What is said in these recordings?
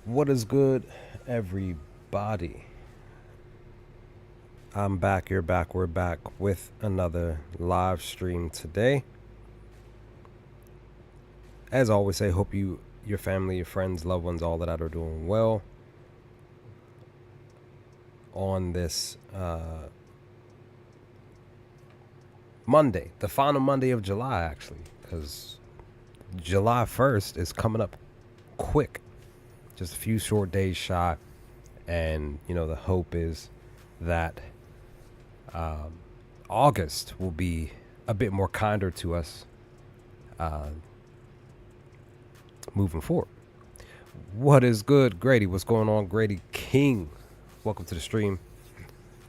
What is good, everybody? I'm back. You're back. We're back with another live stream today. As I always say, hope you, your family, your friends, loved ones, all that are doing well on this Monday, the final Monday of July, actually, because July 1st is coming up quick, just a few short days shy. And, the hope is that August will be a bit more kinder to us moving forward. What is good, Grady? What's going on, Grady King? Welcome to the stream.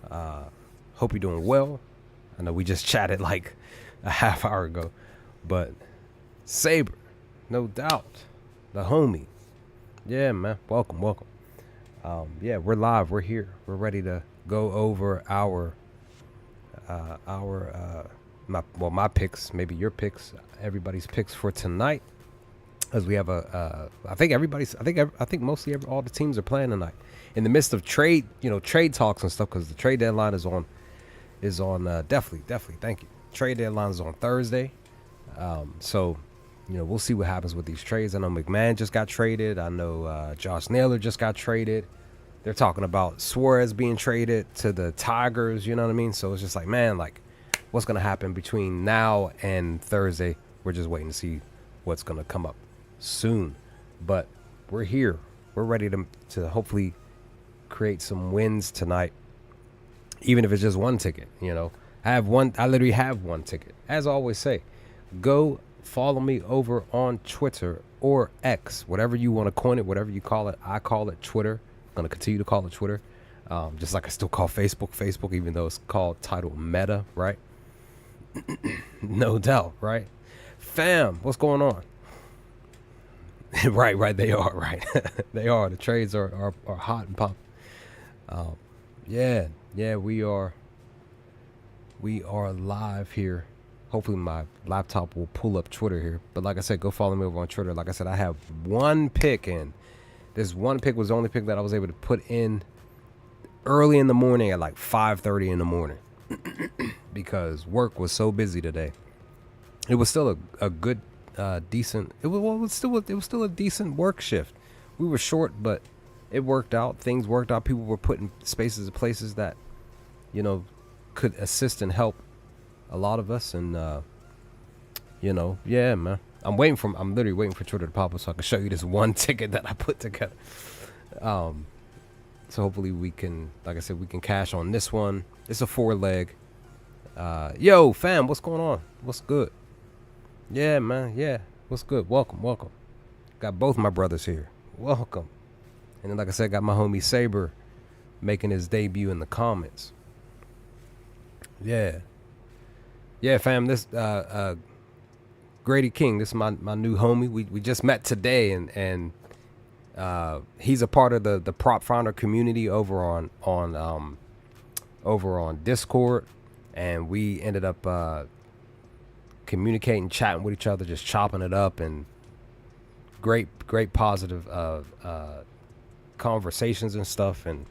Hope you're doing well. I know we just chatted like a half hour ago, but Saber, no doubt, the homie. Yeah, man. Welcome. Yeah, we're live. We're here. We're ready to go over my picks, maybe your picks, everybody's picks for tonight. As we have I think mostly all the teams are playing tonight in the midst of trade talks and stuff, because the trade deadline is on definitely. Thank you. Trade deadline is on Thursday. So we'll see what happens with these trades. I know McMahon just got traded. I know Josh Naylor just got traded. They're talking about Suarez being traded to the Tigers. You know what I mean? So it's just like, man, like, what's going to happen between now and Thursday? We're just waiting to see what's going to come up soon. But we're here. We're ready to hopefully create some wins tonight, even if it's just one ticket. I literally have one ticket. As I always say, go follow me over on Twitter or X, whatever you want to coin it, whatever you call it. I call it Twitter. I'm going to continue to call it Twitter, just like I still call Facebook, even though it's called title Meta, right? No doubt, right? Fam, what's going on? right, they are, right? They are. The trades are hot and pop. Yeah, we are live here. Hopefully my laptop will pull up Twitter here. But like I said, go follow me over on Twitter. Like I said, I have one pick in. This one pick was the only pick that I was able to put in early in the morning at like 5:30 in the morning because work was so busy today. It was still a good, decent. It was still a decent work shift. We were short, but it worked out. Things worked out. People were put in spaces and places that, could assist and help a lot of us. And yeah, man. I'm literally waiting for Twitter to pop up so I can show you this one ticket that I put together. So hopefully we can, like I said, we can cash on this one. It's a 4-leg. Yo, fam, what's going on? What's good? Yeah, man. Yeah, what's good? Welcome. Got both my brothers here. Welcome. And then, like I said, got my homie Saber making his debut in the comments. Yeah, fam. This Grady King. This is my new homie. We just met today, and he's a part of the prop finder community over on Discord, and we ended up communicating, chatting with each other, just chopping it up, and great positive conversations and stuff. And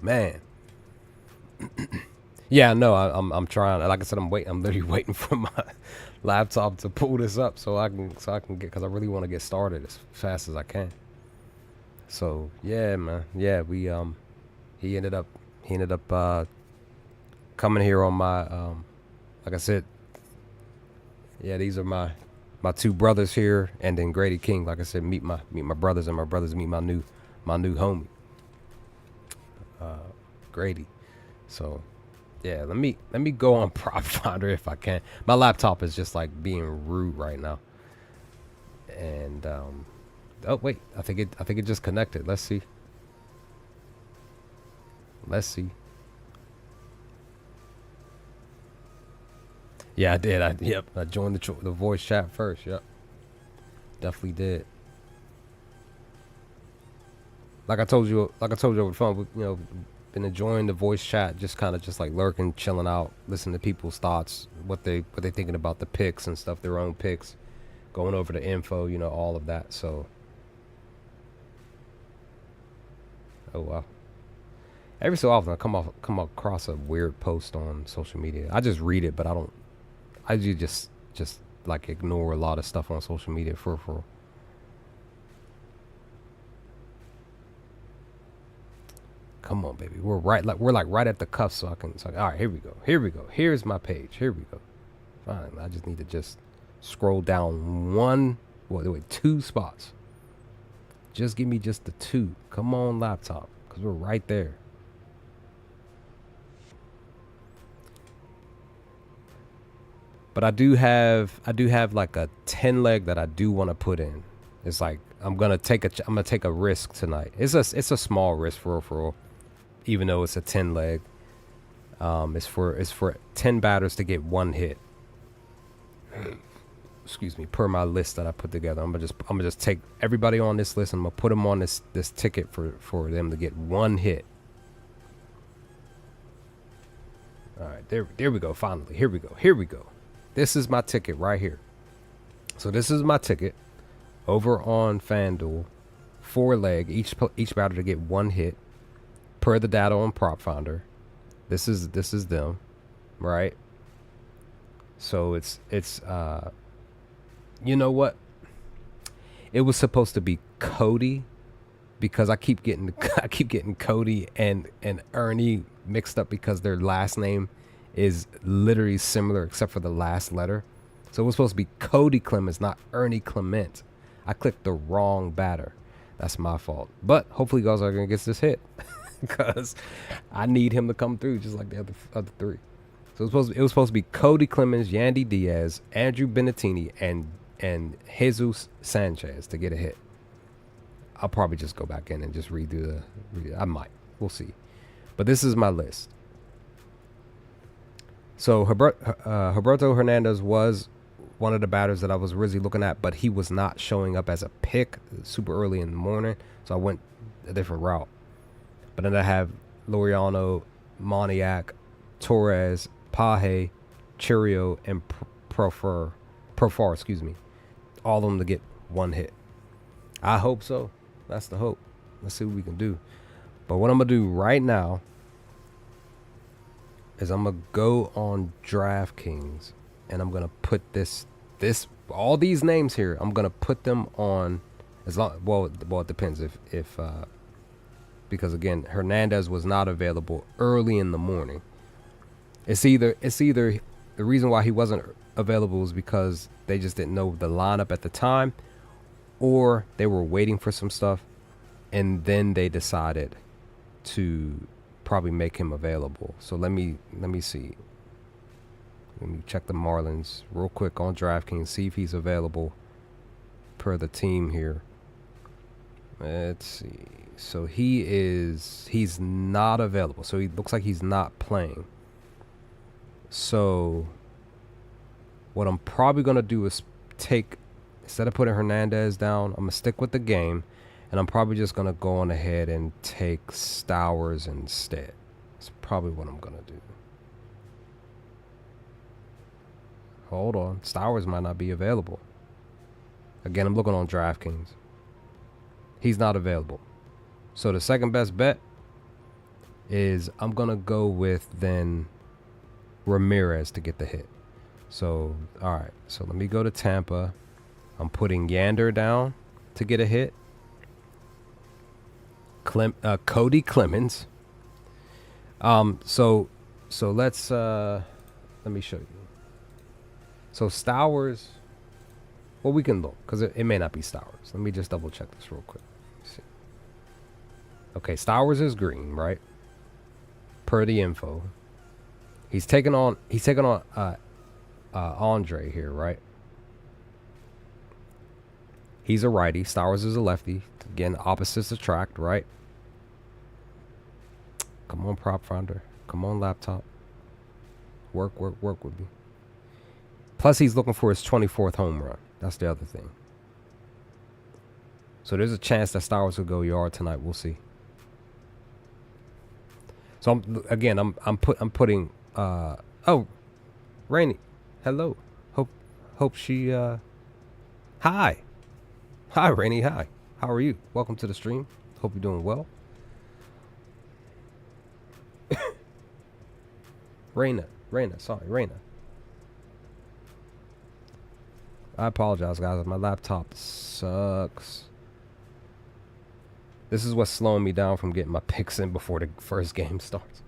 man, yeah, no, I'm trying. Like I said, I'm literally waiting for my laptop to pull this up so I can get, because I really want to get started as fast as I can. So yeah, man. Yeah, we he ended up coming here on my like I said. Yeah, these are my two brothers here, and then Grady King. Like I said, meet my brothers, and my brothers meet my new homie, Grady. So yeah, let me go on Prop Finder if I can. My laptop is just like being rude right now. And oh wait, I think it just connected. Let's see. Yeah, I did. I joined the voice chat first. Yep, definitely did. Like I told you over the phone, been enjoying the voice chat, just kind of just like lurking, chilling out, listening to people's thoughts, what they thinking about the picks and stuff, their own picks, going over the info, all of that. So Oh wow. Every so often I come across a weird post on social media. I just read it, but I don't. I do just like ignore a lot of stuff on social media for. Come on, baby. We're like right at the cuff, so I can. So, all right, here we go. Here we go. Here's my page. Here we go. Fine. I just need to just scroll down two spots. Just give me just the two. Come on, laptop, because we're right there. But I do have like a 10 leg that I do want to put in. It's like I'm gonna take a risk tonight. It's a small risk for real, even though it's a 10 leg. It's for 10 batters to get one hit. Excuse me, per my list that I put together. I'm gonna just take everybody on this list and I'm gonna put them on this ticket for them to get one hit. All right, there we go. Finally, here we go. This is my ticket right here. So this is my ticket over on FanDuel. 4 leg, each batter to get one hit per the data on Prop Finder. This is them, right? So it's you know what? It was supposed to be Cody, because I keep getting Cody and Ernie mixed up because their last name is literally similar except for the last letter. So it was supposed to be Cody Clemens, not Ernie Clement. I clicked the wrong batter. That's my fault. But hopefully guys are gonna get this hit because I need him to come through just like the other three. So it was supposed to be Cody Clemens, Yandy Diaz, Andrew Benattini, and Jesus Sanchez to get a hit. I'll probably just go back in and just redo I might. We'll see. But this is my list. So Roberto Hernandez was one of the batters that I was really looking at, but he was not showing up as a pick super early in the morning, so I went a different route. But then I have Laureano, Moniak, Torres, Paje, Chirio, and Profar, excuse me. All of them to get one hit. I hope so. That's the hope. Let's see what we can do. But what I'm going to do right now is I'm going to go on DraftKings and I'm going to put all these names here, I'm going to put them on well, it depends if because again, Hernandez was not available early in the morning. It's either the reason why he wasn't available is because they just didn't know the lineup at the time, or they were waiting for some stuff and then they decided to probably make him available. So let me see. Let me check the Marlins real quick on DraftKings, see if he's available per the team here. Let's see. So he's not available. So he looks like he's not playing. So what I'm probably going to do is instead of putting Hernandez down, I'm going to stick with the game. And I'm probably just going to go on ahead and take Stowers instead. That's probably what I'm going to do. Hold on. Stowers might not be available. Again, I'm looking on DraftKings. He's not available. So the second best bet is I'm going to go with then Ramirez to get the hit. So, all right. So let me go to Tampa. I'm putting Yander down to get a hit. Cody Clemens. So let's let me show you. So Stowers, well, we can look because it may not be Stowers. Let me just double check this real quick. Let's see. Okay, Stowers is green, right? Per the info. He's taking on Andre here, right? He's a righty. Stowers is a lefty. Again, opposites attract, right? Come on, Prop Finder. Come on, laptop. Work with me. Plus, he's looking for his 24th home run. That's the other thing. So there's a chance that Stowers will go yard tonight. We'll see. So I'm putting. Oh, Rainey. Hello. Hope she. Hi, Rainey. Hi. How are you? Welcome to the stream. Hope you're doing well. Raina. Sorry, Raina. I apologize, guys. My laptop sucks. This is what's slowing me down from getting my picks in before the first game starts.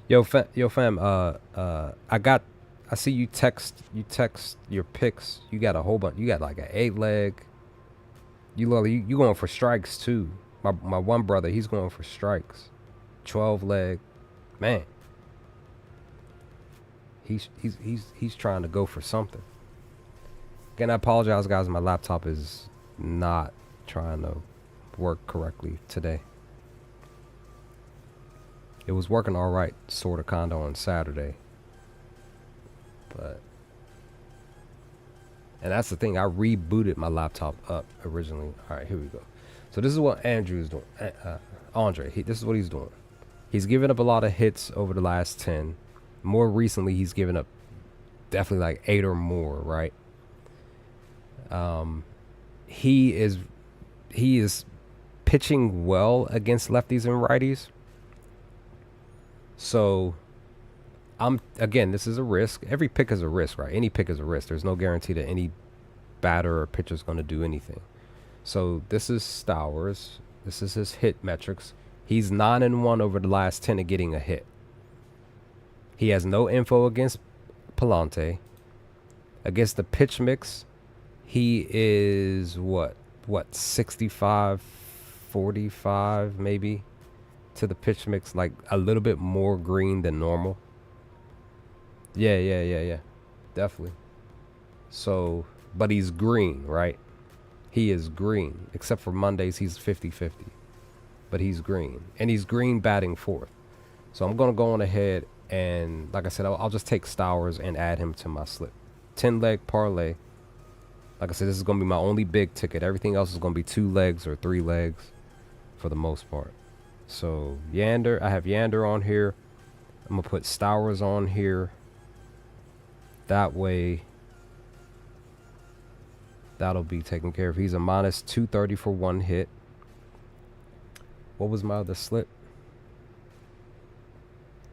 Yo, fam. I see you text your picks. You got a whole bunch. You got like an 8-leg. You going for strikes too. My one brother, he's going for strikes. 12-leg, man. He's trying to go for something. Again, I apologize, guys. My laptop is not trying to work correctly today. It was working all right, sort of, kind of on Saturday. And that's the thing. I rebooted my laptop up originally. All right, here we go. So this is what Andrew's doing. Andre, this is what he's doing. He's given up a lot of hits over the last 10. More recently, he's given up definitely like 8 or more, right? He is pitching well against lefties and righties. So again, this is a risk. Every pick is a risk, right? Any pick is a risk. There's no guarantee that any batter or pitcher is going to do anything. So this is Stowers. This is his hit metrics. He's 9-1 over the last 10 of getting a hit. He has no info against Palante. Against the pitch mix, he is what 65, 45 maybe to the pitch mix, like a little bit more green than normal. Yeah. Definitely. So, but he's green, right? He is green. Except for Mondays, he's 50-50. But he's green. And he's green batting fourth. So I'm going to go on ahead and, like I said, I'll just take Stowers and add him to my slip. 10-leg parlay. Like I said, this is going to be my only big ticket. Everything else is going to be 2 legs or 3 legs for the most part. So, Yander, I have Yander on here. I'm going to put Stowers on here. That way, that'll be taken care of. He's a minus 230 for 1 hit. What was my other slip?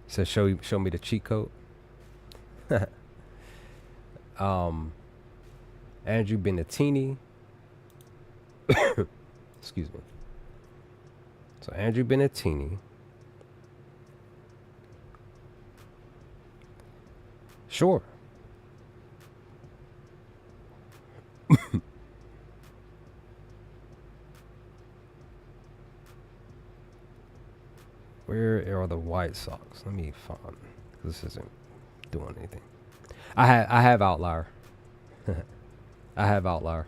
It says show me the cheat code. Andrew Benattini. Excuse me. So Andrew Benattini. Sure. Where are the White Sox? Let me find. This isn't doing anything. I have Outlier. I have Outlier.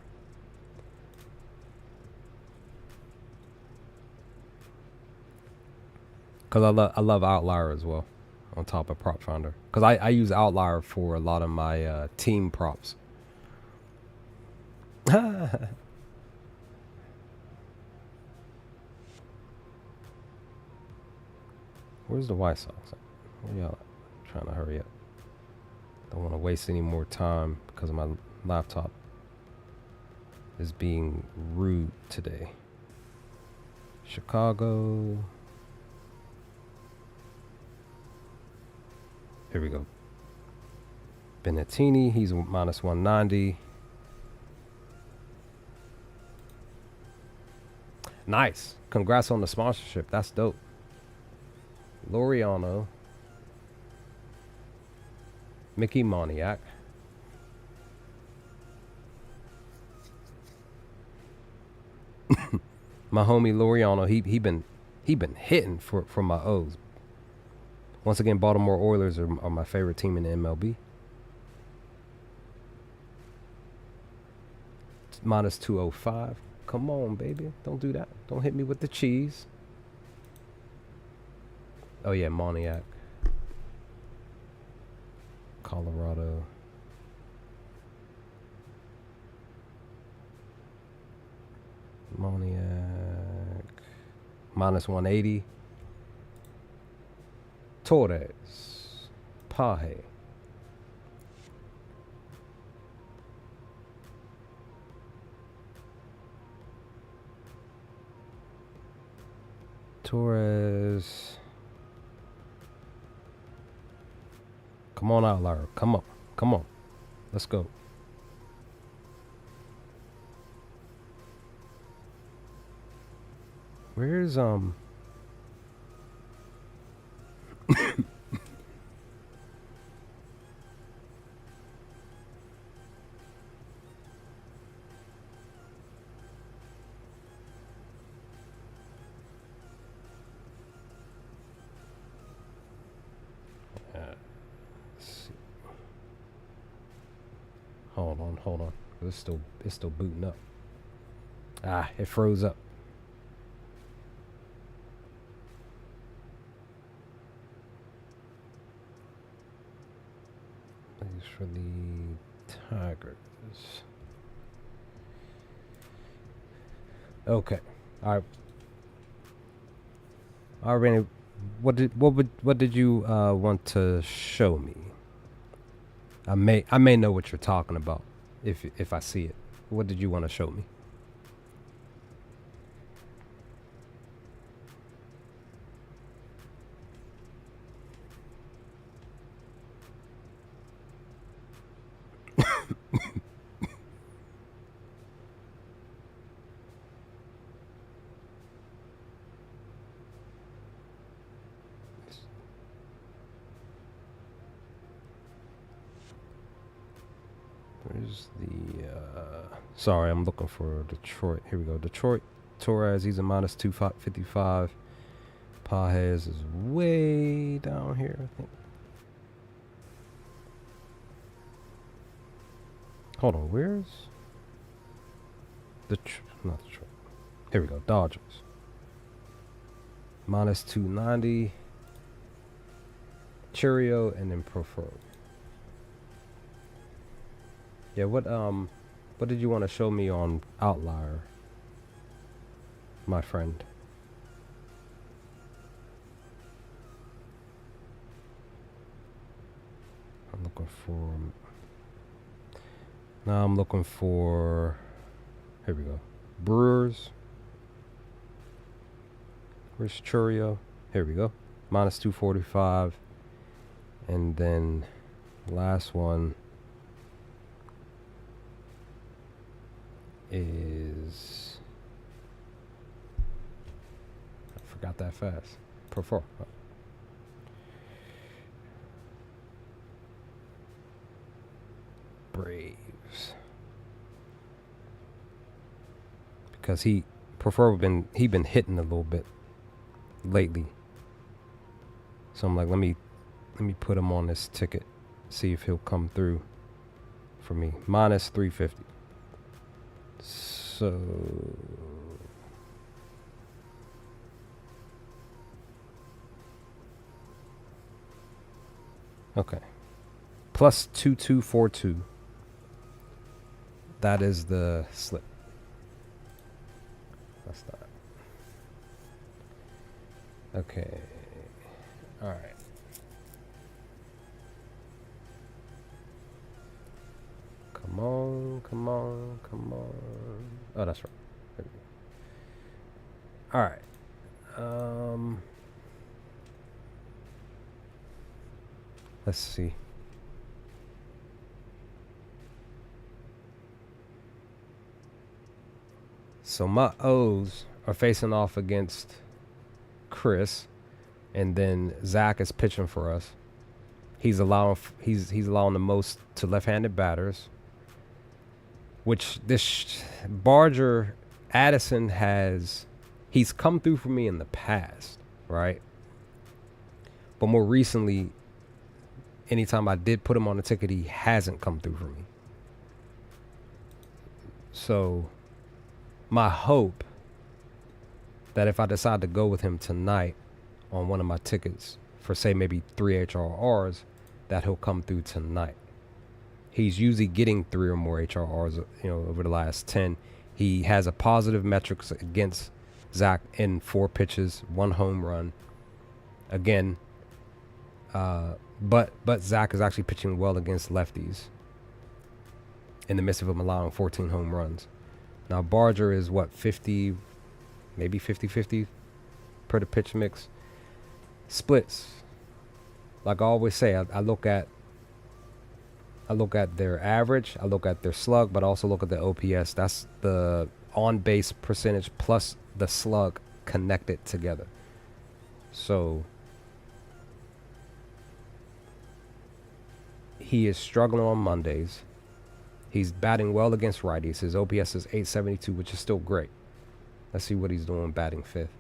Cause I love Outlier as well, on top of Prop Finder. Cause I use Outlier for a lot of my team props. Where's the White Sox at? Where y'all at? Trying to hurry up. Don't want to waste any more time because my laptop is being rude today. Chicago. Here we go. Benattini, he's minus 190. Nice. Congrats on the sponsorship. That's dope. Laureano. Mickey Moniak. My homie Laureano, he been hitting for my O's. Once again, Baltimore Oilers are my favorite team in the MLB. It's minus 205. Come on, baby. Don't do that. Don't hit me with the cheese. Oh, yeah, Moniak. Colorado. Moniak. Minus 180. Torres. Paje. Torres. Come on out, Lara. Come on. Come on. Let's go. Where's hold on. It's still booting up. Ah, it froze up. Plays for the Tigers. Okay. All right. All right, Randy. What did you want to show me? I may know what you're talking about if I see it. What did you want to show me? Where's the sorry, I'm looking for Detroit. Here we go. Detroit. Torres, he's a minus 255. Pajes is way down here, I think. Hold on, where's not Detroit. Here we go. Dodgers. Minus 290. Cheerio and then Prefer. Yeah, what did you want to show me on Outlier, my friend? I'm looking for here we go. Brewers. Where's Churio? Here we go. Minus 245. And then last one is I forgot that fast. Prefer. Braves. Because he been hitting a little bit lately. So I'm like, let me put him on this ticket, see if he'll come through for me. Minus 350. So okay. Plus 2242. That is the slip. That's not. Okay. All right. Come on, come on, come on. Oh, that's right. There we go. All right. Let's see. So my O's are facing off against Chris, and then Zach is pitching for us. He's allowing the most to left-handed batters, which this Barger Addison he's come through for me in the past, right? But more recently, anytime I did put him on the ticket, he hasn't come through for me. So my hope that if I decide to go with him tonight on one of my tickets for, say, maybe 3 HRRs, that he'll come through tonight. He's usually getting 3 or more HRRs, over the last 10. He has a positive metrics against Zach in 4 pitches, 1 home run. Again, but Zach is actually pitching well against lefties in the midst of him allowing 14 home runs. Now, Barger is 50, maybe 50-50 per the pitch mix. Splits. Like I always say, I look at their average, I look at their slug, but I also look at the OPS. That's the on base percentage plus the slug connected together. So he is struggling on Mondays. He's batting well against righties. His OPS is 872, which is still great. Let's see what he's doing batting fifth.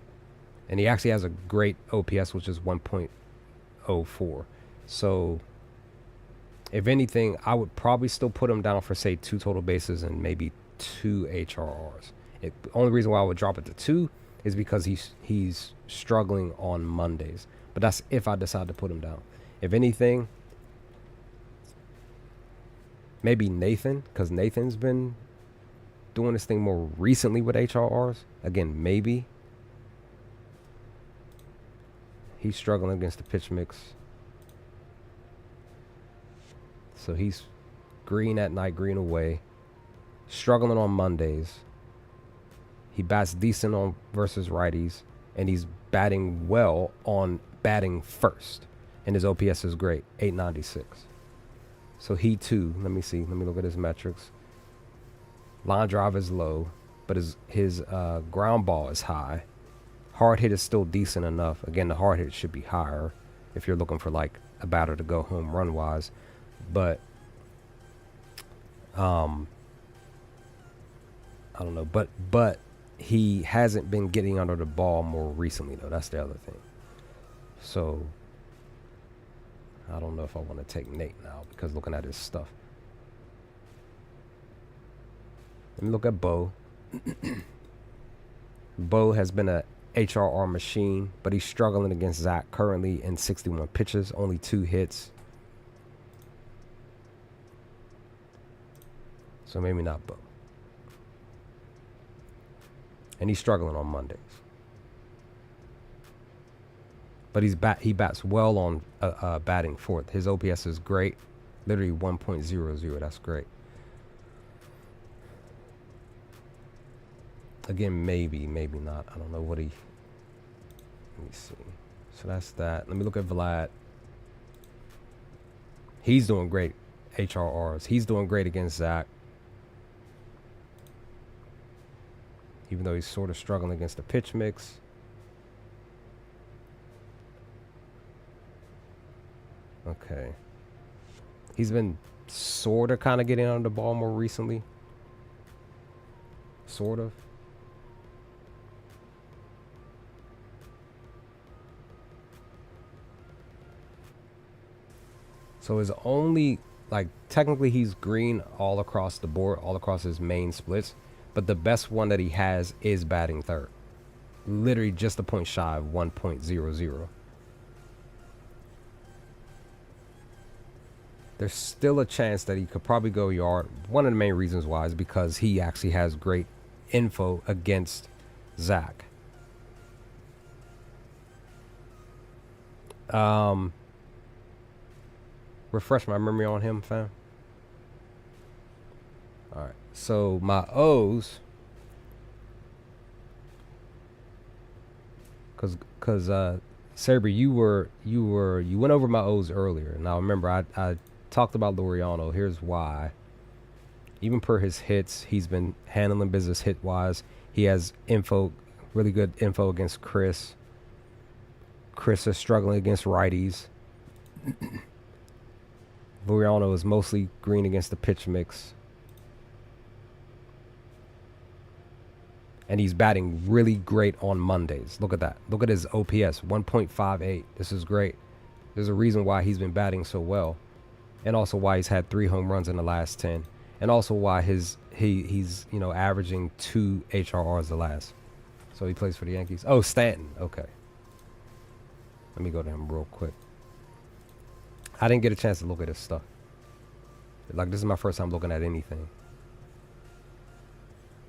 And he actually has a great OPS, which is 1.04. So if anything, I would probably still put him down for, say, 2 total bases and maybe 2 HRRs. The only reason why I would drop it to 2 is because he's struggling on Mondays. But that's if I decide to put him down. If anything, maybe Nathan, because Nathan's been doing this thing more recently with HRRs. Again, maybe. He's struggling against the pitch mix. So he's green at night, green away. Struggling on Mondays. He bats decent on versus righties. And he's batting well on batting first. And his OPS is great, 896. So he too, let me see. Let me look at his metrics. Line drive is low, but his ground ball is high. Hard hit is still decent enough. Again, the hard hit should be higher if you're looking for like a batter to go home run wise. But I don't know. But he hasn't been getting under the ball more recently though. That's the other thing. So I don't know if I want to take Nate now because looking at his stuff. Let me look at Bo. Bo has been a HRR machine, but he's struggling against Zach currently in 61 pitches, only 2 hits. So maybe not Bo. And he's struggling on Mondays. But he bats well on batting fourth. His OPS is great. Literally 1.00. That's great. Again, maybe not. I don't know what he... Let me see. So that's that. Let me look at Vlad. He's doing great HRRs. He's doing great against Zach. Even though he's sort of struggling against the pitch mix. Okay. He's been sort of kind of getting on the ball more recently. Sort of. So his only, like, technically he's green all across the board, all across his main splits. But the best one that he has is batting third. Literally just a point shy of 1.00. There's still a chance that he could probably go yard. One of the main reasons why is because he actually has great info against Zach. Refresh my memory on him, fam. All right. So my O's, cause Saber, you went over my O's earlier. Now remember, I talked about Laureano. Here's why. Even per his hits, he's been handling business hit wise. He has info, really good info against Chris. Chris is struggling against righties. Laureano is mostly green against the pitch mix. And he's batting really great on Mondays. Look at that. Look at his OPS, 1.58. This is great. There's a reason why he's been batting so well. And also why he's had 3 home runs in the last 10. And also why he's averaging 2 HRRs the last. So he plays for the Yankees. Oh, Stanton. Okay. Let me go to him real quick. I didn't get a chance to look at his stuff. Like, this is my first time looking at anything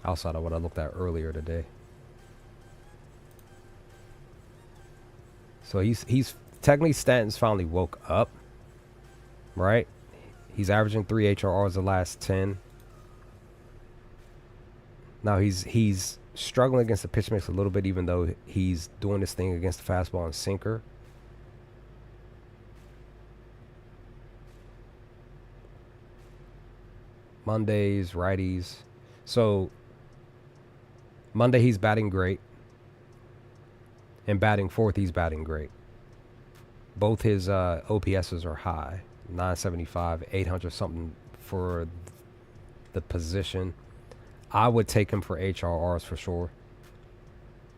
outside of what I looked at earlier today. So he's technically, Stanton's finally woke up, right? He's averaging 3 HRRs the last 10. Now he's struggling against the pitch mix a little bit, even though he's doing this thing against the fastball and sinker. Mondays, righties. So Monday he's batting great, and batting fourth he's batting great. Both his OPSs are high, 975, 800 something for the position. I would take him for HRRs for sure.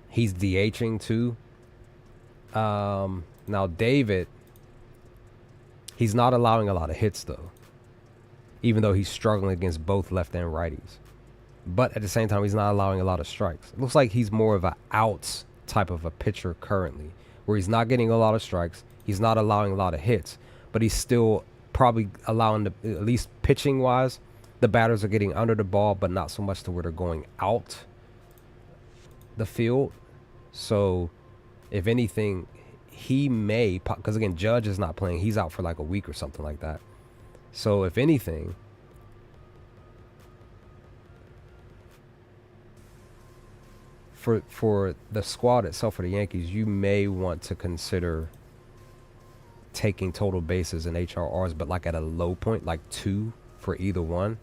He's DHing too. Now David, he's not allowing a lot of hits though, even though he's struggling against both left and righties. But at the same time, he's not allowing a lot of strikes. It looks like he's more of an outs type of a pitcher currently, where he's not getting a lot of strikes. He's not allowing a lot of hits, but he's still probably allowing, at least pitching wise, the batters are getting under the ball, but not so much to where they're going out the field. So if anything, he may, because again, Judge is not playing. He's out for like a week or something like that. So if anything, for the squad itself, for the Yankees, you may want to consider taking total bases and HRRs, but like at a low point, like 2 for either one.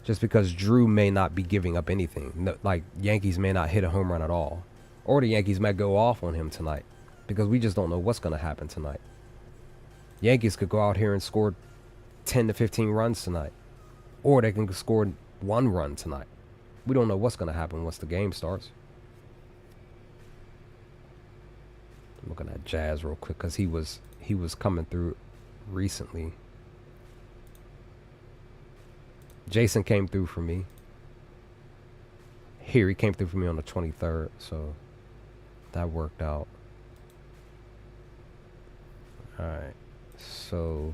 Just because Drew may not be giving up anything. No, like Yankees may not hit a home run at all. Or the Yankees might go off on him tonight, because we just don't know what's going to happen tonight. Yankees could go out here and score 10 to 15 runs tonight. Or they can score 1 run tonight. We don't know what's going to happen once the game starts. I'm looking at Jazz real quick because he was coming through recently. Jason came through for me. Here, he came through for me on the 23rd, so that worked out. All right, so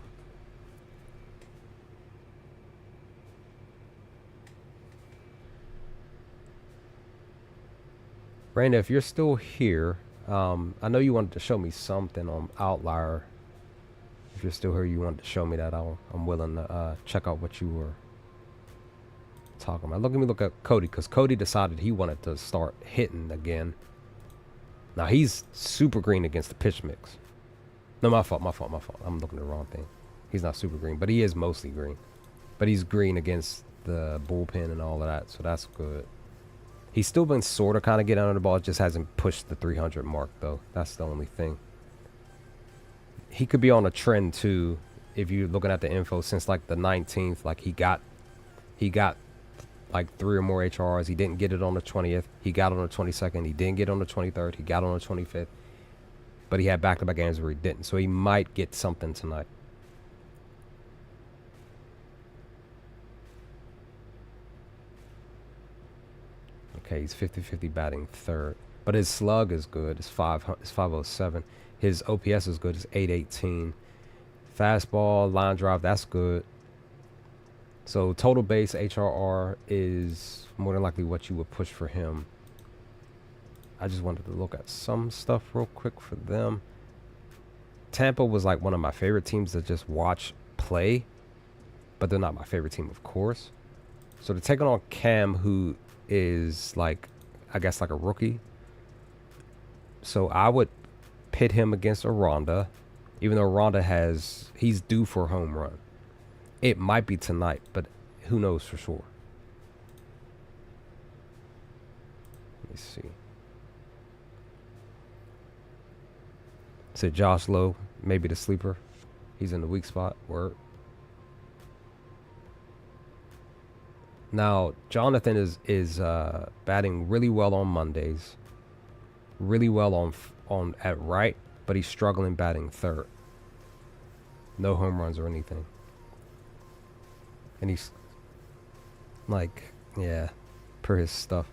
Raina, if you're still here, I know you wanted to show me something on Outlier. If you're still here, you wanted to show me that. I'm willing to check out what you were talking about. Let me look at Cody, because Cody decided he wanted to start hitting again. Now he's super green against the pitch mix. No, my fault. I'm looking at the wrong thing. He's not super green, but he is mostly green. But he's green against the bullpen and all of that, so that's good. He's still been sort of kind of getting under the ball. It just hasn't pushed the 300 mark, though. That's the only thing. He could be on a trend, too, if you're looking at the info since, like, the 19th. Like, he got like 3 or more HRs. He didn't get it on the 20th. He got on the 22nd. He didn't get on the 23rd. He got on the 25th. But he had back-to-back games where he didn't. So he might get something tonight. Okay, he's 50-50 batting third. But his slug is good. It's 507. His OPS is good. It's 818. Fastball, line drive, that's good. So total base HRR is more than likely what you would push for him. I just wanted to look at some stuff real quick for them. Tampa was like one of my favorite teams to just watch play, but they're not my favorite team, of course. So they're taking on Cam, who is like, I guess, like a rookie. So I would pit him against Aranda, even though Aranda he's due for a home run. It might be tonight, but who knows for sure. Let me see. So Josh Lowe, maybe the sleeper. He's in the weak spot. Word. Now, Jonathan is batting really well on Mondays. Really well on at right, but he's struggling batting third. No home runs or anything. And he's like, yeah, per his stuff.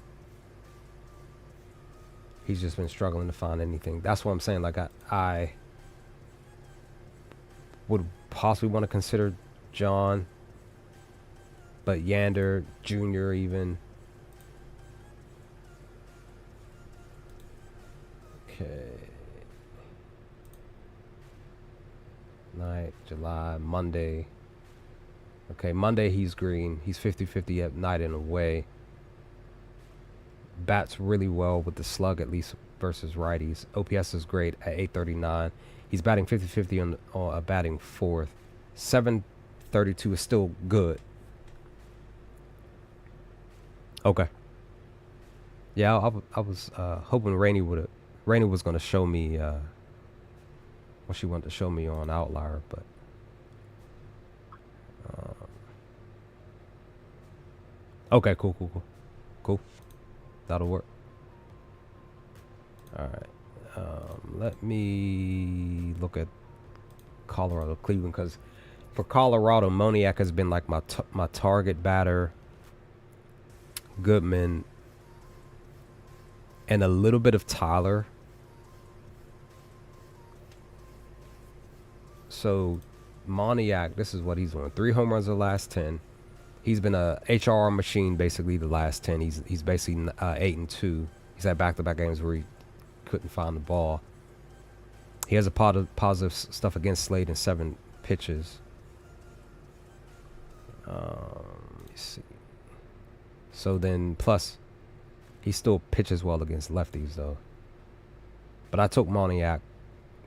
He's just been struggling to find anything. That's what I'm saying. Like, I would possibly want to consider John, but Yander Jr. even. Okay. Night, July, Monday. Okay, Monday he's green. He's 50-50 at night and away. bats really well with the slug, at least versus righties. OPS is great at 839. He's batting 50-50 on batting fourth. 732 is still good. Okay. Yeah, I was hoping Rainey was going to show me what she wanted to show me on Outlier, but okay, cool. That'll work. All right. Let me look at Colorado, Cleveland, because for Colorado, Moniak has been like my target batter. Goodman and a little bit of Tyler. So Moniak, this is what he's doing. 3 home runs the last 10. He's been a HRR machine basically the last 10. He's basically 8-2. He's had back-to-back games where he couldn't find the ball. He has a positive stuff against Slade in 7 pitches. Let me see. So then, plus, he still pitches well against lefties, though. But I took Moniak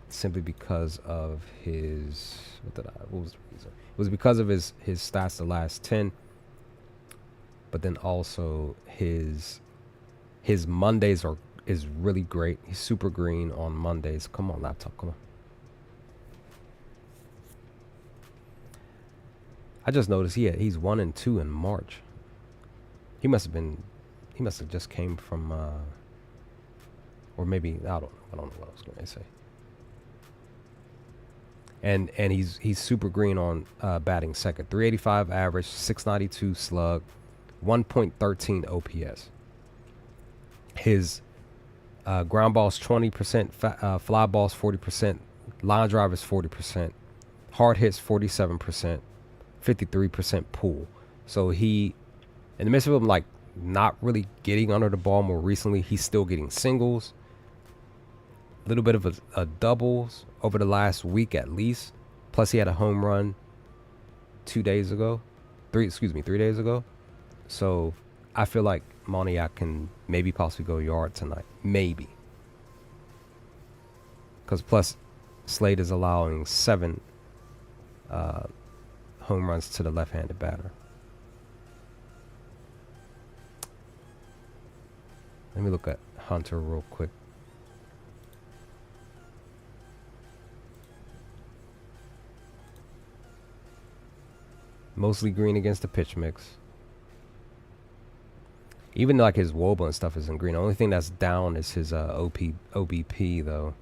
simply because of his... What was the reason? It was because of his stats the last 10. But then also his Mondays is really great. He's super green on Mondays. Come on, laptop, come on. I just noticed he's 1-2 in March. He must have just came from or maybe I don't know what I was going to say. And he's super green on batting second. 385 average, 692 slug, 1.13 OPS. His ground balls 20%, fly balls 40%, line drivers 40%, hard hits 47%, 53% pull. So he, in the midst of him like not really getting under the ball more recently, he's still getting singles, a little bit of a doubles over the last week at least. Plus he had a home run 3 days ago. So I feel like Moniak can maybe possibly go yard tonight. Maybe. Because plus Slade is allowing 7 home runs to the left-handed batter. Let me look at Hunter real quick. Mostly green against the pitch mix. Even like his WOBA and stuff isn't green. The only thing that's down is his OBP though.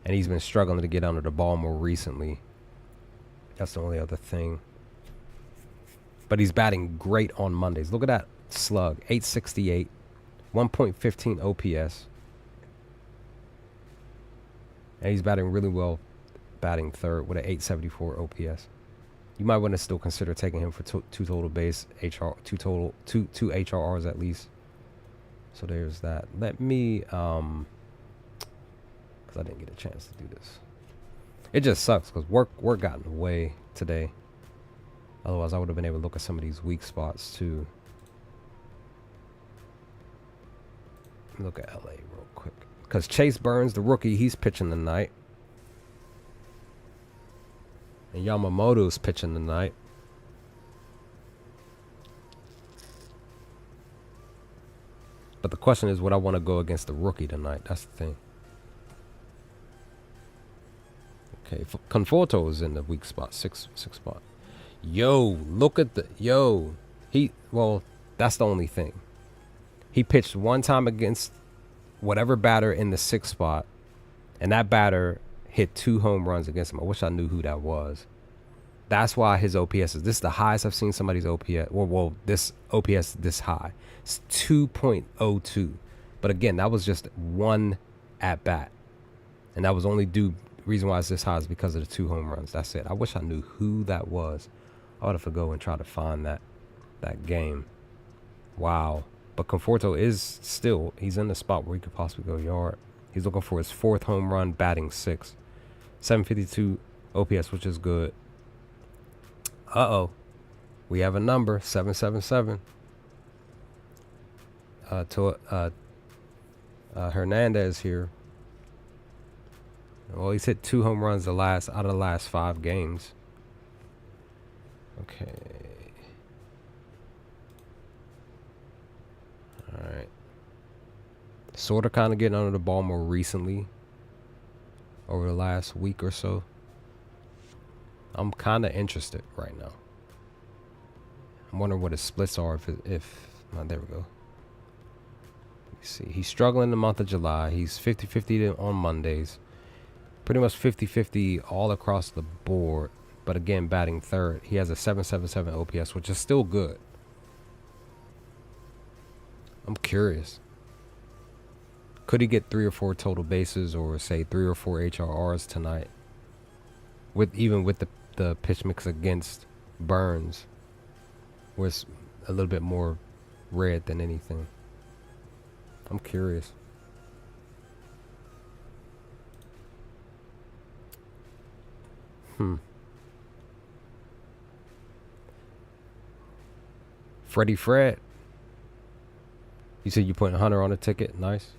And he's been struggling to get under the ball more recently. That's the only other thing. But he's batting great on Mondays. Look at that slug. 868. 1.15 OPS. And he's batting really well, batting third with an 874 OPS. You might want to still consider taking him for 2 total base, two HRRs at least. So there's that. Let me, because I didn't get a chance to do this. It just sucks because work got in the way today. Otherwise, I would have been able to look at some of these weak spots too. Look at LA real quick. Because Chase Burns, the rookie, he's pitching tonight. And Yamamoto's pitching tonight. But the question is, would I want to go against the rookie tonight? That's the thing. Okay, Conforto is in the weak spot, six spot. Yo, look at the well, that's the only thing. He pitched one time against whatever batter in the 6th spot, and that batter hit 2 home runs against him. I wish I knew who that was. That's why his OPS is this is the highest I've seen somebody's OPS. Well, this OPS this high. It's 2.02. But again, that was just one at bat, and that was only reason why it's this high is because of the 2 home runs. That's it. I wish I knew who that was. I would have to go and try to find that game. Wow. But Conforto is still, he's in the spot where he could possibly go yard. He's looking for his 4th home run, batting 6. 752 OPS, which is good. Uh-oh. We have a number, 777. Hernandez here. Well, he's hit 2 home runs out of the last 5 games. Okay. All right. Sort of kind of getting under the ball more recently. Over the last week or so. I'm kind of interested right now. I'm wondering what his splits are if oh, there we go. Let me see. He's struggling in the month of July. He's 50-50 on Mondays. Pretty much 50-50 all across the board. But again, batting third. He has a 777 OPS, which is still good. I'm curious. Could he get 3 or 4 total bases or say 3 or 4 HRRs tonight? Even with the pitch mix against Burns, where it's a little bit more red than anything. I'm curious. Freddie Fred. You said you putting Hunter on a ticket. Nice.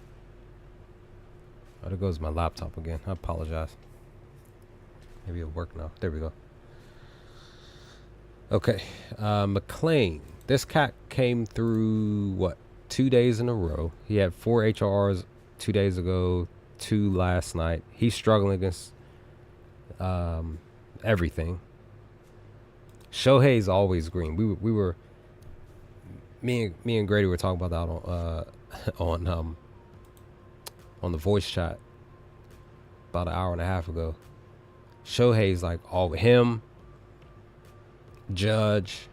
Oh, there goes my laptop again. I apologize. Maybe it'll work now. There we go. Okay. McLean. This cat came through, 2 days in a row. He had 4 HRs 2 days ago, 2 last night. He's struggling against everything. Shohei's always green. We were me and Grady were talking about that on the voice chat about an hour and a half ago. Shohei's like all him, Judge,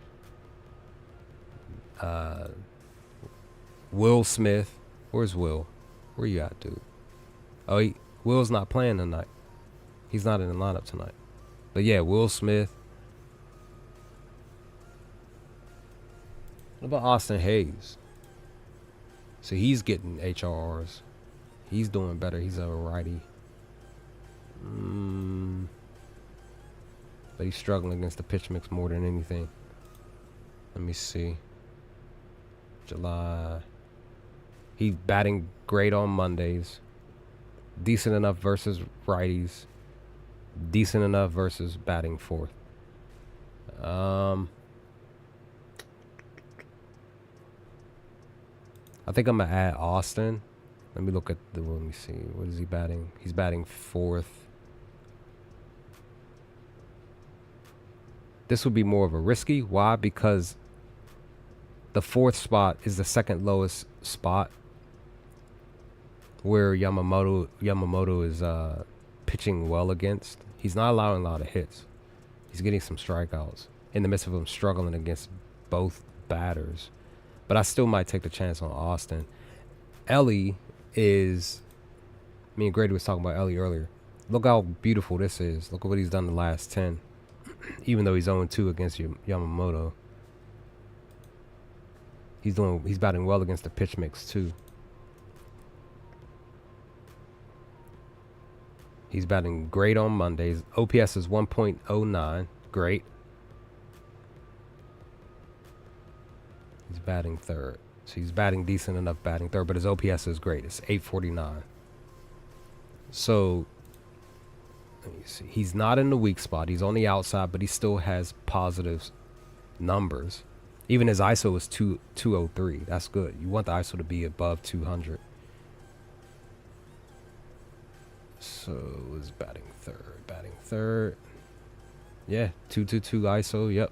Will Smith. Where's Will? Where you at, dude? Oh, Will's not playing tonight. He's not in the lineup tonight. But yeah, Will Smith. What about Austin Hayes? So he's getting HRRs. He's doing better. He's a righty. But he's struggling against the pitch mix more than anything. Let me see. July. He's batting great on Mondays. Decent enough versus righties. Decent enough versus batting fourth. I think I'm going to add Austin. Let me look at let me see. What is he batting? He's batting fourth. This would be more of a risky. Why? Because the fourth spot is the second lowest spot where Yamamoto is pitching well against. He's not allowing a lot of hits. He's getting some strikeouts in the midst of him struggling against both batters. But I still might take the chance on Austin. Ellie is... Me and Grady was talking about Ellie earlier. Look how beautiful this is. Look at what he's done the last 10. Even though he's 0-2 against Yamamoto. He's batting well against the pitch mix too. He's batting great on Mondays. OPS is 1.09. Great. He's batting third. So he's batting decent enough batting third, but his OPS is great. It's 849. So, let me see. He's not in the weak spot. He's on the outside, but he still has positive numbers. Even his ISO is 203. That's good. You want the ISO to be above 200. So, is batting third. Batting third. Yeah, 222 ISO. Yep.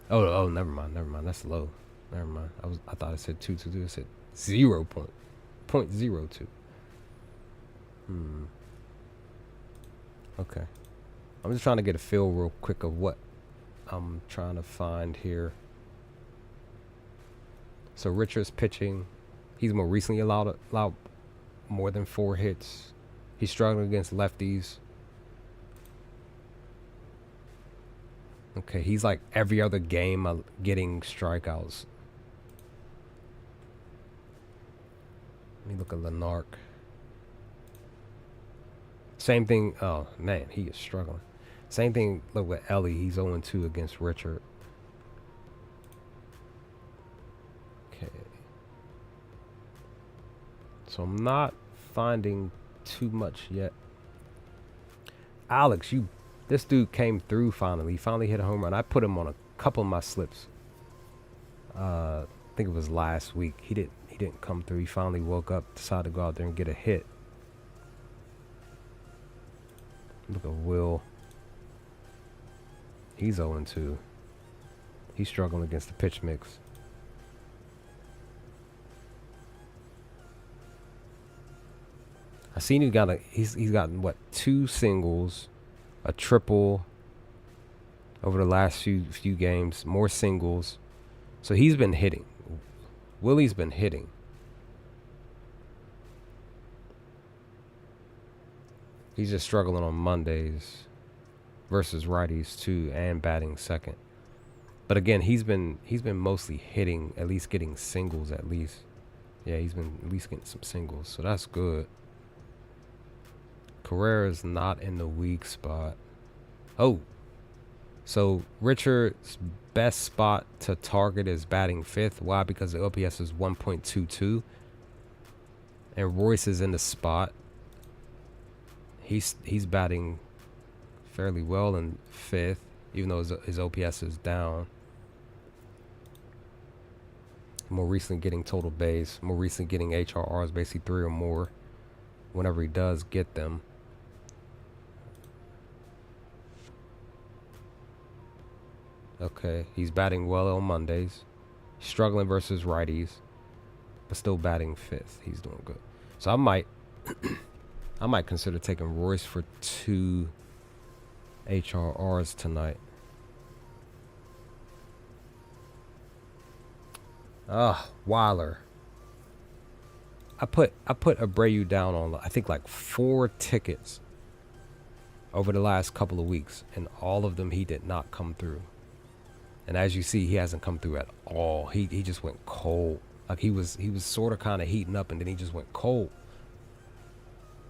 Oh, never mind. That's low. Never mind. I thought it said 222. It said 0.02. Okay. I'm just trying to get a feel real quick of what I'm trying to find here. So Richards pitching. He's more recently allowed more than 4 hits. He's struggling against lefties. Okay, he's like every other game getting strikeouts. Let me look at Lenark. Same thing. Oh, man, he is struggling. Same thing, look with Ellie. He's 0-2 against Richard. Okay. So I'm not finding too much yet. Alex, this dude came through finally. He finally hit a home run. I put him on a couple of my slips. I think it was last week. He didn't come through. He finally woke up, decided to go out there and get a hit. Look at Will. He's 0-2. He's struggling against the pitch mix. I seen he's gotten what, 2 singles, a triple over the last few games, more singles. So he's been hitting. Willie's been hitting. He's just struggling on Mondays versus righties too, and batting second. But again, he's been mostly hitting, at least getting singles at least. Yeah, he's been at least getting some singles, so that's good. Carrera's not in the weak spot. Oh, so Richard's best spot to target is batting 5th. Why? Because the OPS is 1.22, and Royce is in the spot. He's batting fairly well in 5th, even though his OPS is down. More recently getting total base. More recently getting HRRs, basically 3 or more whenever he does get them. Okay, he's batting well on Mondays. Struggling versus righties, but still batting 5th. He's doing good. So I might consider taking Royce for 2 HRRs tonight. Weiler. I put Abreu down on, I think, like 4 tickets over the last couple of weeks, and all of them he did not come through. And as you see, he hasn't come through at all. He just went cold. Like he was sort of kind of heating up, and then he just went cold.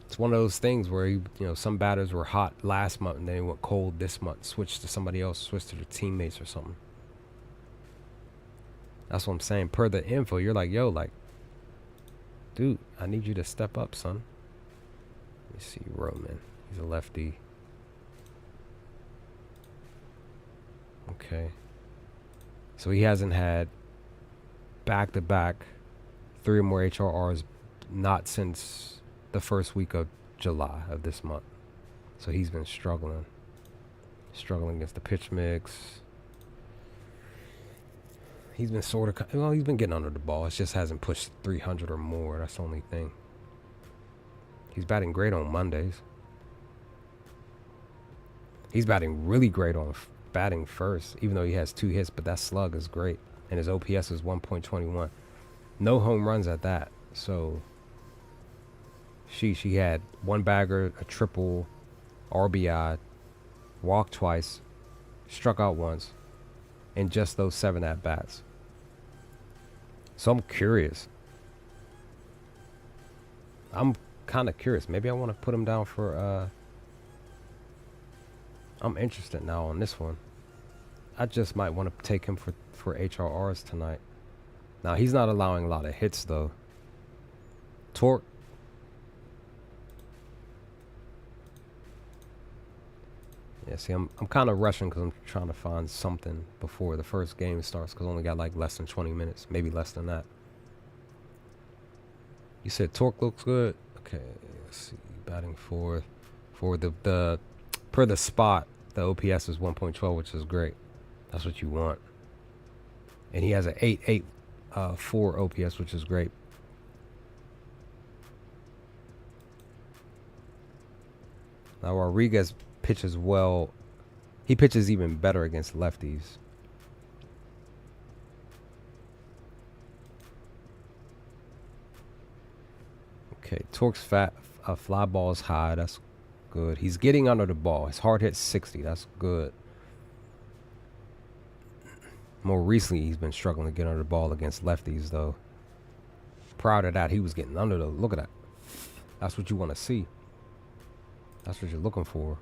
It's one of those things where some batters were hot last month and then they went cold this month, switched to somebody else, switched to their teammates or something. That's what I'm saying. Per the info, you're like, yo, like, dude, I need you to step up, son. Let me see, Roman. He's a lefty. Okay. So he hasn't had back-to-back 3 or more HRRs, not since the first week of July of this month. So he's been struggling against the pitch mix. He's been he's been getting under the ball. It just hasn't pushed 300 or more. That's the only thing. He's batting great on Mondays. He's batting really great on batting first, even though he has 2 hits, but that slug is great. And his OPS is 1.21. No home runs at that. So she had 1 bagger, a triple, RBI, walked twice, struck out once, in just those 7 at-bats. So I'm curious. I'm kind of curious. Maybe I want to put him down for, I'm interested now on this one. I just might want to take him for HRRs tonight. Now, he's not allowing a lot of hits, though. Torque. Yeah, see, I'm kind of rushing because I'm trying to find something before the first game starts, because I only got like less than 20 minutes, maybe less than that. You said Torque looks good? Okay, let's see. Batting for the per the spot, the OPS is 1.12, which is great. That's what you want. And he has an 8.84 OPS, which is great. Now Rodriguez pitches well. He pitches even better against lefties. Okay, Torque's fly ball is high. That's good. He's getting under the ball. His hard hit 60. That's good. More recently, he's been struggling to get under the ball against lefties, though. Prior to that, he was getting under the. Look at that. That's what you want to see. That's what you're looking for.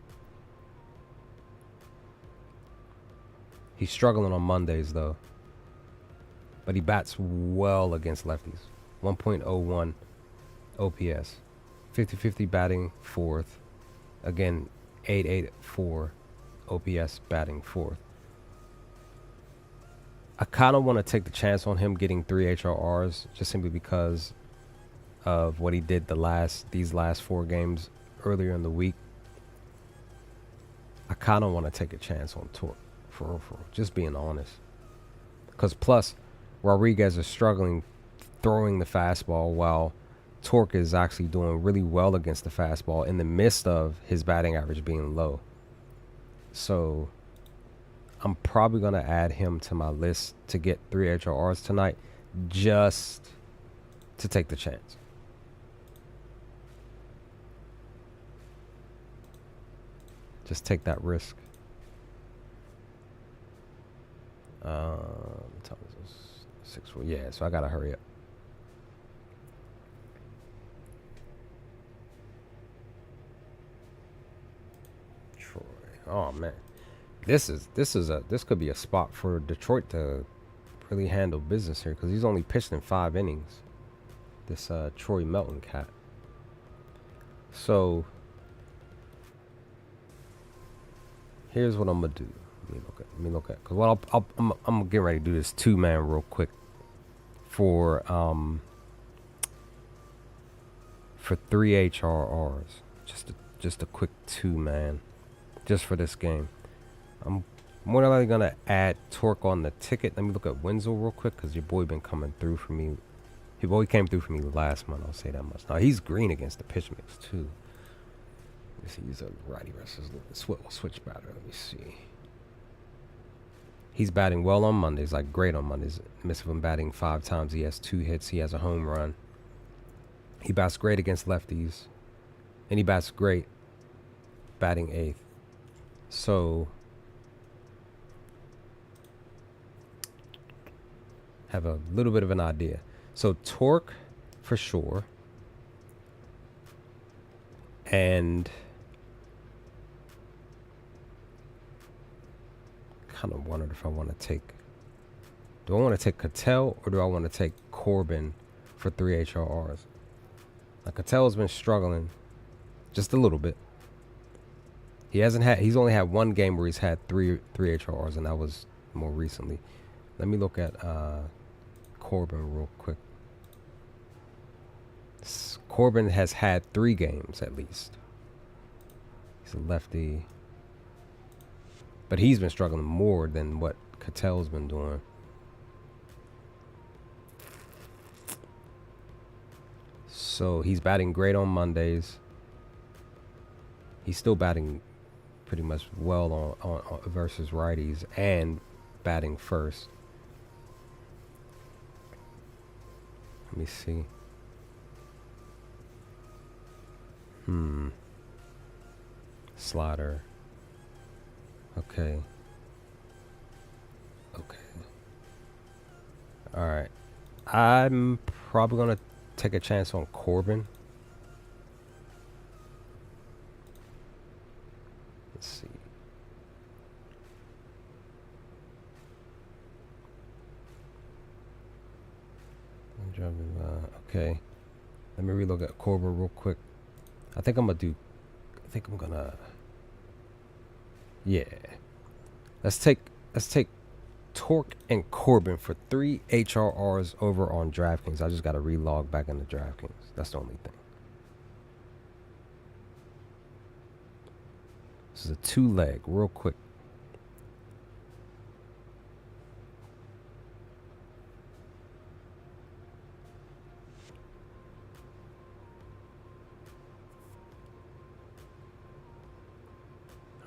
He's struggling on Mondays, though. But he bats well against lefties. 1.01 OPS. 50-50 batting fourth. Again, 884 OPS batting fourth. I kind of want to take the chance on him getting 3 HRRs just simply because of what he did these last 4 games earlier in the week. I kind of want to take a chance on Torque, for real, just being honest. Because plus, Rodriguez is struggling throwing the fastball while Torque is actually doing really well against the fastball in the midst of his batting average being low. So I'm probably going to add him to my list to get 3 HRRs tonight just to take the chance. Just take that risk. What time is this? 6. Yeah, so I gotta hurry up. Troy. Oh man, this could be a spot for Detroit to really handle business here because he's only pitched in 5 innings. This Troy Melton cat. So here's what I'm gonna do. Let me look at. Cause what I'm getting ready to do this 2-man real quick for 3 HRRs. Just a quick 2-man, just for this game. I'm more than likely gonna add Torque on the ticket. Let me look at Wenzel real quick, cause your boy been coming through for me. He came through for me last month. I'll say that much. Now he's green against the pitch mix too. Let me see. He's a righty versus switch batter. Let me see. He's batting well on Mondays, like great on Mondays. Miss of him batting 5 times. He has 2 hits. He has a home run. He bats great against lefties. And he bats great batting 8th. So have a little bit of an idea. So Torque for sure. And kind of wondered if I want to take. Do I want to take Cattell or do I want to take Corbin for 3 HRRs? Now Cattell's been struggling just a little bit. He's only had 1 game where he's had 3 HRRs, and that was more recently. Let me look at Corbin real quick. Corbin has had 3 games at least. He's a lefty. But he's been struggling more than what Cattell's been doing. So he's batting great on Mondays. He's still batting pretty much well on versus righties and batting first. Let me see. Slider. Okay. All right. I'm probably going to take a chance on Corbin. Let's see. Okay. Let me relook at Corbin real quick. Yeah. Let's take Torque and Corbin for 3 HRRs over on DraftKings. I just got to relog back into DraftKings. That's the only thing. This is a 2-leg, real quick.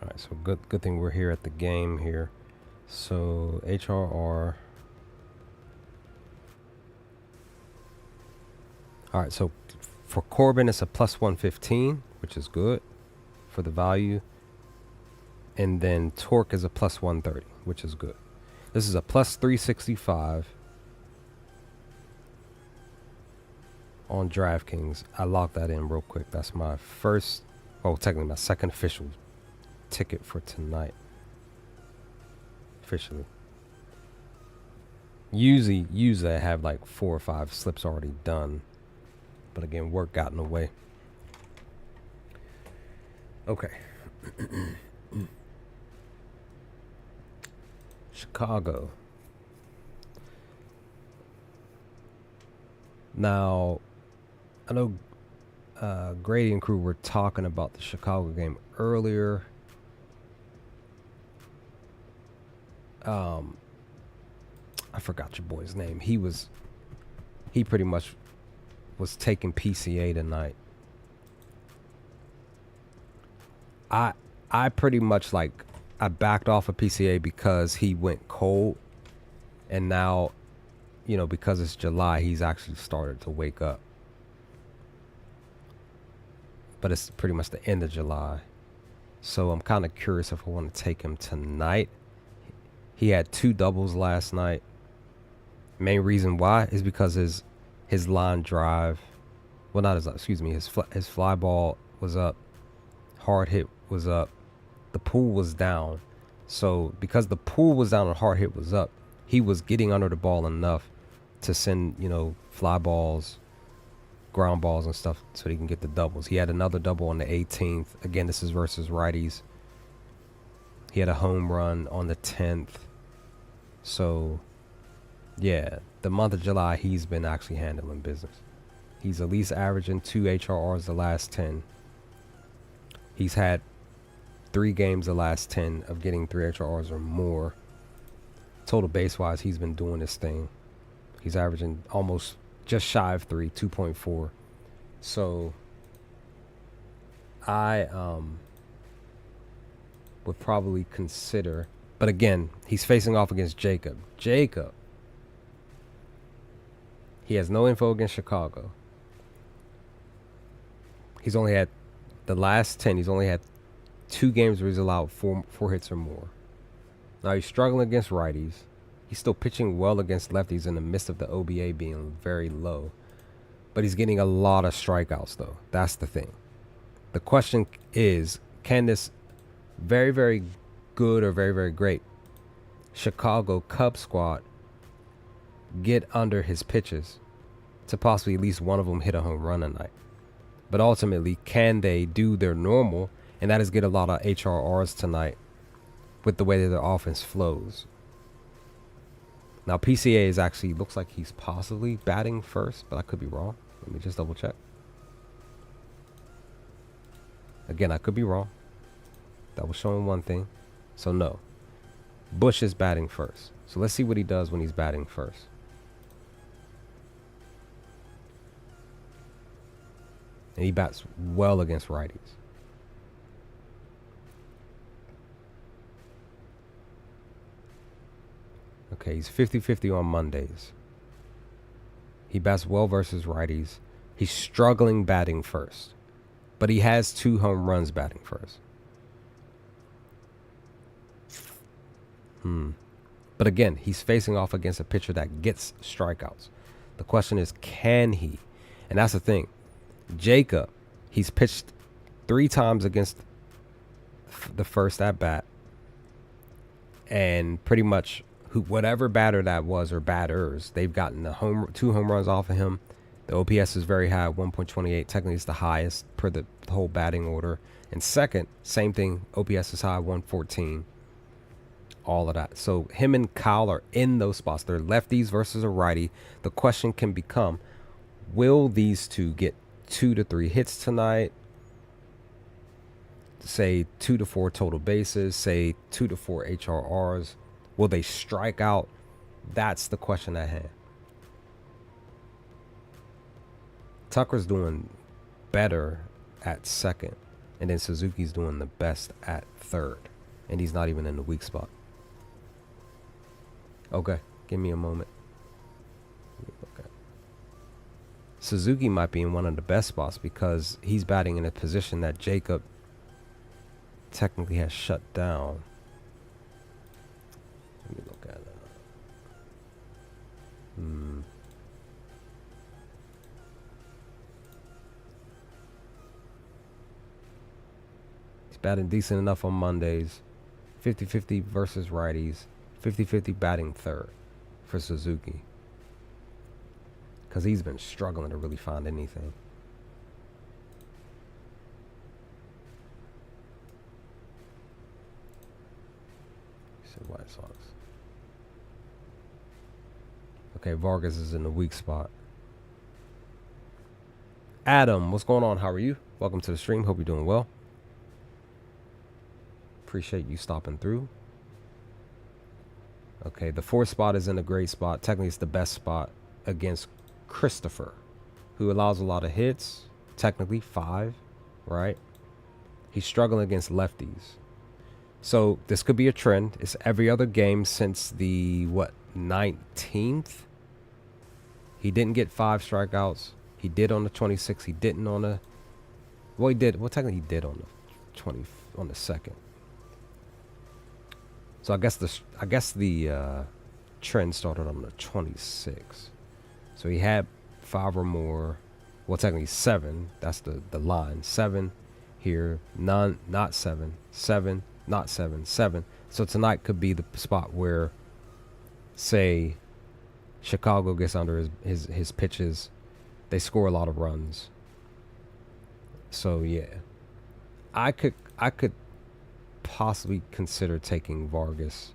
All right, so good thing we're here at the game here. So HRR. All right, so for Corbin, it's a plus 115, which is good for the value. And then Torque is a plus 130, which is good. This is a plus 365 on DraftKings. I locked that in real quick. That's my first, technically my second official ticket for tonight. Officially. Usually I have like 4 or 5 slips already done. But again, work got in the way. Okay. Chicago. Now, I know Grady and crew were talking about the Chicago game earlier. I forgot your boy's name. He pretty much was taking PCA tonight. I pretty much I backed off of PCA because he went cold, and now, because it's July, he's actually started to wake up. But it's pretty much the end of July, so I'm kind of curious if I want to take him tonight. He had 2 doubles last night. Main reason why is because his line drive, well, not his, excuse me, his fly ball was up, hard hit was up, the pool was down. So because the pool was down and hard hit was up, he was getting under the ball enough to send, fly balls, ground balls and stuff so he can get the doubles. He had another double on the 18th. Again, this is versus righties. He had a home run on the 10th. So, yeah, the month of July, he's been actually handling business. He's at least averaging 2 HRRs the last 10. He's had 3 games the last 10 of getting 3 HRRs or more. Total base-wise, he's been doing this thing. He's averaging almost just shy of 3, 2.4. So, I would probably consider... But again, he's facing off against Jacob. He has no info against Chicago. He's only had the last 10. He's only had 2 games where he's allowed 4 hits or more. Now he's struggling against righties. He's still pitching well against lefties in the midst of the OBA being very low. But he's getting a lot of strikeouts, though. That's the thing. The question is, can this very, very good or very, very great Chicago Cubs squad get under his pitches to possibly at least one of them hit a home run tonight? But ultimately, can they do their normal, and that is get a lot of HRRs tonight with the way that their offense flows? Now, PCA is actually, looks like he's possibly batting first, but I could be wrong. Let me just double check. Again, I could be wrong. That was showing one thing. So, no. Bush is batting first. So, let's see what he does when he's batting first. And he bats well against righties. Okay, he's 50-50 on Mondays. He bats well versus righties. He's struggling batting first. But he has 2 home runs batting first. But again, he's facing off against a pitcher that gets strikeouts. The question is, can he? And that's the thing. Jacob, he's pitched 3 times against the first at bat. And pretty much whatever batter that was or batters, they've gotten 2 home runs off of him. The OPS is very high, 1.28. Technically, it's the highest per the whole batting order. And second, same thing, OPS is high, 114. All of that. So him and Kyle are in those spots. They're lefties versus a righty. The question can become, will these 2 get 2 to 3 hits tonight? Say 2 to 4 total bases. Say 2 to 4 HRRs. Will they strike out? That's the question at hand. Tucker's doing better at second, and then Suzuki's doing the best at third, and he's not even in the weak spot. Okay, give me a moment. Okay. Suzuki might be in one of the best spots because he's batting in a position that Jacob technically has shut down. Let me look at it. He's batting decent enough on Mondays. 50-50 versus righties. 50-50 batting third for Suzuki. Because he's been struggling to really find anything. say White Sox. Okay, Vargas is in the weak spot. Adam, what's going on? How are you? Welcome to the stream. Hope you're doing well. Appreciate you stopping through. Okay, the 4th spot is in a great spot. Technically, it's the best spot against Christopher, who allows a lot of hits. Technically, 5, right? He's struggling against lefties. So this could be a trend. It's every other game since the, 19th? He didn't get 5 strikeouts. He did on the 26th. He didn't on the... Well, he did. Well, technically, he did on the 2nd. So I guess the trend started on the 26th. So he had 5 or more. Well, technically 7. That's the line. 7 here. None. Not 7. 7. Not 7. 7. So tonight could be the spot where, say, Chicago gets under his pitches. They score a lot of runs. So yeah, I could possibly consider taking Vargas.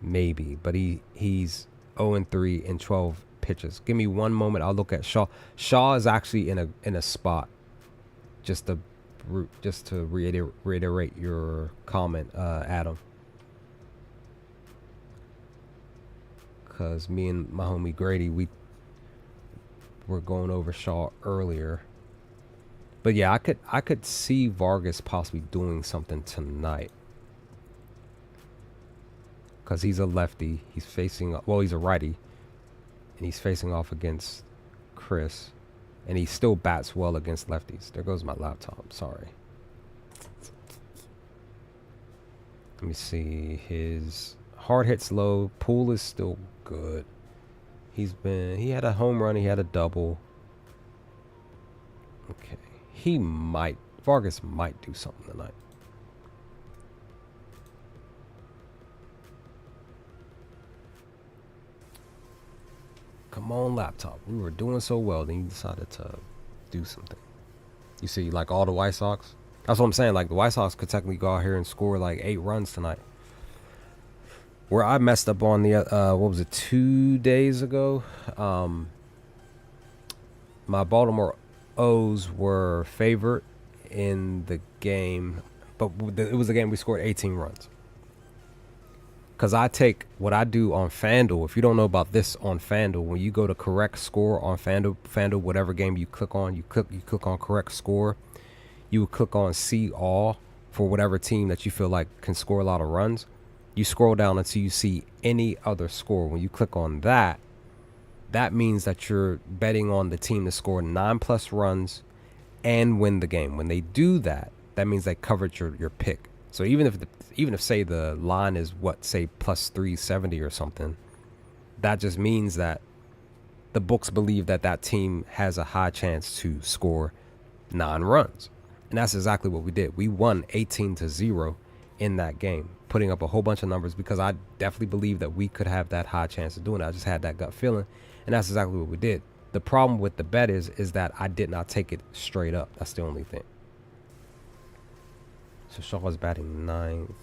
Maybe, but he's 0-3 in 12 pitches. Give me one moment. I'll look at Shaw. Shaw is actually in a spot. Just to reiterate your comment, Adam. Because me and my homie Grady, we were going over Shaw earlier. But yeah, I could see Vargas possibly doing something tonight. Because he's a lefty. He's facing... Well, he's a righty. And he's facing off against Chris. And he still bats well against lefties. There goes my laptop. Sorry. Let me see. His hard hits low. Pool is still good. He had a home run. He had a double. Okay. Vargas might do something tonight. Come on, laptop. We were doing so well, then you decided to do something. You see, like all the White Sox. That's what I'm saying. Like the White Sox could technically go out here and score like 8 runs tonight. Where I messed up on the, what was it, 2 days ago? My Baltimore O's were favored in the game, but it was a game we scored 18 runs. Because I take what I do on FanDuel. If you don't know about this on FanDuel, when you go to correct score on FanDuel, whatever game you click on, you click on correct score. You would click on see all for whatever team that you feel like can score a lot of runs. You scroll down until you see any other score. When you click on that, that means that you're betting on the team to score 9+ runs and win the game. When they do that, that means they covered your pick. So even if say the line is say plus 370 or something, that just means that the books believe that team has a high chance to score 9 runs. And that's exactly what we did. We won 18-0 in that game, putting up a whole bunch of numbers because I definitely believe that we could have that high chance of doing it. I just had that gut feeling, and that's exactly what we did. The problem with the bet is that I did not take it straight up. That's the only thing. So Shaw was batting 9th.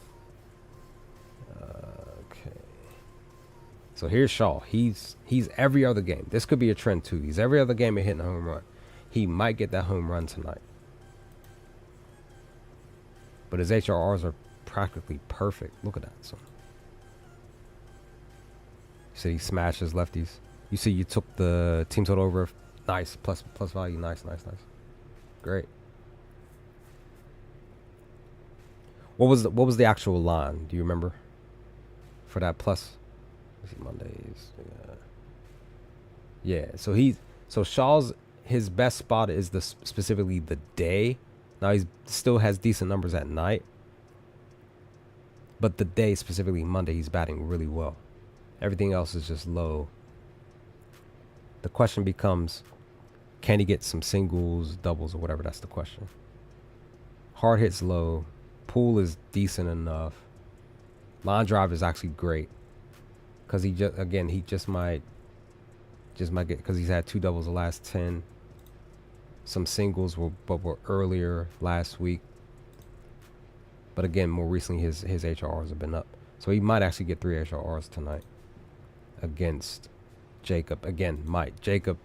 Okay. So here's Shaw. He's every other game. This could be a trend too. He's every other game hitting a home run. He might get that home run tonight. But his HRRs are practically perfect. Look at that. So you see he smashes lefties. You see you took the team total over. Nice. Plus value. Nice. Great. What was the actual line? Do you remember? For that plus? Let's see, Mondays. Yeah. So Shaw's his best spot is specifically the day. Now he still has decent numbers at night. But the day, specifically Monday, he's batting really well. Everything else is just low. The question becomes, can he get some singles, doubles, or whatever? That's the question. Hard hits low. Pool is decent enough. Line drive is actually great. Because he just might get, because he's had 2 doubles the last 10. Some singles were earlier last week. But again, more recently, his HRRs have been up. So he might actually get 3 HRRs tonight against Jacob. Again, Jacob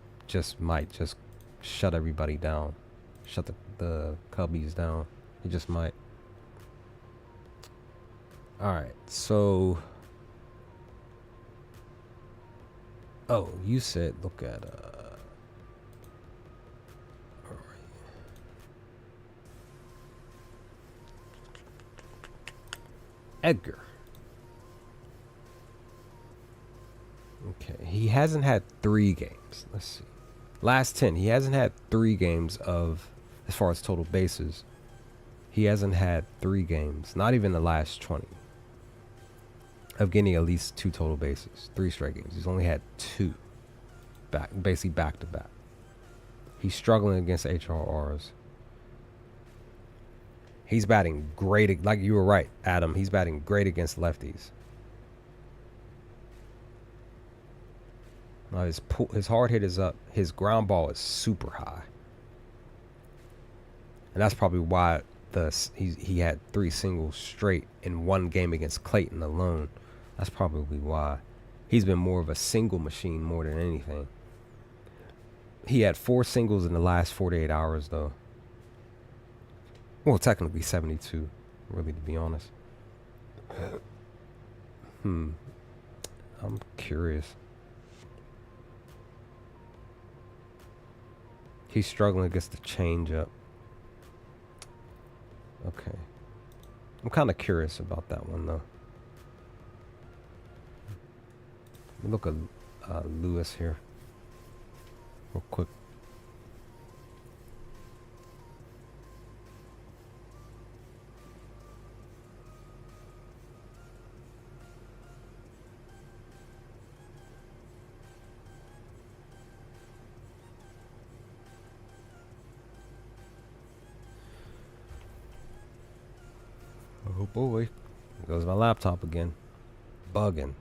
might just shut everybody down. Shut the Cubbies down. He just might. All right, so... Oh, you said look at... All right. Edgar. Okay, he hasn't had 3 games. Let's see. Last 10, he hasn't had 3 games of, as far as total bases, he hasn't had 3 games, not even the last 20, of getting at least 2 total bases, 3 straight games. He's only had 2, basically back to back. He's struggling against HRRs. He's batting great, like you were right, Adam. He's batting great against lefties. Now his hard hit is up. His ground ball is super high, and that's probably why he had 3 singles straight in 1 game against Clayton alone. That's probably why he's been more of a single machine more than anything. He had 4 singles in the last 48 hours, though. Well, technically 72, really, to be honest. I'm curious. He's struggling against the changeup. Okay. I'm kind of curious about that one, though. Let me look at Lewis here real quick. Oh boy, there goes my laptop again, bugging.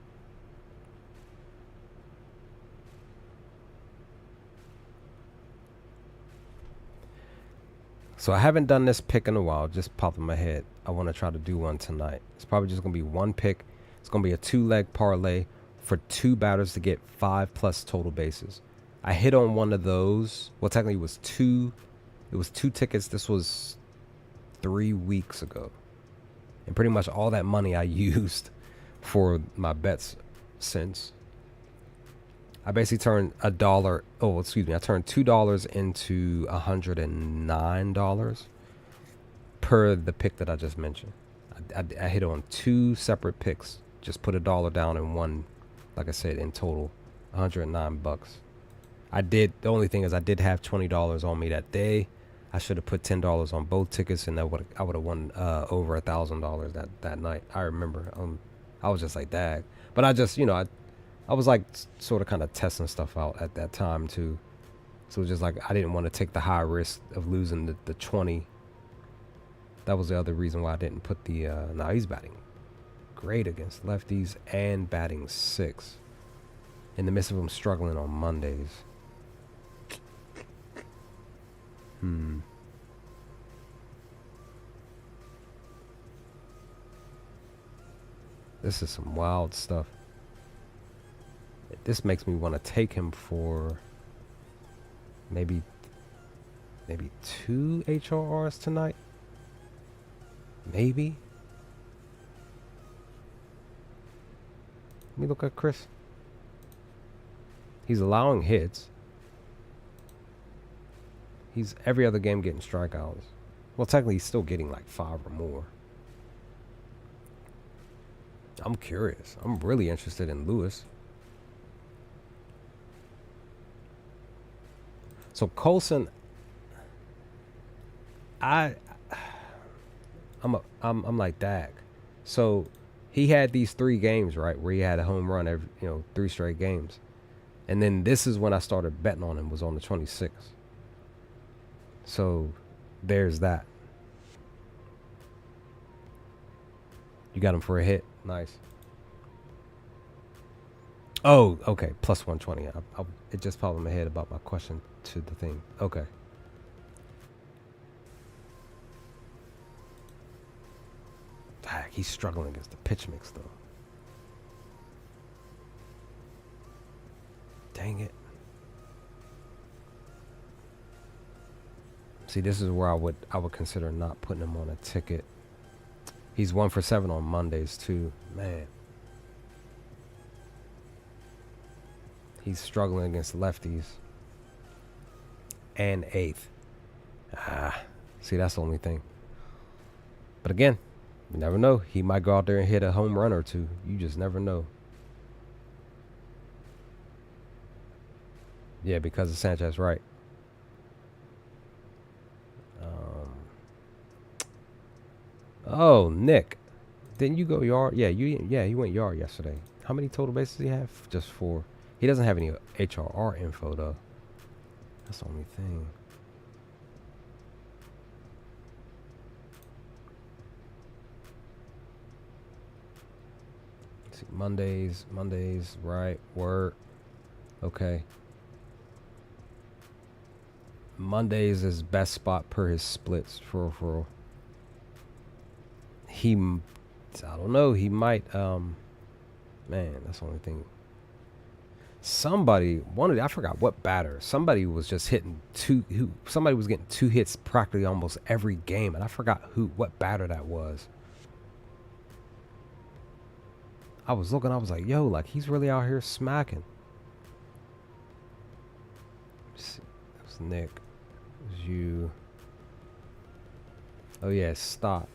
So I haven't done this pick in a while, just popped in my head. I want to try to do one tonight. It's probably just going to be 1 pick. It's going to be a 2-leg parlay for 2 batters to get 5+ total bases. I hit on one of those. Well, technically it was 2 tickets. This was 3 weeks ago. And pretty much all that money I used for my bets since. I basically turned I turned $2 into $109 per the pick that I just mentioned. I hit on 2 separate picks. Just put $1 down and won, like I said, in total, $109. The only thing is I did have $20 on me that day. I should have put $10 on both tickets, and I would have won over $1,000 that night. I remember. I was just like, dag. But I just, I was like sort of kind of testing stuff out at that time too. So it was just like I didn't want to take the high risk of losing the 20. That was the other reason why I didn't put the. Now he's batting great against lefties and batting 6. In the midst of him struggling on Mondays. This is some wild stuff. This makes me want to take him for maybe 2 HRRs tonight. Maybe. Let me look at Chris. He's allowing hits. He's every other game getting strikeouts. Well, technically, he's still getting like 5 or more. I'm curious. I'm really interested in Lewis. So Colson, I'm like dag. So he had these 3 games, right, where he had a home run every 3 straight games, and then this is when I started betting on him. Was on the 26th. So there's that. You got him for a hit. Nice. Oh, okay. Plus 120. It just popped in my head about my question to the thing. Okay. he's struggling against the pitch mix though. Dang it. See, this is where I would consider not putting him on a ticket. He's 1 for 7 on Mondays too. Man. He's struggling against lefties. And 8th. See, that's the only thing. But again, you never know. He might go out there and hit a home run or two. You just never know. Yeah, because of Sanchez, right. Oh, Nick. Didn't you go yard? Yeah, you went yard yesterday. How many total bases do you have? Just 4. He doesn't have any HRR info, though. That's the only thing. Let's see, Mondays, right, word. Okay. Mondays is best spot per his splits for I don't know, he might man, that's the only thing. I forgot what batter. Somebody was just hitting somebody was getting 2 hits practically almost every game, and I forgot what batter that was. I was looking, I was like, yo, like he's really out here smacking. That was Nick. It was you. Oh yeah, stop.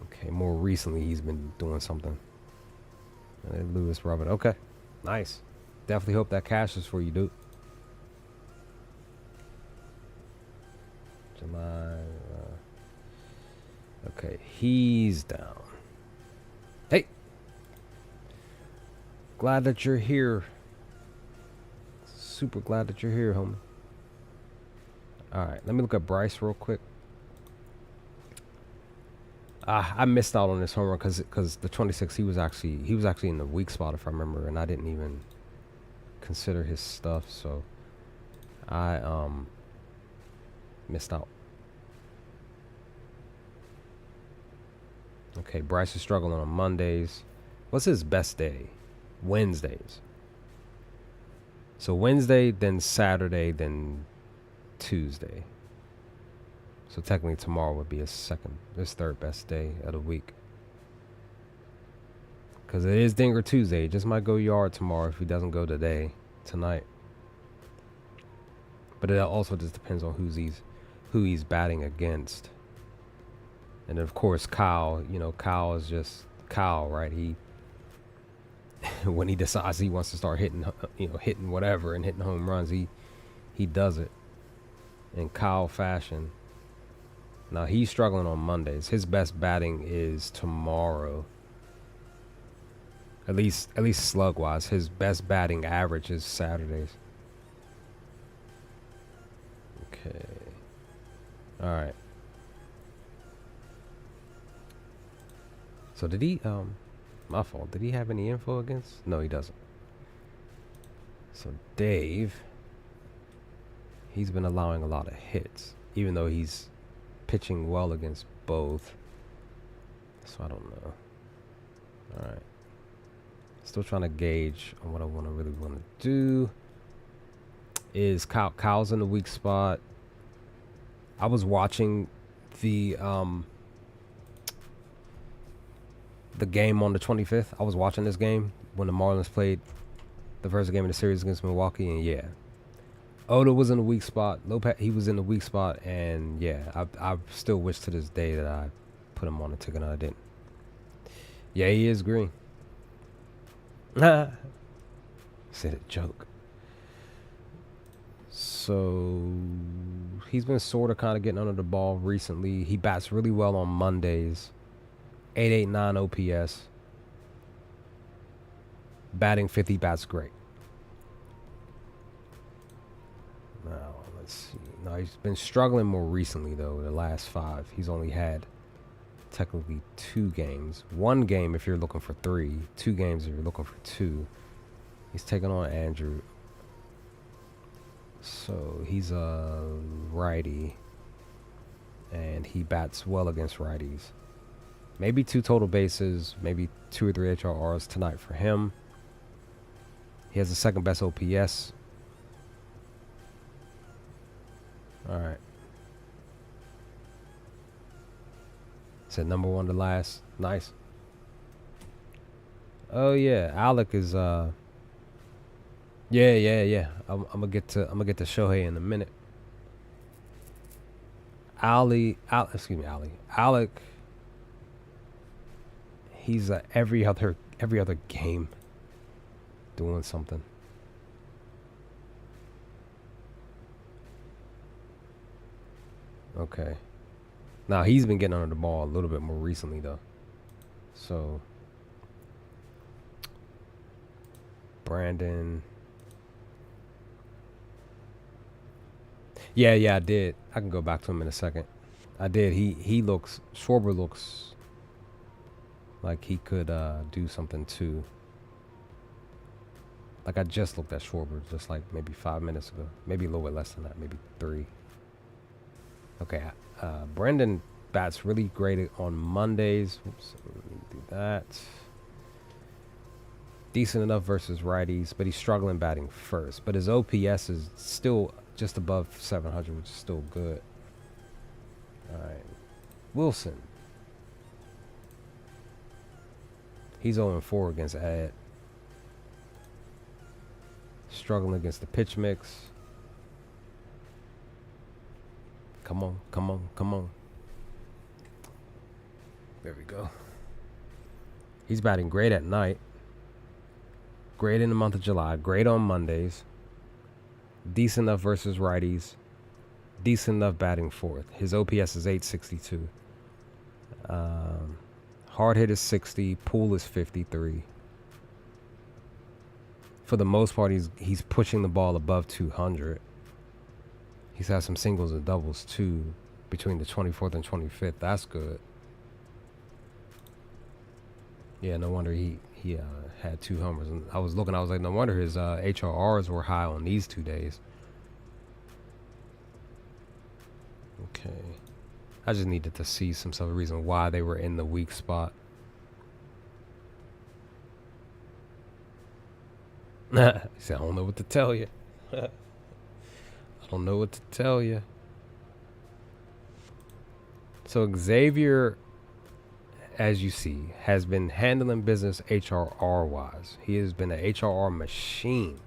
Okay, more recently he's been doing something. Lewis Robert. Okay, nice. Definitely hope that cashes for you, dude. July. Okay, he's down. Hey, glad that you're here. Super glad that you're here, homie. All right, let me look at Bryce real quick. I missed out on this home run because the 26 he was actually in the weak spot, if I remember, and I didn't even consider his stuff, so I missed out. Okay, Bryce is struggling on Mondays. What's his best day? Wednesdays. So Wednesday, then Saturday, then Tuesday. So technically tomorrow would be his third best day of the week. Because it is Dinger Tuesday. It just might go yard tomorrow if he doesn't go tonight. But it also just depends on who he's batting against. And of course, Kyle, Kyle is just Kyle, right? He, when he decides he wants to start hitting whatever and hitting home runs, he does it in Kyle fashion. Now he's struggling on Mondays. His best batting is tomorrow. At least slug wise, his best batting average is Saturdays. Okay. All right. So did he my fault. Did he have any info against? No, he doesn't. So Dave, he's been allowing a lot of hits, even though he's pitching well against both. So I don't know. All right. Still trying to gauge on what I really want to do. Is Kyle's in the weak spot. I was watching the game on the 25th. I was watching this game when the Marlins played the first game of the series against Milwaukee, and yeah, Oda was in the weak spot. Lopez, he was in the weak spot, and yeah, I still wish to this day that I put him on the ticket and I didn't. Yeah, he is green. Said a joke. So he's been sort of kind of getting under the ball recently. He bats really well on Mondays. 889 OPS. Batting 50, bats great. Now, let's see. Now, he's been struggling more recently, though, the last 5. He's only had technically 2 games. 1 game if you're looking for 3. 2 games if you're looking for 2. He's taking on Andrew. So, he's a righty. and he bats well against righties. Maybe 2 total bases, maybe 2 or 3 HRRs tonight for him. He has the second best OPS. All right. Said number 1 to last. Nice. Oh yeah, Alec is yeah. I'm gonna get to Shohei in a minute. Alec, he's every other game doing something. Okay. Now he's been getting under the ball a little bit more recently though. So Brandon. Yeah, I did. I can go back to him in a second. I did. Schwarber looks like he could do something too. Like I just looked at Schwarber just like maybe 5 minutes ago. Maybe a little bit less than that, maybe 3. Okay, Brendan bats really great on Mondays. Oops, let me do that. Decent enough versus righties, but he's struggling batting first. But his OPS is still just above 700, which is still good. All right, Wilson. He's 0-4 against Ed. Struggling against the pitch mix. Come on. There we go. He's batting great at night. Great in the month of July. Great on Mondays. Decent enough versus righties. Decent enough batting fourth. His OPS is 862. Hard hit is 60. Pull is 53. For the most part, he's pushing the ball above 200. He's had some singles and doubles too between the 24th and 25th. That's good. Yeah, no wonder he had 2 homers. And I was like, no wonder his HRRs were high on these 2 days. Okay. I just needed to see some sort of reason why they were in the weak spot. He said, I don't know what to tell you. I don't know what to tell you. So Xavier, as you see, has been handling business HRR-wise. He has been an HRR machine.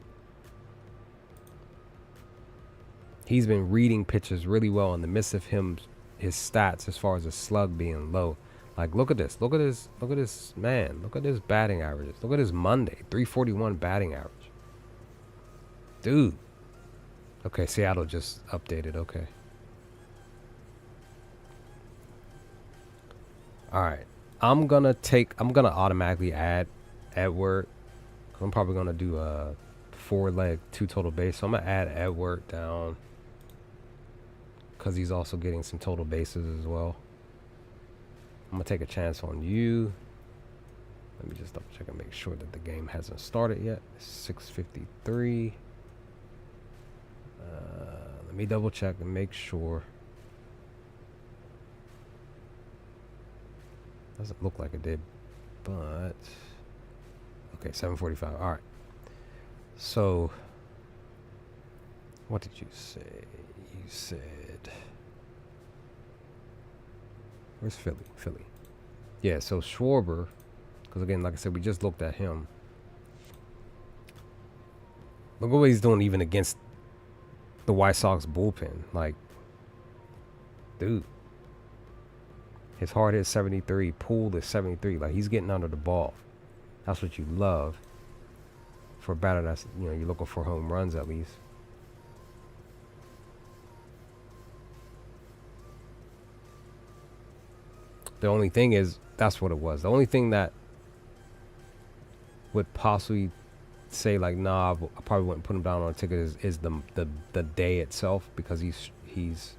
He's been reading pitches really well in the midst of his stats as far as his slug being low. Like, look at this. Look at this, man. Look at his batting averages. Look at his Monday, 341 batting average. Dude. Okay, Seattle just updated. Okay. All right. I'm gonna automatically add Edward. I'm probably gonna do a 4-leg 2 total base. So I'm gonna add Edward down because he's also getting some total bases as well. I'm gonna take a chance on you. Let me just double check and make sure that the game hasn't started yet. 6:53. Let me double check and make sure. Doesn't look like it did, but okay, 7:45. All right. So, what did you say? You said, where's Philly? Philly. Yeah. So Schwarber, because again, like I said, we just looked at him. Look at what he's doing, even against the White Sox bullpen. Like, dude. His hard hit is 73. Pulled is 73. Like, he's getting under the ball. That's what you love for a batter that's, you're looking for home runs at least. The only thing is, that's what it was. The only thing that would possibly say, like, nah, I probably wouldn't put him down on a ticket is the day itself, because he's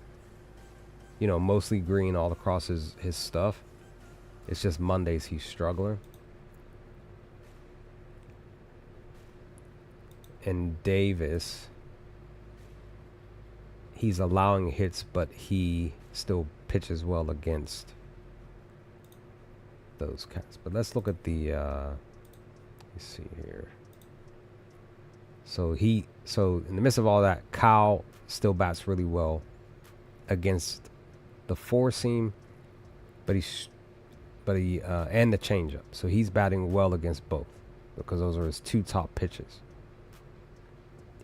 mostly green all across his stuff. It's just Mondays he's struggling. And Davis, he's allowing hits, but he still pitches well against those cats. But let's look at the let's see here. So in the midst of all that, Kyle still bats really well against the four seam, but he and the changeup. So he's batting well against both because those are his two top pitches.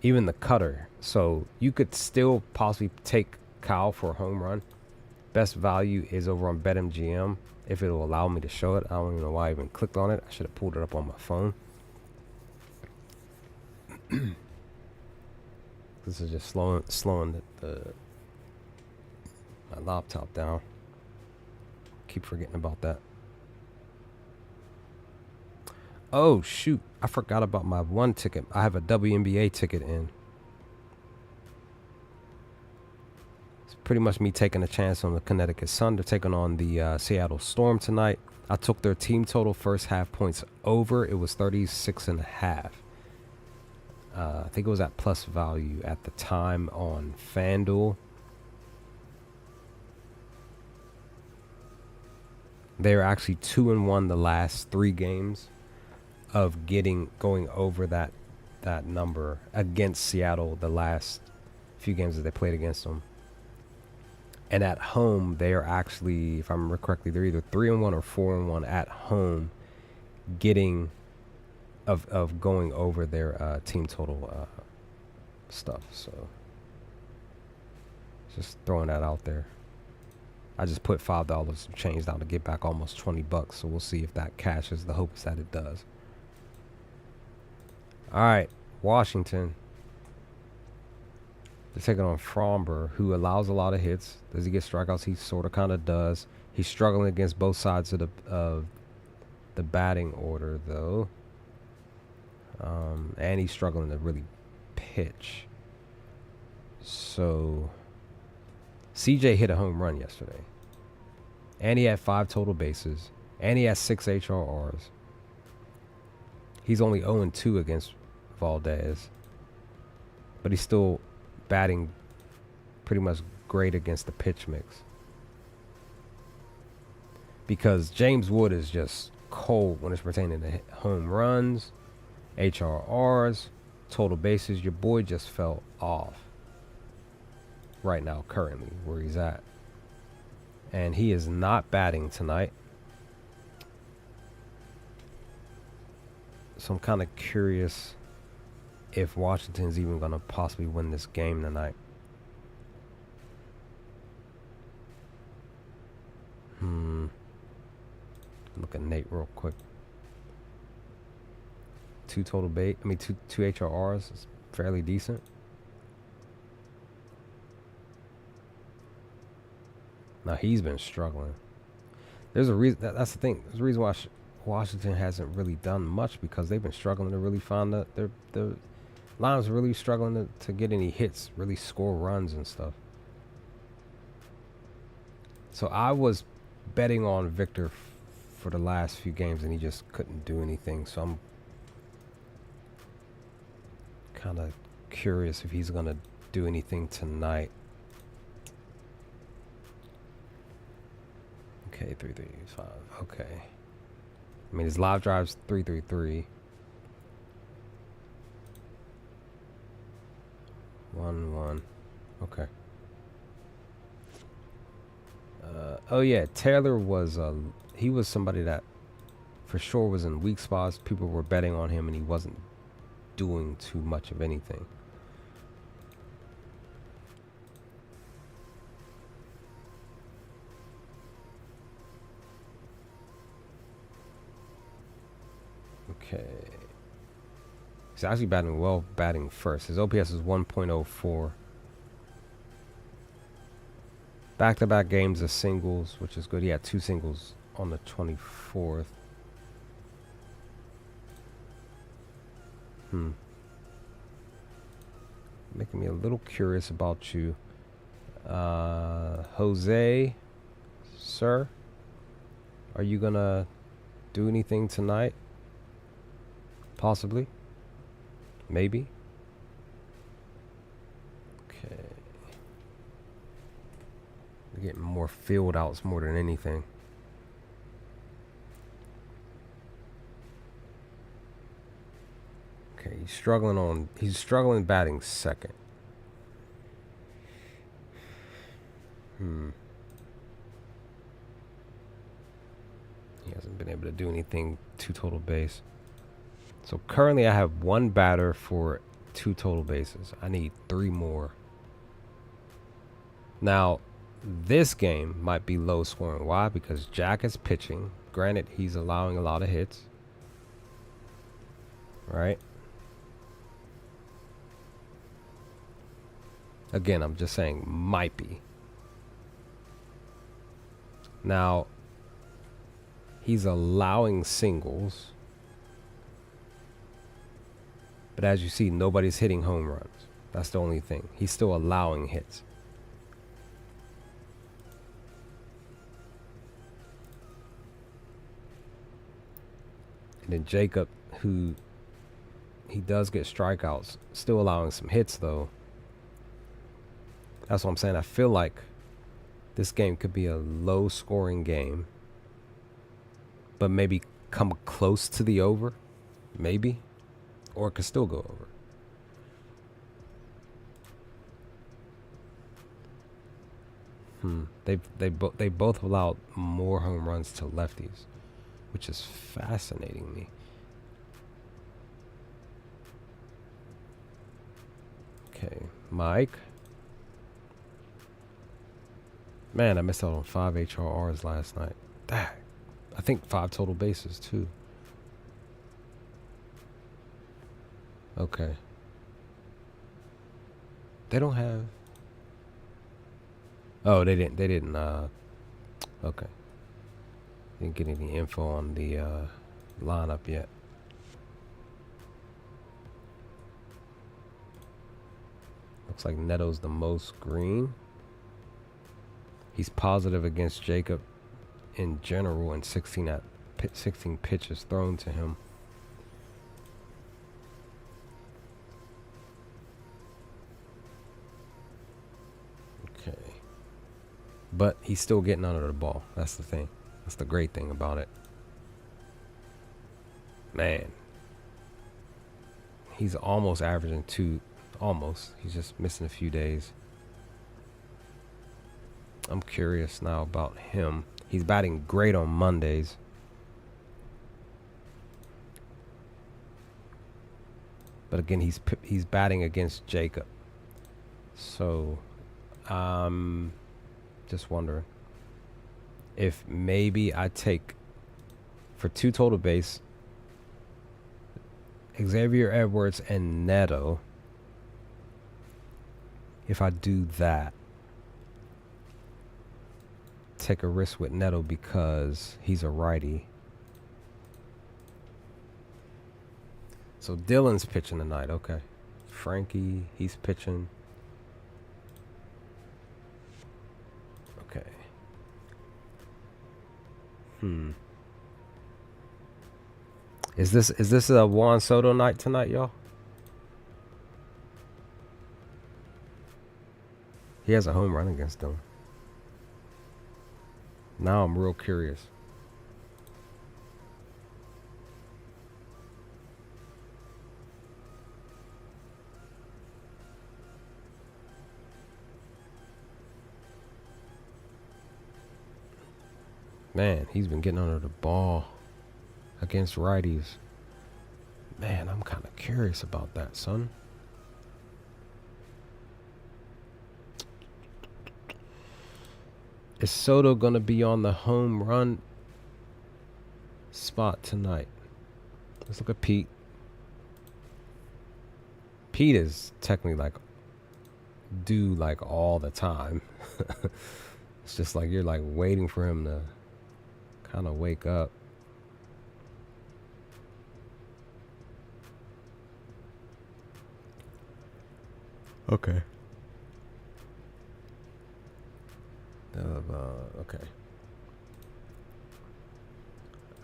Even the cutter. So you could still possibly take Kyle for a home run. Best value is over on BetMGM if it'll allow me to show it. I don't even know why I even clicked on it. I should have pulled it up on my phone. This is just slowing my laptop down. Keep forgetting about that. Oh shoot, I forgot about my one ticket. I have a WNBA ticket in. It's pretty much me taking a chance on the Connecticut Sun. They're taking on the Seattle Storm tonight. I took their team total first half points over. It was 36.5. I think it was at plus value at the time on FanDuel. They're actually 2-1 the last 3 games of going over that number against Seattle the last few games that they played against them. And at home, they are actually, if I remember correctly, they're either 3-1 or 4-1 at home, getting of going over their team total stuff. So just throwing that out there. I just put $5 change down to get back almost $20. So we'll see if that cashes. The hope is that it does. All right, Washington. They're taking on Fromber, who allows a lot of hits. Does he get strikeouts? He sort of kind of does. He's struggling against both sides of the batting order, though. And he's struggling to really pitch. So CJ hit a home run yesterday. And he had 5 total bases. And he has 6 HRRs. He's only 0-2 against Valdez. But he's still batting pretty much great against the pitch mix. Because James Wood is just cold when it's pertaining to home runs, HRRs, total bases. Your boy just fell off right now, currently, where he's at. And he is not batting tonight. So I'm kind of curious if Washington's even going to possibly win this game tonight. Look at Nate real quick. 2 total bait. I mean, two HRRs is fairly decent. Now he's been struggling. There's a reason. That's the thing. There's a reason why Washington hasn't really done much, because they've been struggling to really find their line's really struggling to get any hits, really score runs and stuff. So I was betting on Victor for the last few games, and he just couldn't do anything. So I'm kind of curious if he's going to do anything tonight. Okay, 3-3-5. Okay. I mean, his live drive's 3-3-3. 1-1. Okay. Oh yeah, Taylor was he was somebody that for sure was in weak spots. People were betting on him, and he wasn't doing too much of anything. Okay. He's actually batting well, batting first. His OPS is 1.04. Back-to-back games of singles, which is good. He had 2 singles on the 24th. Making me a little curious about you. Jose, sir, are you going to do anything tonight? Possibly. Maybe. Okay. getting more field outs more than anything. Okay, he's struggling batting second. He hasn't been able to do anything 2 total base. So currently I have 1 batter for 2 total bases. I need 3 more. Now, this game might be low scoring. Why? Because Jack is pitching. Granted, he's allowing a lot of hits. Right? Again, I'm just saying might be. Now, he's allowing singles. But as you see, nobody's hitting home runs. That's the only thing. He's still allowing hits. And then Jacob, who he does get strikeouts, still allowing some hits though. That's what I'm saying. I feel like this game could be a low scoring game, but maybe come close to the over. Maybe. Or it could still go over. They both allowed more home runs to lefties, which is fascinating me. Okay, Mike. Man, I missed out on 5 HRRs last night. Dang. I think 5 total bases too. Okay. They don't have. Oh, they didn't. Okay. Didn't get any info on the lineup yet. Looks like Neto's the most green. He's positive against Jacob in general, and 16 pitches thrown to him. Okay. But he's still getting under the ball. That's the thing. That's the great thing about it. Man. He's almost averaging 2. Almost. He's just missing a few days. I'm curious now about him. He's batting great on Mondays. But again, he's batting against Jacob. So, just wondering if maybe I take for 2 total base Xavier Edwards and Neto. If I do that, take a risk with Neto because he's a righty. So Dylan's pitching tonight. Okay. Frankie, he's pitching. Okay. Is this a Juan Soto night tonight, y'all? He has a home run against them. Now I'm real curious. Man, he's been getting under the ball against righties. Man, I'm kind of curious about that, son. Is Soto going to be on the home run spot tonight? Let's look at Pete. Pete is technically like due like all the time. It's just like you're like waiting for him to kind of wake up. Okay. Okay.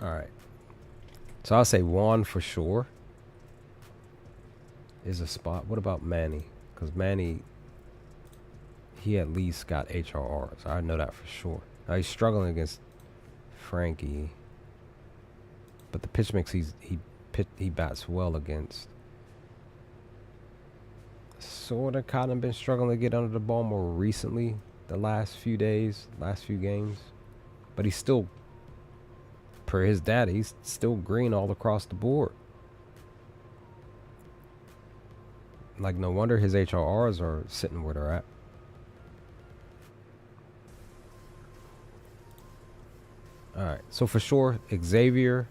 All right. So I'll say Juan for sure is a spot. What about Manny? Because Manny, he at least got HRRs. I know that for sure. Now he's struggling against Frankie, but the pitch mix he bats well against. Sorta kind of been struggling to get under the ball more recently, the last few days, last few games, but he's still, per his data, he's still green all across the board. Like, no wonder his HRRs are sitting where they're at. All right, so for sure, Xavier,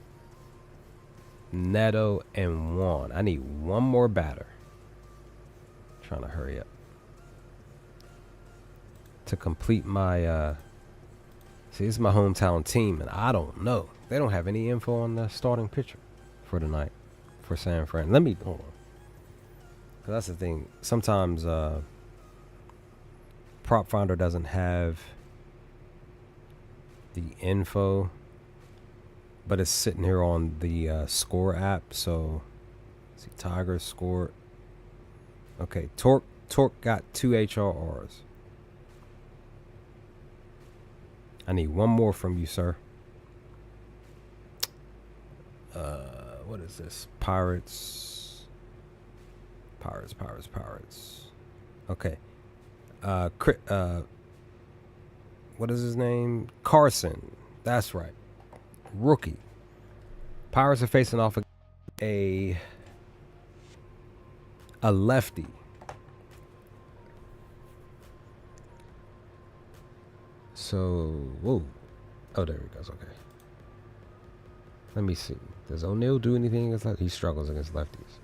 Neto, and Juan. I need one more batter. Trying to hurry up to complete my. See, this is my hometown team, and I don't know. They don't have any info on the starting pitcher for tonight for San Fran. Let me hold on. Cause that's the thing. Sometimes Prop Finder doesn't have the info, but it's sitting here on the score app. So, see, Tigers scored. Okay, Torque got 2 HRRs. I need one more from you, sir. What is this? Pirates. Okay. What is his name? Carson. That's right. Rookie. Pirates are facing off a lefty. So, whoa. Oh, there he goes. Okay. Let me see. Does O'Neal do anything against lefties? He struggles against lefties.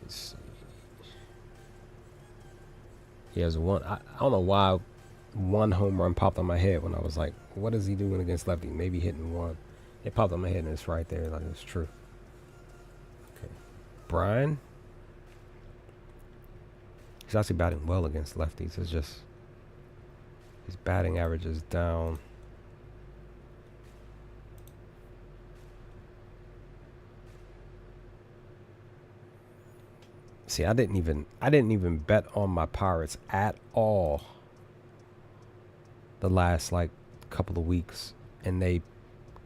Let's see. He has one. I don't know why one home run popped on my head when I was like, what is he doing against lefty? Maybe hitting one. It popped on my head and it's right there. Like, it's true. Okay. Brian. He's actually batting well against lefties. It's just his batting average is down. See, I didn't even bet on my Pirates at all the last like couple of weeks, and they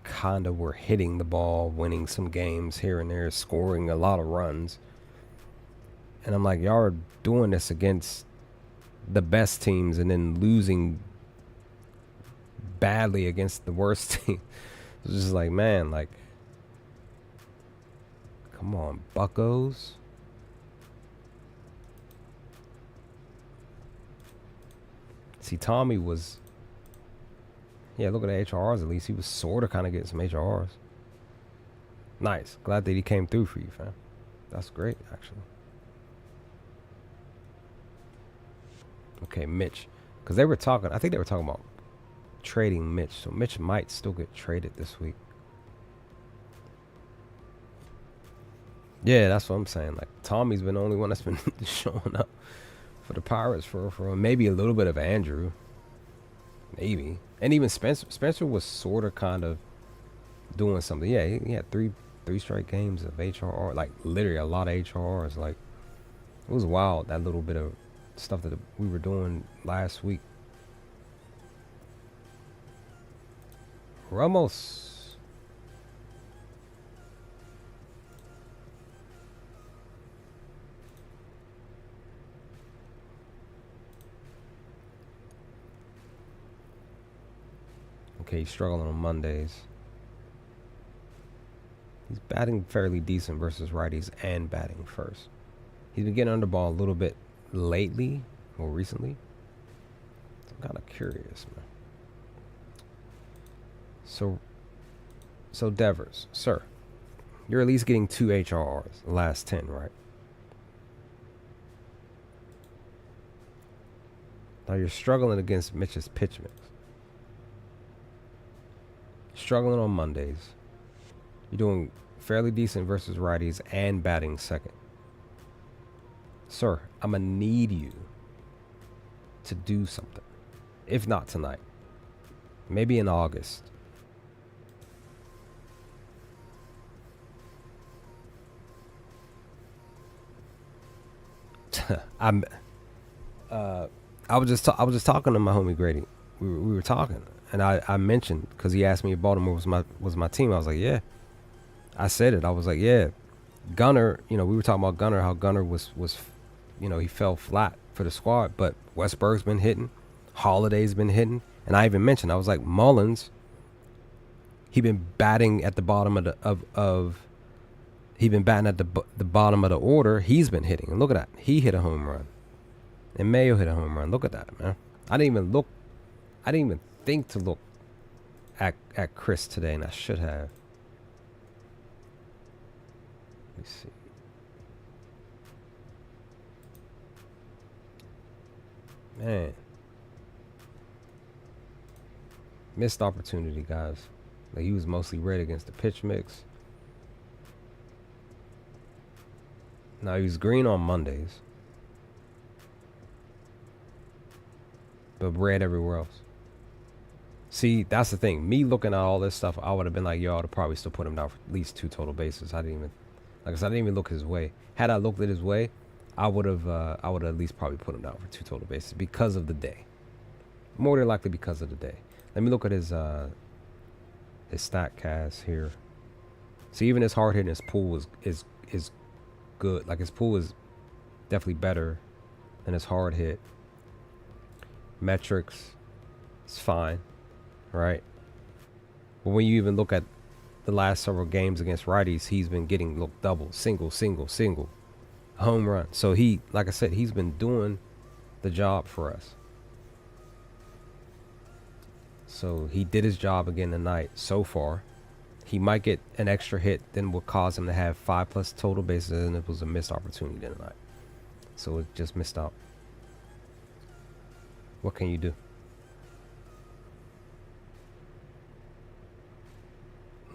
kind of were hitting the ball, winning some games here and there, scoring a lot of runs. And I'm like, y'all are doing this against the best teams and then losing badly against the worst team. It's just like, man, like, come on, buckos. See, Tommy was, yeah, look at the HRRs at least. He was sort of kind of getting some HRRs. Nice. Glad that he came through for you, fam. That's great, actually. Okay, Mitch. Because they were talking, I think they were talking about trading Mitch. So Mitch might still get traded this week. Yeah, that's what I'm saying. Like, Tommy's been the only one that's been showing up for the Pirates for maybe a little bit of Andrew. Maybe. And even Spencer. Spencer was sort of kind of doing something. Yeah, he had three straight games of HRR. Like, literally a lot of HRRs. Like, it was wild, that little bit of stuff that we were doing last week. Ramos. Okay, he's struggling on Mondays. He's batting fairly decent versus righties and batting first. He's been getting under ball a little bit lately, more recently. I'm kind of curious, man. So Devers, sir, you're at least getting 2 HRRs, the last 10, right? Now you're struggling against Mitch's pitch mix. Struggling on Mondays. You're doing fairly decent versus righties and batting second. Sir, I'm going to need you to do something. If not tonight, Maybe in August. I'm. I was just talking to my homie Grady. We were talking, and I mentioned because he asked me if Baltimore was my team. I was like, yeah. I said it. I was like, yeah. Gunner, we were talking about Gunner, how Gunner was he fell flat for the squad, but Westberg's been hitting, Holiday's been hitting, and I even mentioned, I was like, Mullins, he been batting at the bottom of he been batting at the bottom of the order. He's been hitting, and look at that, he hit a home run, and Mayo hit a home run. Look at that, man. I didn't even think to look at Chris today, and I should have. Let me see. Man. Missed opportunity, guys. Like, he was mostly red against the pitch mix. Now, he was green on Mondays, but red everywhere else. See, that's the thing. Me looking at all this stuff, I would have been like, yo, I would have probably still put him down for at least 2 total bases. I didn't even look his way. Had I looked at his way, I would have at least probably put him down for 2 total bases because of the day. More than likely because of the day. Let me look at his StatCast here. See, even his hard hit and his pull is good. Like, his pull is definitely better than his hard hit. Metrics is fine, right? But when you even look at the last several games against righties, he's been getting double, single, home run. So he, like I said, he's been doing the job for us. So he did his job again tonight so far. He might get an extra hit, then will cause him to have 5+ total bases, and it was a missed opportunity tonight. So it just missed out. What can you do?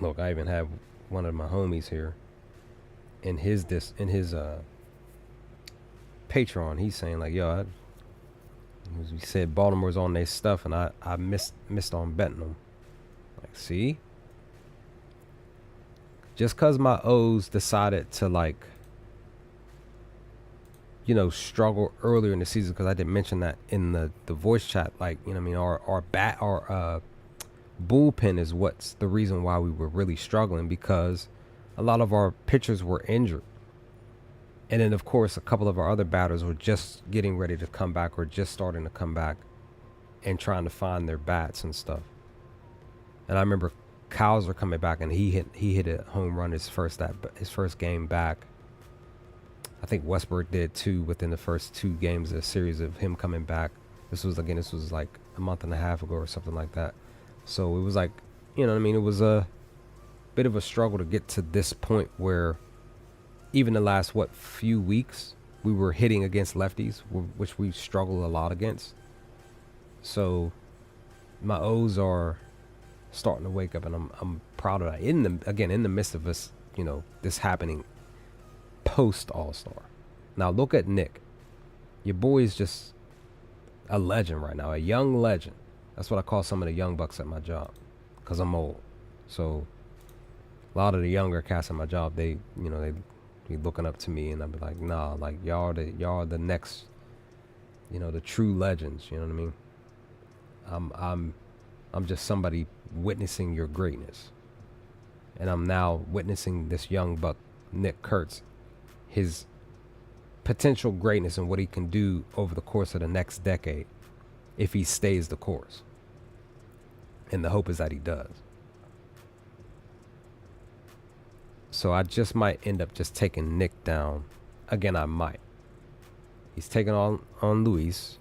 Look, I even have one of my homies here in his Patreon. He's saying like, yo, he said Baltimore's on their stuff, and I missed on betting them. Like, see, just cause my O's decided to, like, struggle earlier in the season, because I didn't mention that in the voice chat. Like, our bullpen is what's the reason why we were really struggling, because a lot of our pitchers were injured. And then, of course, a couple of our other batters were just getting ready to come back, or just starting to come back and trying to find their bats and stuff. And I remember Cowser coming back, and he hit a home run his first game back. I think Westbrook did too within the first 2 games of the series of him coming back. This was like a month and a half ago or something like that. So it was like, it was a bit of a struggle to get to this point where even the last, few weeks, we were hitting against lefties, which we struggled a lot against. So my O's are starting to wake up, and I'm proud of that. In the midst of us, this happening post All-Star. Now look at Nick. Your boy is just a legend right now, a young legend. That's what I call some of the young bucks at my job, because I'm old. So a lot of the younger cats at my job, they be looking up to me, and I'll be like, nah, like, y'all are the next, the true legends. You know what I mean? I'm just somebody witnessing your greatness, and I'm now witnessing this young buck, Nick Kurtz, his potential greatness and what he can do over the course of the next decade if he stays the course. And the hope is that he does. So I just might end up just taking Nick down. Again, I might. He's taking on Luis.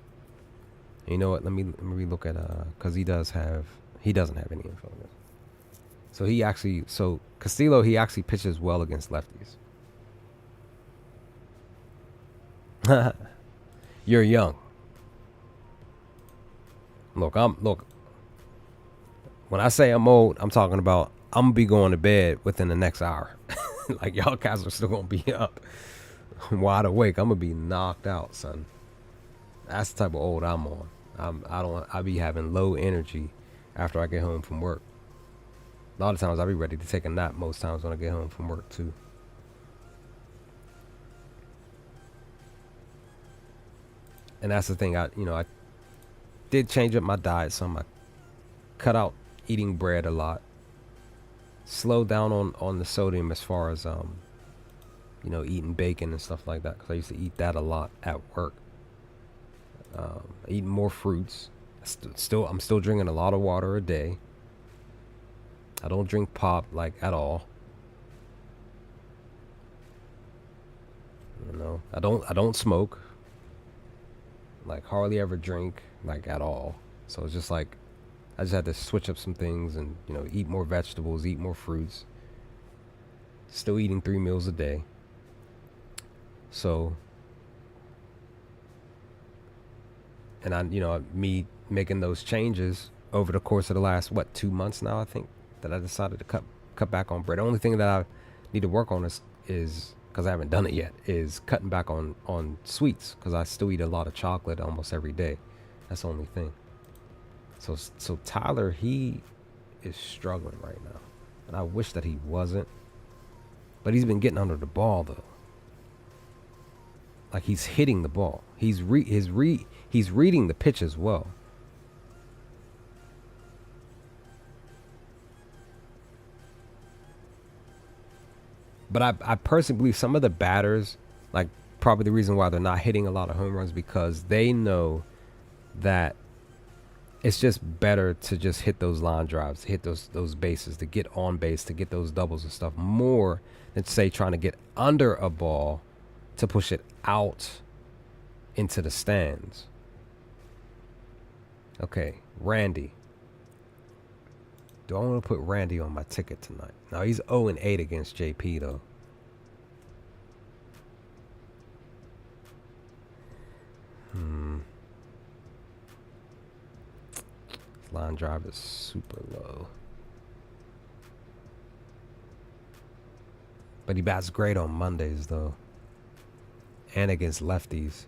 And you know what? Let me relook at because he doesn't have any info on this. So Castillo, he actually pitches well against lefties. You're young. Look, when I say I'm old, I'm talking about I'm gonna be going to bed within the next hour. Like, y'all guys are still gonna be up wide awake. I'm gonna be knocked out, son. That's the type of old I'm on. I be having low energy after I get home from work. A lot of times I'll be ready to take a nap most times when I get home from work too. And that's the thing, I did change up my diet some. I cut out eating bread a lot. Slowed down on the sodium as far as eating bacon and stuff like that, because I used to eat that a lot at work. Eating more fruits. I'm still drinking a lot of water a day. I don't drink pop like at all. I don't smoke. Like hardly ever drink like at all. So it's just like I just had to switch up some things and eat more vegetables, eat more fruits. Still eating 3 meals a day. So, and me making those changes over the course of the last 2 months now, I think, that I decided to cut back on bread. The only thing that I need to work on is because I haven't done it yet, is cutting back on sweets, because I still eat a lot of chocolate almost every day. That's the only thing. So Tyler, he is struggling right now, and I wish that he wasn't, but he's been getting under the ball though. Like he's hitting the ball. He's reading the pitch as well. But I personally believe some of the batters, like probably the reason why they're not hitting a lot of home runs, because they know that it's just better to just hit those line drives, to hit those bases, to get on base, to get those doubles and stuff, more than say trying to get under a ball to push it out into the stands. Okay, Randy. Do I want to put Randy on my ticket tonight? Now he's 0-8 against JP though. Line drive is super low. But he bats great on Mondays though. And against lefties.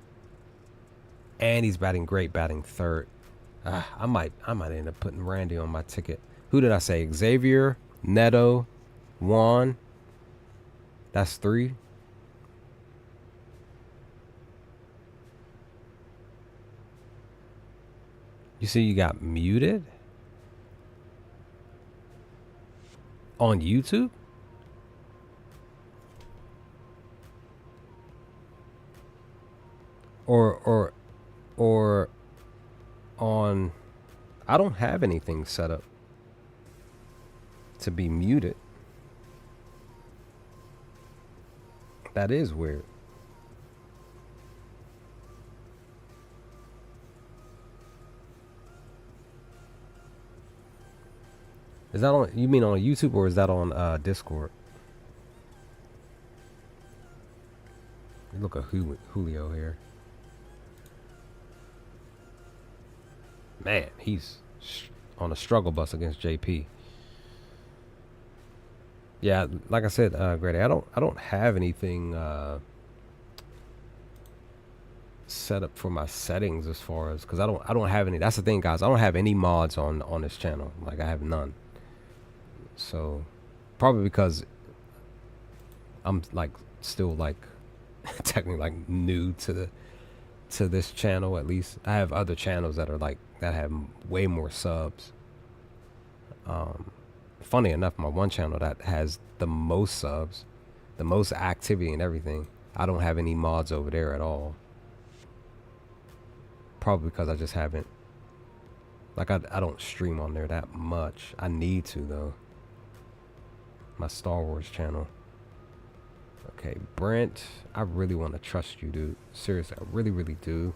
And he's batting great, batting third. I might end up putting Randy on my ticket. Who did I say? Xavier, Neto, Juan. That's 3. You see you got muted? On YouTube? Or on... I don't have anything set up to be muted. That is weird. Is that on, you mean on YouTube, or is that on Discord? Look at Julio here. Man, he's on a struggle bus against JP. Yeah, like I said, Grady, I don't have anything set up for my settings as far as, because I don't have any. That's the thing, guys. I don't have any mods on this channel. Like I have none. So probably because I'm like still like technically like new to this channel. At least I have other channels that are like that have way more subs. Funny enough, my one channel that has the most subs, the most activity and everything, I don't have any mods over there at all. Probably because I just haven't, like I don't stream on there that much. I need to though. My Star Wars channel. Okay, Brent, I really want to trust you, dude. Seriously, I really, really do.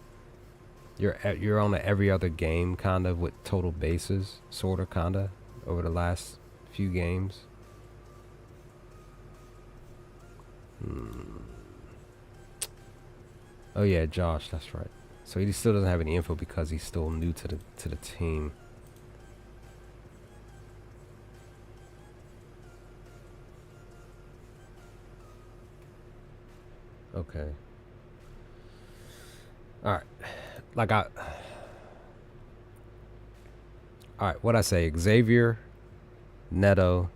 You're on every other game kind of with total bases, sort of, kind of, over the last few games. Oh yeah, Josh, that's right. So he still doesn't have any info because he's still new to the team. Okay. All right. Like All right, what I say? Xavier, Neto,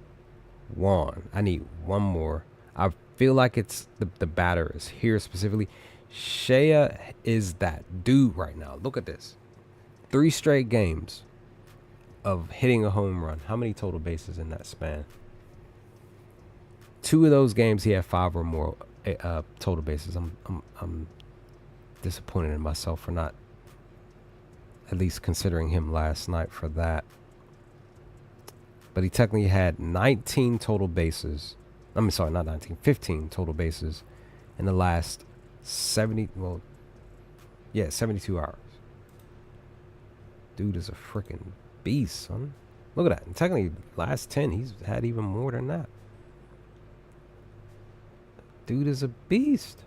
Juan. I need one more. I feel like it's the batter is here specifically. Shea is that dude right now. Look at this. 3 straight games of hitting a home run. How many total bases in that span? 2 of those games he had 5 or more total bases. I'm disappointed in myself for not at least considering him last night for that. But he technically had 19 total bases. I'm sorry, not 19, 15 total bases in the last 72 hours. Dude is a freaking beast, son. Look at that. And technically, last 10, he's had even more than that. Dude is a beast.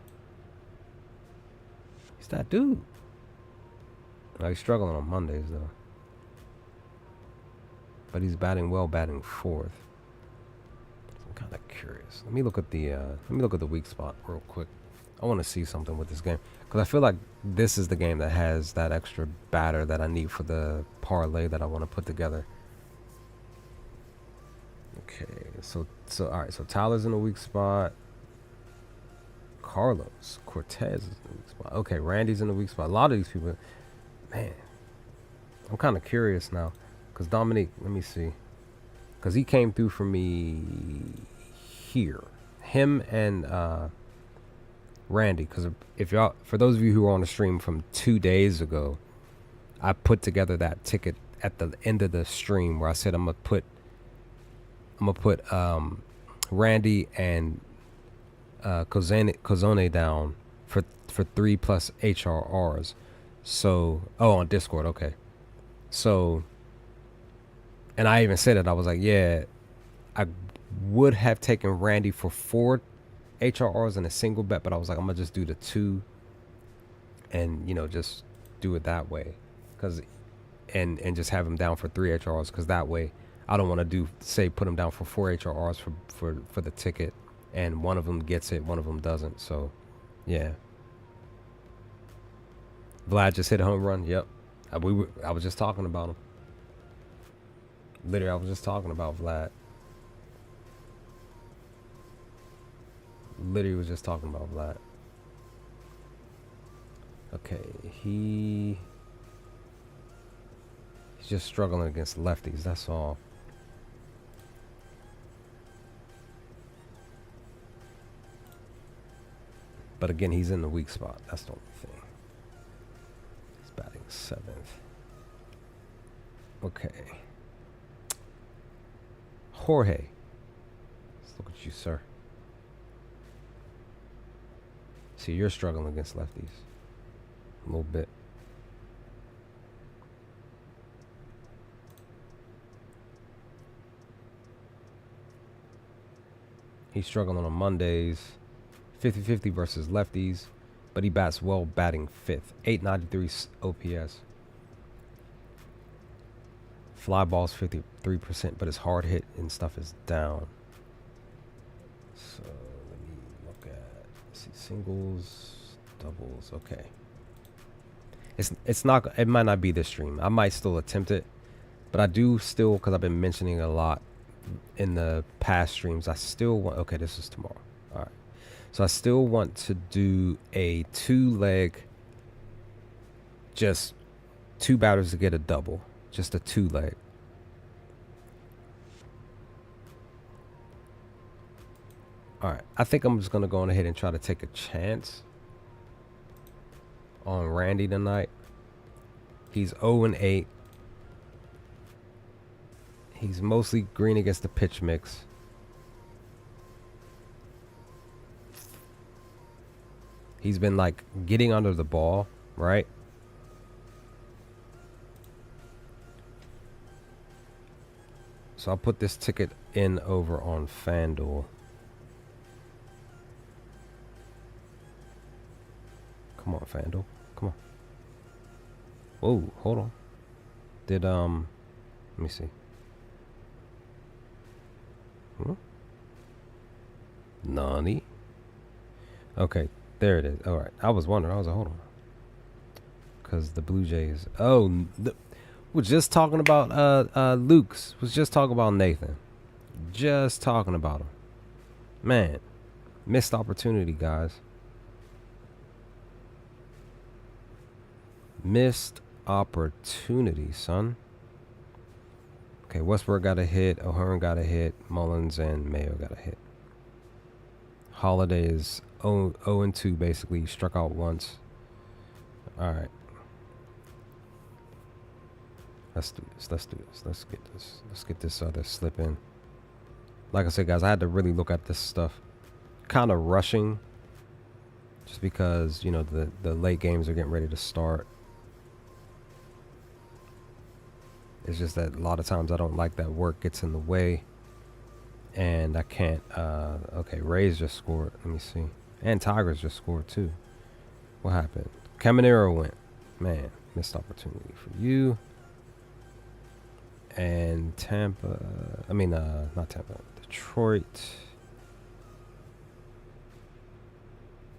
He's that dude. He's struggling on Mondays, though. But he's batting well, batting 4th. I'm kind of curious. Let me look at the weak spot real quick. I want to see something with this game because I feel like this is the game that has that extra batter that I need for the parlay that I want to put together. Okay, so all right. So Tyler's in the weak spot. Carlos Cortez is in the weak spot. Okay, Randy's in the weak spot. A lot of these people, man. I'm kind of curious now. Because Dominique, let me see. Because he came through for me here. Him and Randy. Because if y'all, for those of you who are on the stream from 2 days ago, I put together that ticket at the end of the stream where I said I'm gonna put Randy and Cozone down for 3 plus HRRs. So, on Discord, okay. So, and I even said it. I was like, yeah, I would have taken Randy for 4 HRRs and a single bet, but I was like, I'm gonna just do the 2, and just do it that way, and just have him down for 3 HRRs, because that way I don't want to put him down for 4 HRRs for the ticket, and one of them gets it, one of them doesn't. So, yeah. Vlad just hit a home run. Yep. I was just talking about him. Literally, I was just talking about Vlad. Literally was just talking about Vlad. Okay, he's just struggling against lefties, that's all. But again, he's in the weak spot. That's the only thing. He's batting 7th. Okay. Jorge. Let's look at you, sir. See, you're struggling against lefties. A little bit. He's struggling on Mondays. 50-50 versus lefties. But he bats well, batting 5th. 893 OPS. Fly balls 53%, but his hard hit and stuff is down. So let me look at singles, doubles. Okay. It's not. It might not be this stream. I might still attempt it, but I do still, because I've been mentioning a lot in the past streams. I still want. Okay, this is tomorrow. All right. So I still want to do a 2-leg. Just 2 batters to get a double. Just a 2-leg. All right. I think I'm just going to go on ahead and try to take a chance on Randy tonight. He's 0-8. He's mostly green against the pitch mix. He's been like getting under the ball, right? So I'll put this ticket in over on FanDuel. Come on, FanDuel. Come on. Whoa, hold on. Let me see. Nani? Okay, there it is. All right. I was wondering. I was like, hold on. Because the Blue Jays. Oh, Was just talking about Luke's. Was just talking about Nathan. Just talking about him. Man, missed opportunity, guys. Missed opportunity, son. Okay, Westbrook got a hit. O'Hearn got a hit. Mullins and Mayo got a hit. Holiday is 0-2, basically. He struck out once. All right. Let's do this. Let's do this. Let's get this. Let's get this other slip in. Like I said, guys, I had to really look at this stuff. Kind of rushing. Just because, you know, the late games are getting ready to start. It's just that a lot of times I don't like that work gets in the way. And I can't. Okay, Rays just scored. Let me see. And Tigers just scored too. What happened? Caminero went. Man, missed opportunity for you. And Tampa. I mean, not Tampa. Detroit.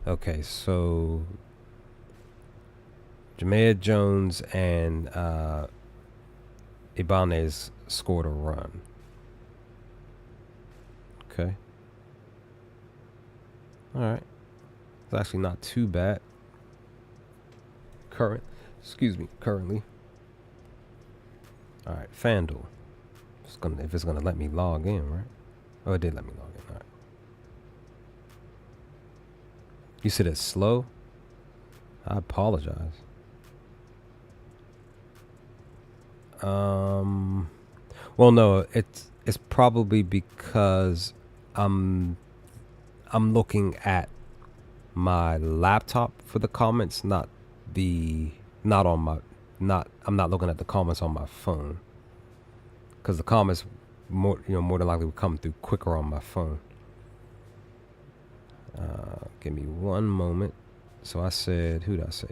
Okay, so Jamea Jones and Ibanez scored a run. Okay. All right. It's actually not too bad. Currently. All right, FanDuel. If it's gonna let me log in, right? Oh, it did let me log in. All right. You said it's slow? I apologize. Well, no, it's probably because I'm looking at my laptop for the comments, I'm not looking at the comments on my phone, because the comments more than likely will come through quicker on my phone. Give me one moment. So I said, who'd I say?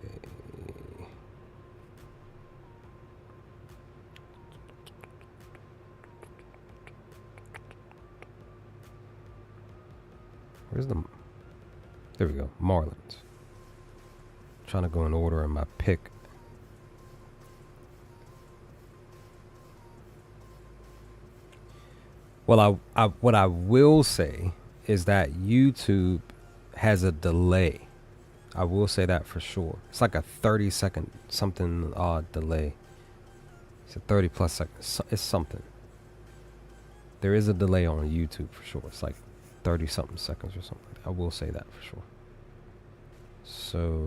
There we go, Marlins. Trying to go in order in my pick. Well, what I will say is that YouTube has a delay. I will say that for sure. It's like a 30-second something odd delay. It's a 30 plus seconds. It's something. There is a delay on YouTube for sure. It's like 30 something seconds or something. I will say that for sure. So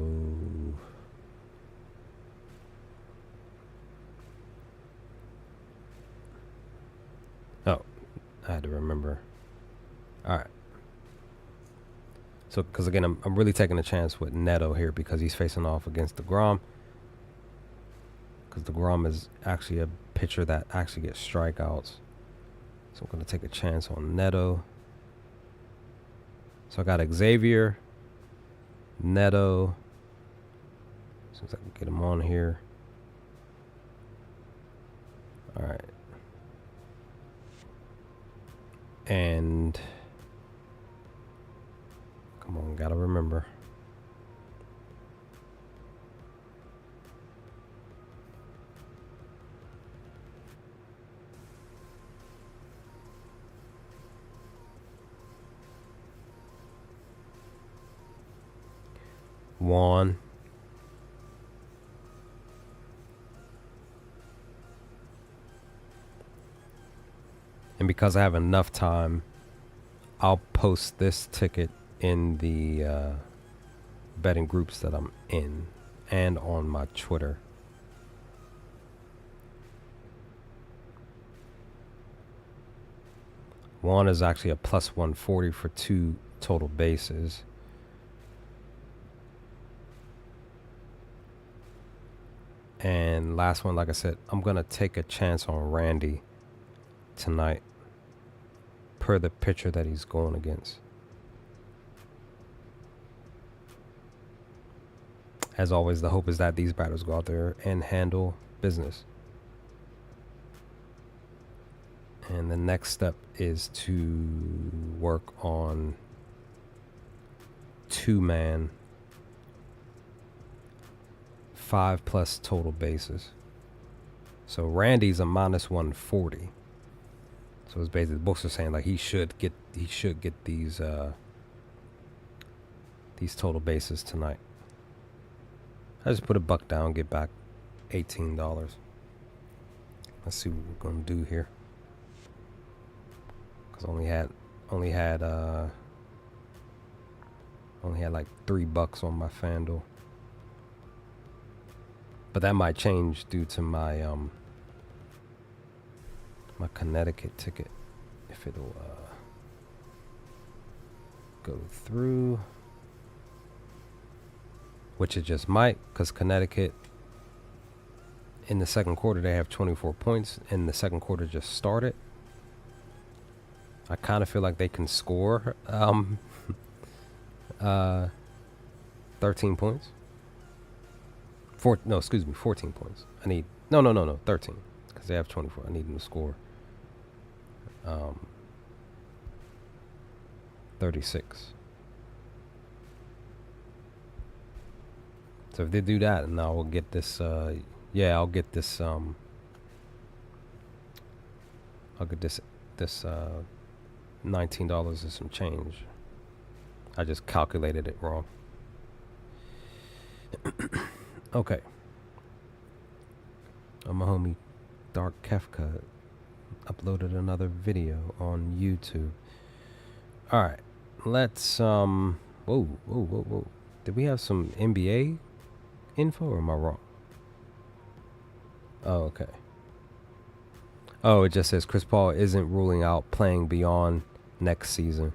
I had to remember. All right. So, because again, I'm really taking a chance with Neto here because he's facing off against DeGrom. Because DeGrom is actually a pitcher that actually gets strikeouts. So I'm going to take a chance on Neto. So I got Xavier, Neto. As soon as I can get him on here. All right. And come on, gotta remember. Juan. And because I have enough time, I'll post this ticket in the betting groups that I'm in and on my Twitter. Juan is actually a plus 140 for 2 total bases. And last one, like I said, I'm going to take a chance on Randy tonight per the pitcher that he's going against. As always, the hope is that these batters go out there and handle business. And the next step is to work on 2-man, 5+ total bases. So Randy's a minus 140. So it's basically the books are saying like he should get these total bases tonight. I just put a buck down, get back $18. Let's see what we're gonna do here. Cause only had like $3 on my FanDuel. But that might change due to my my Connecticut ticket, if it'll go through, which it just might, because Connecticut in the second quarter they have 24 points, and the second quarter just started. I kind of feel like they can score 13 points. 14 points. I need no 13, because they have 24. I need them to score 36. So if they do that, and I will get this I'll get this $19 and some change. I just calculated it wrong. Okay. My homie Dark Kefka uploaded another video on YouTube. All right, let's whoa. Did we have some NBA info, or am I wrong? Oh, okay. Oh, it just says Chris Paul isn't ruling out playing beyond next season.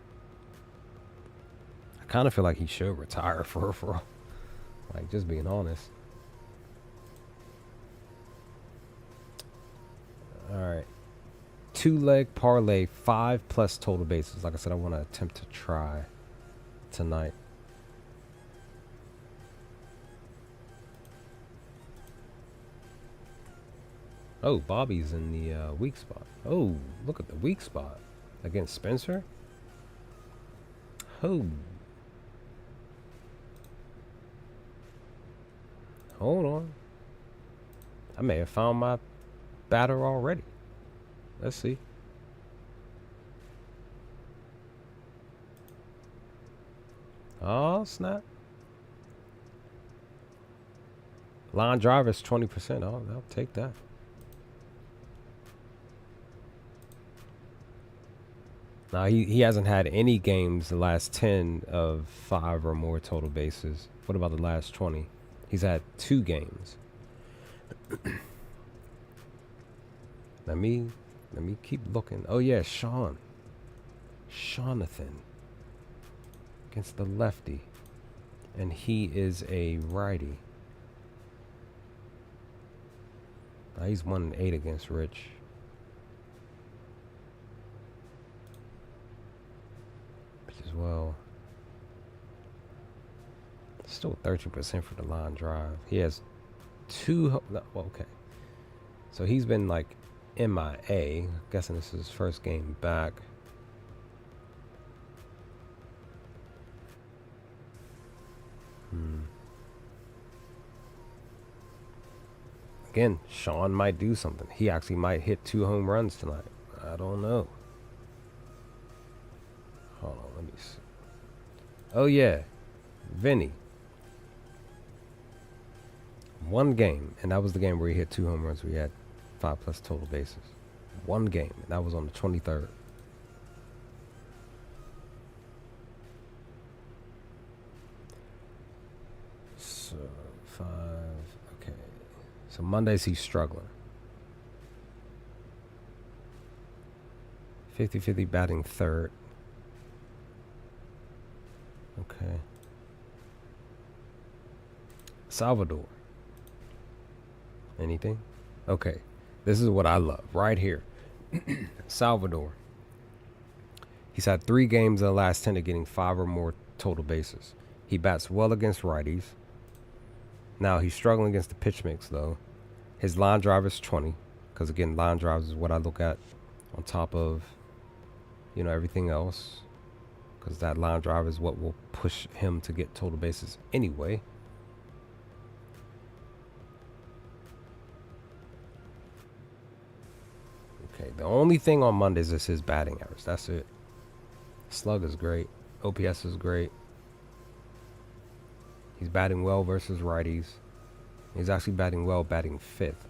I kind of feel like he should retire for like, just being honest. All right. 2-leg parlay, 5+ total bases. Like I said, I want to attempt to try tonight. Oh, Bobby's in the weak spot. Oh, look at the weak spot against Spencer. Oh. Hold on. I may have found my batter already. Let's see. Oh, snap. Line driver's 20%. I'll take that. Now, he hasn't had any games the last 10 of 5 or more total bases. What about the last 20? He's had 2 games. Let me keep looking. Oh yeah, Jonathan against the lefty, and he is a righty. Now he's 1-8 against Rich. As well. Still 13% for the line drive. He has 2. Okay. So he's been like MIA. Guessing this is his first game back. Again, Sean might do something. He actually might hit 2 home runs tonight. I don't know. Hold on, let me see. Oh yeah, Vinny. 1 game, and that was the game where he hit 2 home runs. We had 5+ total bases. 1 game, and that was on the 23rd. So 5. Okay. So Mondays he's struggling. 50-50 batting third. Okay. Salvador. Anything? Okay. This is what I love right here. Salvador. He's had 3 games in the last 10 of getting 5 or more total bases. He bats well against righties. Now he's struggling against the pitch mix though. His line drive is 20, because again, line drives is what I look at on top of, everything else, because that line drive is what will push him to get total bases anyway. The only thing on Mondays is his batting average. That's it. Slug is great. OPS is great. He's batting well versus righties. He's actually batting well, batting fifth.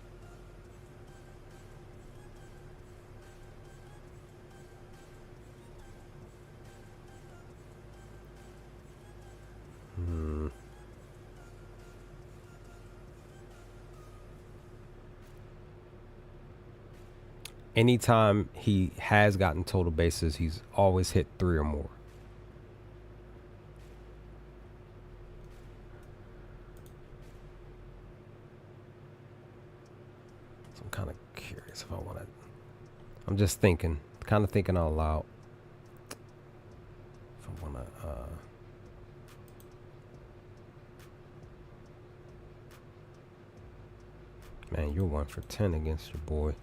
Anytime he has gotten total bases, he's always hit 3 or more. So I'm kind of curious if I want to. I'm just thinking, kind of thinking out loud. If I want to. Man, you're 1 for 10 against your boy.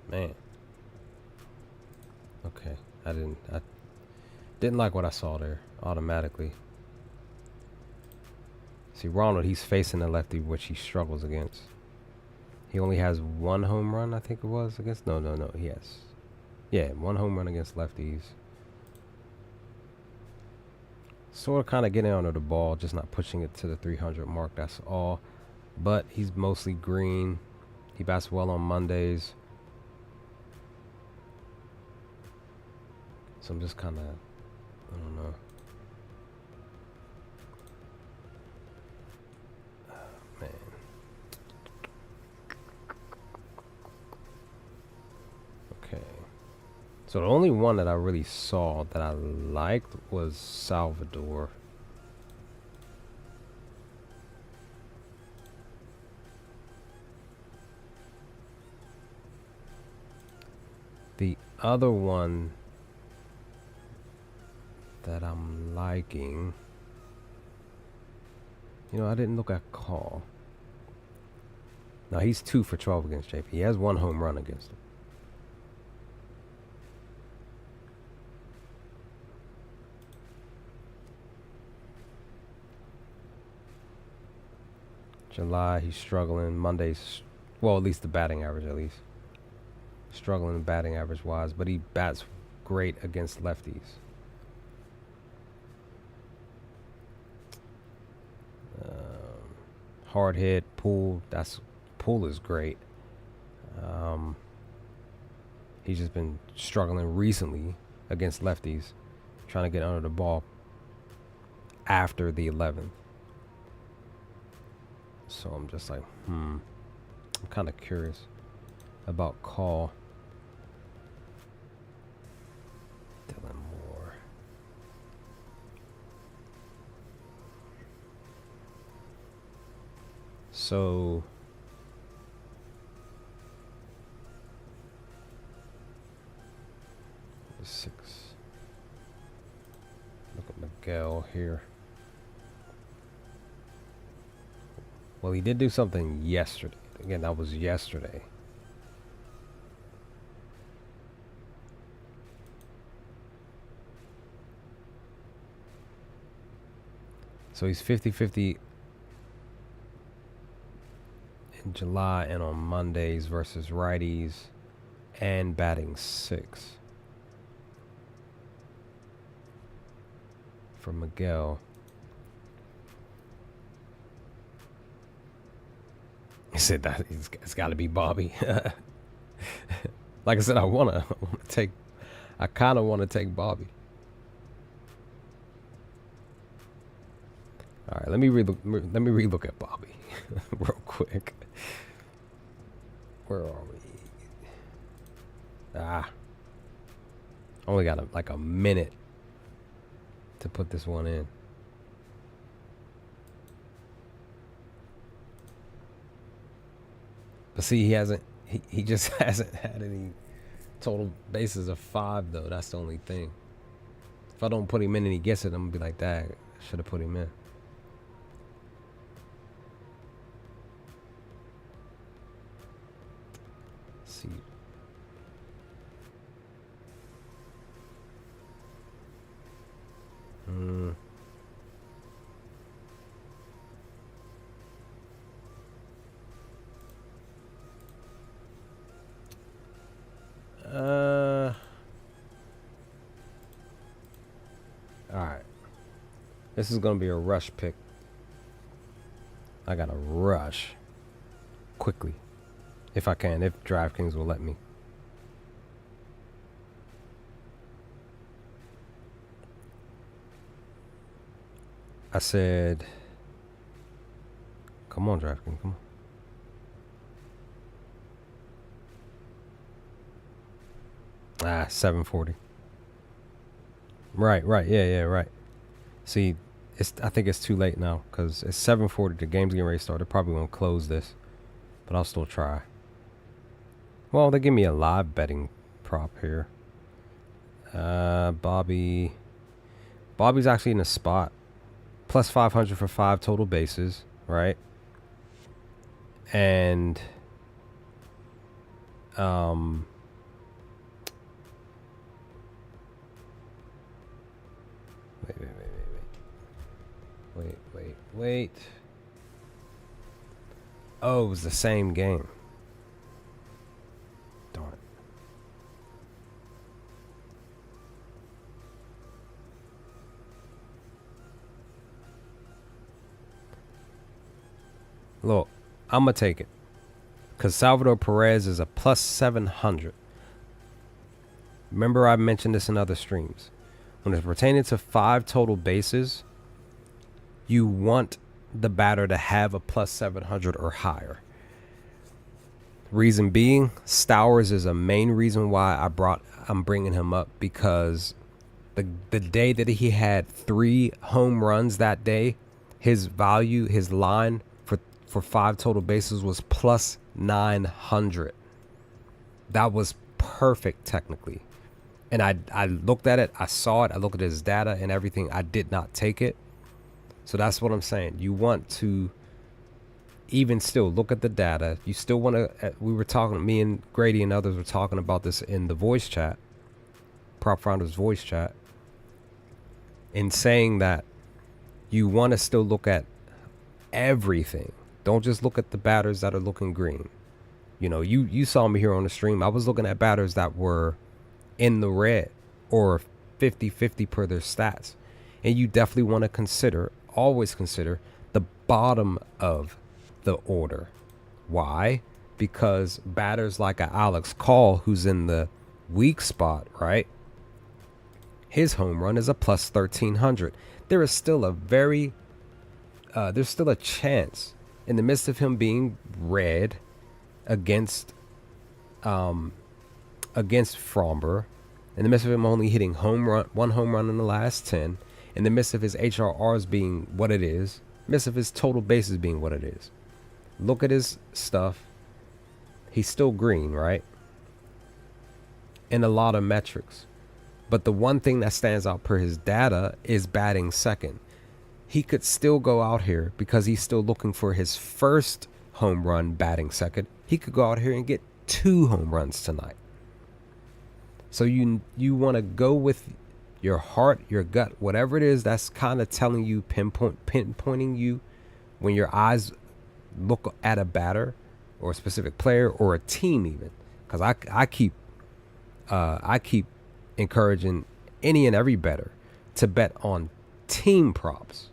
Man. Okay, I didn't like what I saw there automatically. See, Ronald, he's facing a lefty, which he struggles against. He only has 1 home run, I think it was, against. No. He has, yeah, 1 home run against lefties. Sort of kind of getting under the ball, just not pushing it to the 300 mark. That's all. But he's mostly green. He bats well on Mondays. So I'm just kind of, I don't know. Man. Okay. So the only one that I really saw that I liked was Salvador. The other one that I'm liking, I didn't look at Call. Now he's 2 for 12 against JP. He has 1 home run against him. July, he's struggling. Mondays, well, at least the batting average, at least. Struggling batting average wise, but he bats great against lefties. Hard hit, Poole is great. He's just been struggling recently against lefties, trying to get under the ball after the 11th. So I'm just like, I'm kind of curious about Call. Dylan Moore. So six. Look at Miguel here. Well, he did do something yesterday. Again, that was yesterday. So he's 50-50 in July and on Mondays versus righties and batting 6 for Miguel. He said that it's got to be Bobby. Like I said, I kind of want to take Bobby. All right, let me relook at Bobby real quick. Where are we? Only got like a minute to put this one in. But see, he just hasn't had any total bases of 5 though. That's the only thing. If I don't put him in and he gets it, I'm gonna be like, dang, I should have put him in. Let's see. This is going to be a rush pick. I got to rush quickly if I can, if DraftKings will let me. I said, come on, DraftKings, come on. 740. Right, yeah, right. See, I think it's too late now because it's 7:40. The game's getting ready to start. They probably won't close this, but I'll still try. Well, they give me a live betting prop here. Bobby's actually in a spot. Plus 500 for 5 total bases, right? And wait. Oh, it was the same game. Darn it. Look, I'm going to take it. Because Salvador Perez is a plus 700. Remember I mentioned this in other streams. When it's pertaining to 5 total bases, you want the batter to have a plus 700 or higher. Reason being, Stowers is a main reason why I'm bringing him up, because the day that he had 3 home runs that day, his value, his line for 5 total bases was plus 900. That was perfect technically. And I looked at it, I saw it, I looked at his data and everything. I did not take it. So that's what I'm saying. You want to even still look at the data. You still want to, we were talking, me and Grady and others were talking about this in the voice chat, Prop Founders voice chat, in saying that you want to still look at everything. Don't just look at the batters that are looking green. You know, you saw me here on the stream. I was looking at batters that were in the red or 50-50 per their stats. And you definitely want to always consider the bottom of the order. Why? Because batters like a Alex Call, who's in the weak spot, right? His home run is a plus 1300. There is still there's still a chance in the midst of him being red against Fromber, in the midst of him only hitting one home run in the last 10, in the midst of his HRRs being what it is, midst of his total bases being what it is. Look at his stuff. He's still green, right? In a lot of metrics. But the one thing that stands out per his data is batting second. He could still go out here because he's still looking for his first home run batting second. He could go out here and get 2 home runs tonight. So you want to go with your heart, your gut, whatever it is that's kind of telling you, pinpointing you when your eyes look at a batter or a specific player or a team even. Because I keep encouraging any and every bettor to bet on team props.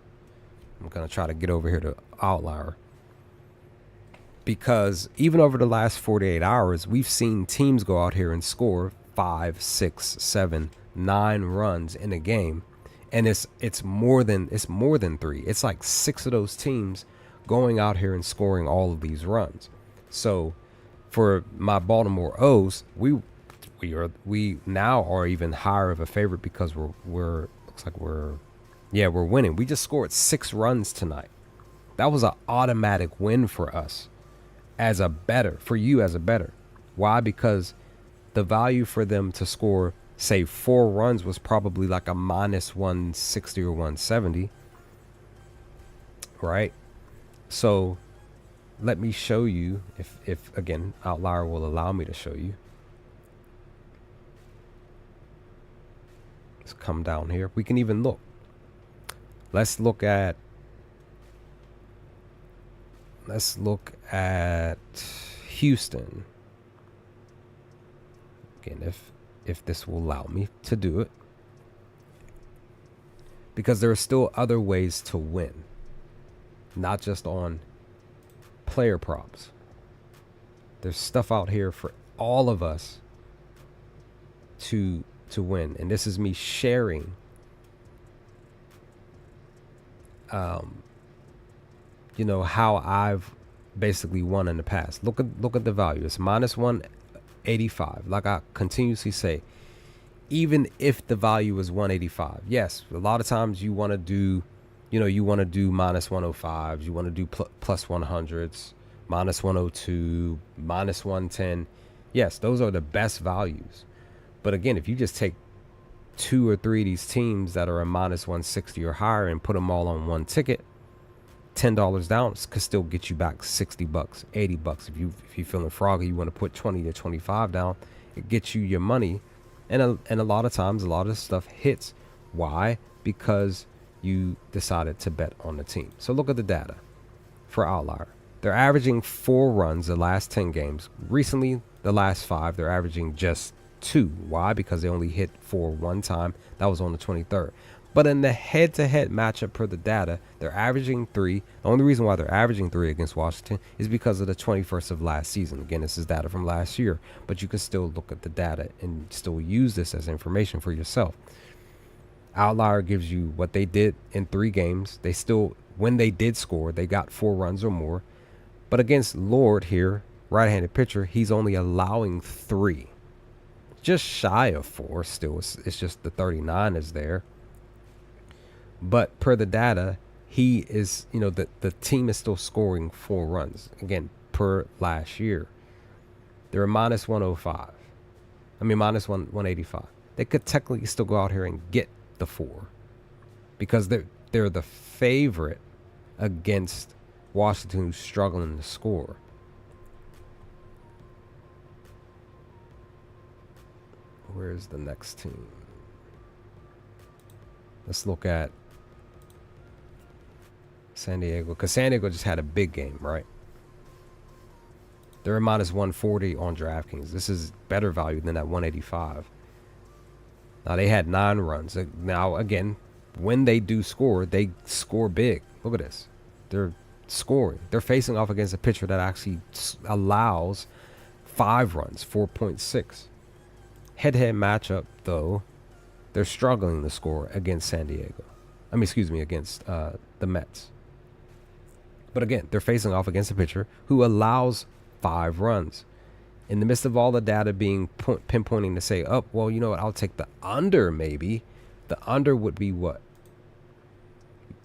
I'm going to try to get over here to Outlier. Because even over the last 48 hours, we've seen teams go out here and score 5, 6, 7, 9 runs in a game. And it's more than 3. It's like 6 of those teams going out here and scoring all of these runs. So for my Baltimore O's, we now are even higher of a favorite because we're winning. We just scored 6 runs tonight. That was an automatic win for us as a bettor, for you as a bettor. Why? Because the value for them to score, say, 4 runs was probably like a minus 160 or 170, right? So let me show you, if again, Outlier will allow me to show you. Let's come down here. We can even look. Let's look at Houston. Again, if this will allow me to do it. because there are still other ways to win, not just on player props. There's stuff out here for all of us to win, and this is me sharing how I've basically won in the past. Look at the value. It's minus 185. Like I continuously say, even if the value is 185, yes, a lot of times you want to do minus 105s, you want to do plus 100s, minus 102, minus 110. Yes, those are the best values. But again, if you just take 2 or 3 of these teams that are a minus 160 or higher and put them all on one ticket, $10 down could still get you back $60, $80. If you're feeling froggy, you want to put 20 to 25 down, it gets you your money. And a lot of times, a lot of stuff hits. Why? Because you decided to bet on the team. So look at the data for Outlier. They're averaging 4 runs the last 10 games. Recently, the last 5, they're averaging just 2. Why? Because they only hit 4 one time. That was on the 23rd. But in the head-to-head matchup per the data, they're averaging 3. The only reason why they're averaging 3 against Washington is because of the 21st of last season. Again, this is data from last year, but you can still look at the data and still use this as information for yourself. Outlier gives you what they did in 3 games. They still, when they did score, they got 4 runs or more. But against Lord here, right-handed pitcher, he's only allowing 3. Just shy of 4 still. It's just the 39 is there. But per the data, he is, the team is still scoring 4 runs. Again, per last year. They're a minus 105. Minus 185. They could technically still go out here and get the 4. Because they're the favorite against Washington, who's struggling to score. Where's the next team? Let's look at San Diego, because San Diego just had a big game, right? They're a minus 140 on DraftKings. This is better value than that 185. Now, they had 9 runs. Now, again, when they do score, they score big. Look at this. They're scoring. They're facing off against a pitcher that actually allows 5 runs, 4.6. Head-to-head matchup, though, they're struggling to score against San Diego. Against the Mets. But again, they're facing off against a pitcher who allows 5 runs. In the midst of all the data being pinpointing to say, oh, well, you know what, I'll take the under maybe. The under would be what?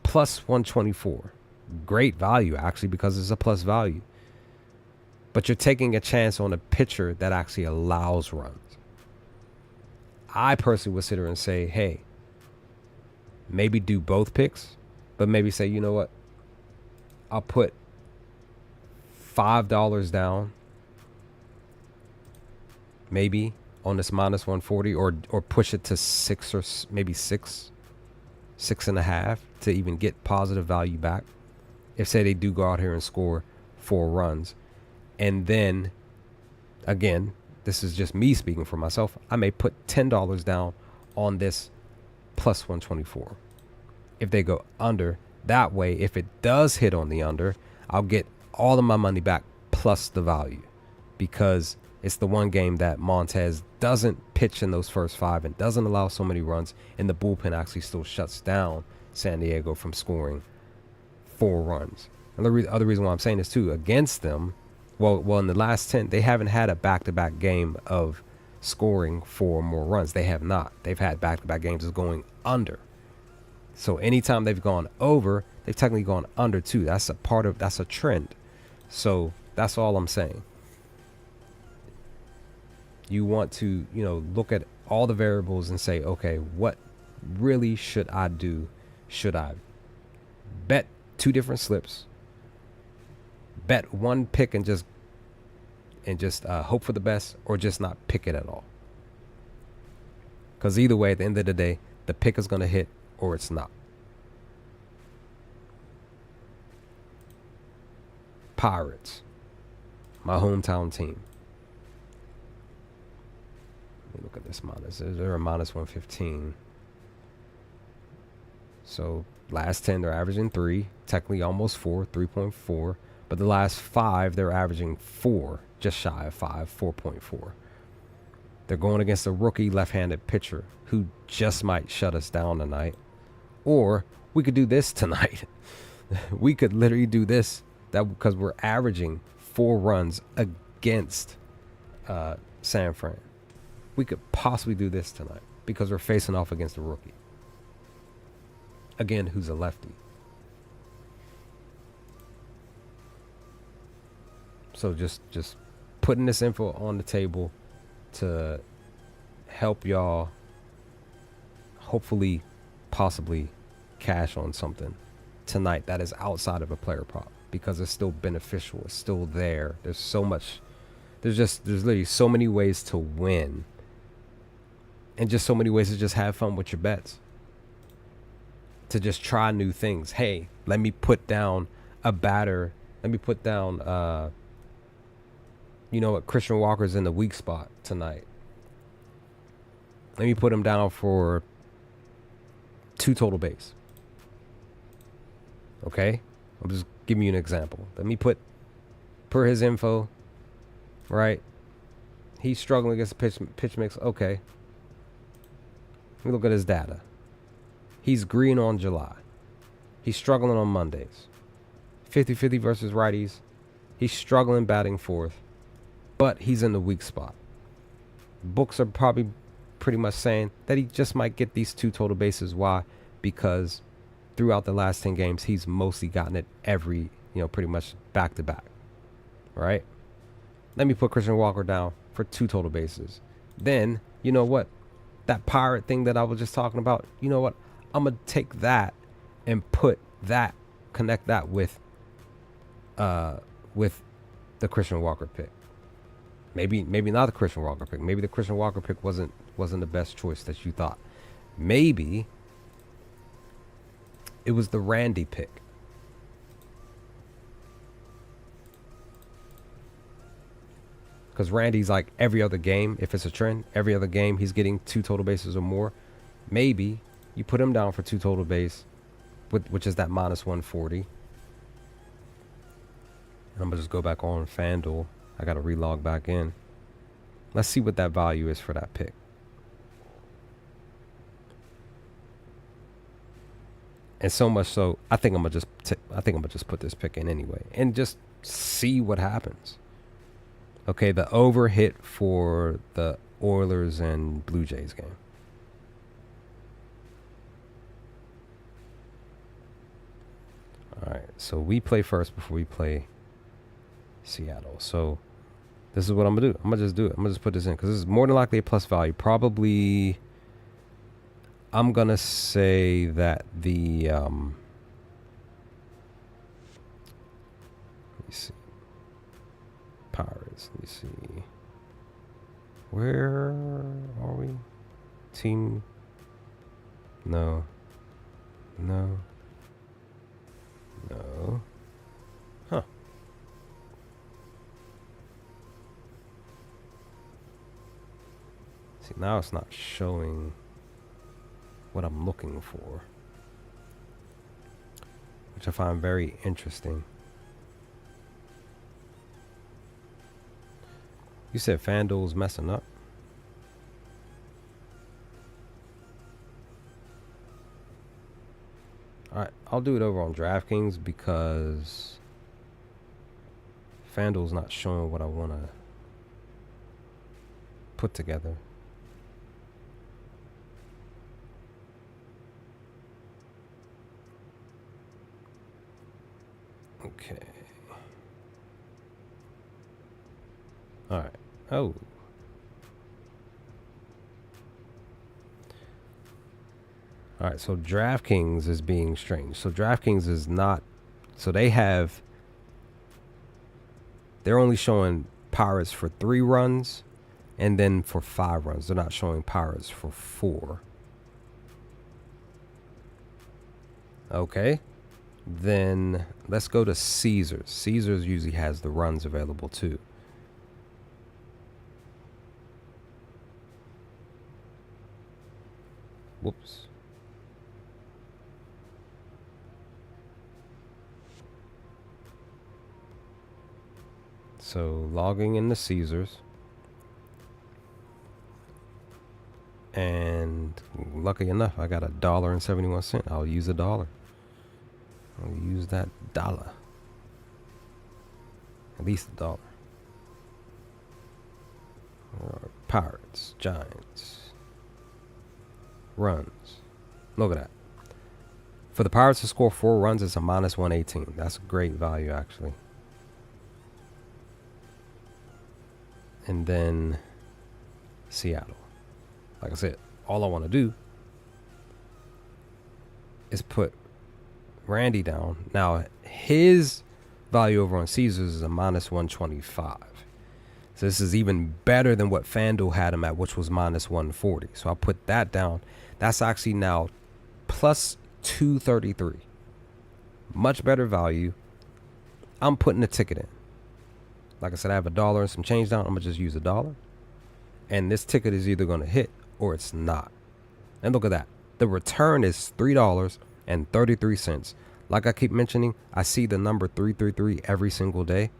Plus 124. Great value, actually, because it's a plus value. But you're taking a chance on a pitcher that actually allows runs. I personally would sit here and say, hey, maybe do both picks, but maybe say, you know what, I'll put $5 down, maybe on this minus 140, or push it to 6 or maybe 6.5 to even get positive value back. If say they do go out here and score 4 runs, and then again, this is just me speaking for myself, I may put $10 down on this plus 124. If they go under, that way, if it does hit on the under, I'll get all of my money back plus the value, because it's the one game that Montez doesn't pitch in those first 5 and doesn't allow so many runs, and the bullpen actually still shuts down San Diego from scoring 4 runs. And the other reason why I'm saying this too, against them, well, in the last 10, they haven't had a back-to-back game of scoring 4 more runs. They have not. They've had back-to-back games of going under. So anytime they've gone over, they've technically gone under too. That's a trend. So that's all I'm saying. You want to, look at all the variables and say, okay, what really should I do? Should I bet 2 different slips, bet 1 pick and just hope for the best, or just not pick it at all? Because either way, at the end of the day, the pick is going to hit or it's not. Pirates, my hometown team. Let me look at this minus. They're a minus 115. So last 10, they're averaging 3, technically almost 4, 3.4. But the last 5, they're averaging 4, just shy of 5, 4.4. They're going against a rookie left-handed pitcher who just might shut us down tonight. Or we could do this tonight. We could literally do this because we're averaging 4 runs against San Fran. We could possibly do this tonight because we're facing off against a rookie. Again, who's a lefty. So just putting this info on the table to help y'all hopefully possibly cash on something tonight that is outside of a player prop, because it's still beneficial. It's still there. There's literally so many ways to win, and just so many ways to just have fun with your bets, to just try new things. Hey, let me put down a batter. Let me put down you know what, Christian Walker's in the weak spot tonight. Let me put him down for 2 total base. Okay? I'm just giving you an example. Let me put, per his info, right? He's struggling against the pitch mix. Okay. Let me look at his data. He's green on July. He's struggling on Mondays. 50-50 versus righties. He's struggling batting fourth. But he's in the weak spot. Books are probably pretty much saying that he just might get these 2 total bases. Why? Because throughout the last 10 games, he's mostly gotten it every, pretty much back to back. Right? Let me put Christian Walker down for 2 total bases. Then, you know what? That pirate thing that I was just talking about, you know what? I'm going to take that and connect that with the Christian Walker pick. Maybe not the Christian Walker pick. Maybe the Christian Walker pick wasn't the best choice that you thought. Maybe it was the Randy pick. Because Randy's like every other game, if it's a trend, every other game he's getting 2 total bases or more. Maybe you put him down for 2 total base, which is that minus 140. I'm going to just go back on FanDuel. I got to relog back in. Let's see what that value is for that pick. And so much so, I think I'm gonna just put this pick in anyway and just see what happens. Okay, the over hit for the Oilers and Blue Jays game. All right, so we play first before we play Seattle. So this is what I'm gonna do. I'm gonna just do it. I'm gonna just put this in because this is more than likely a plus value. Probably, I'm gonna say that the let me see, Pirates. Let me see. Where are we? Team. No. Huh. See, now it's not showing what I'm looking for, which I find very interesting. You said FanDuel's messing up? Alright, I'll do it over on DraftKings because FanDuel's not showing what I want to put together. Okay. Alright. Oh. Alright, so DraftKings is being strange. So DraftKings is not... So they're only showing Pirates for 3 runs and then for 5 runs. They're not showing Pirates for 4. Okay. Then let's go to Caesars. Caesars usually has the runs available too. Whoops. So logging in the Caesars. And lucky enough, I got $1.71. I'll use $1. I'll use that dollar. At least $1. Pirates, Giants, runs. Look at that. For the Pirates to score 4 runs, it's a -118. That's a great value, actually. And then Seattle. Like I said, all I want to do is put Randy down. Now, his value over on Caesars is a -125. So this is even better than what FanDuel had him at, which was -140. So I put that down. That's actually now plus 233. Much better value. I'm putting the ticket in. Like I said, I have $1 and some change down. I'm going to just use $1. And this ticket is either going to hit or it's not. And look at that. The return is $3.33. Like I keep mentioning, I see the number 333 every single day.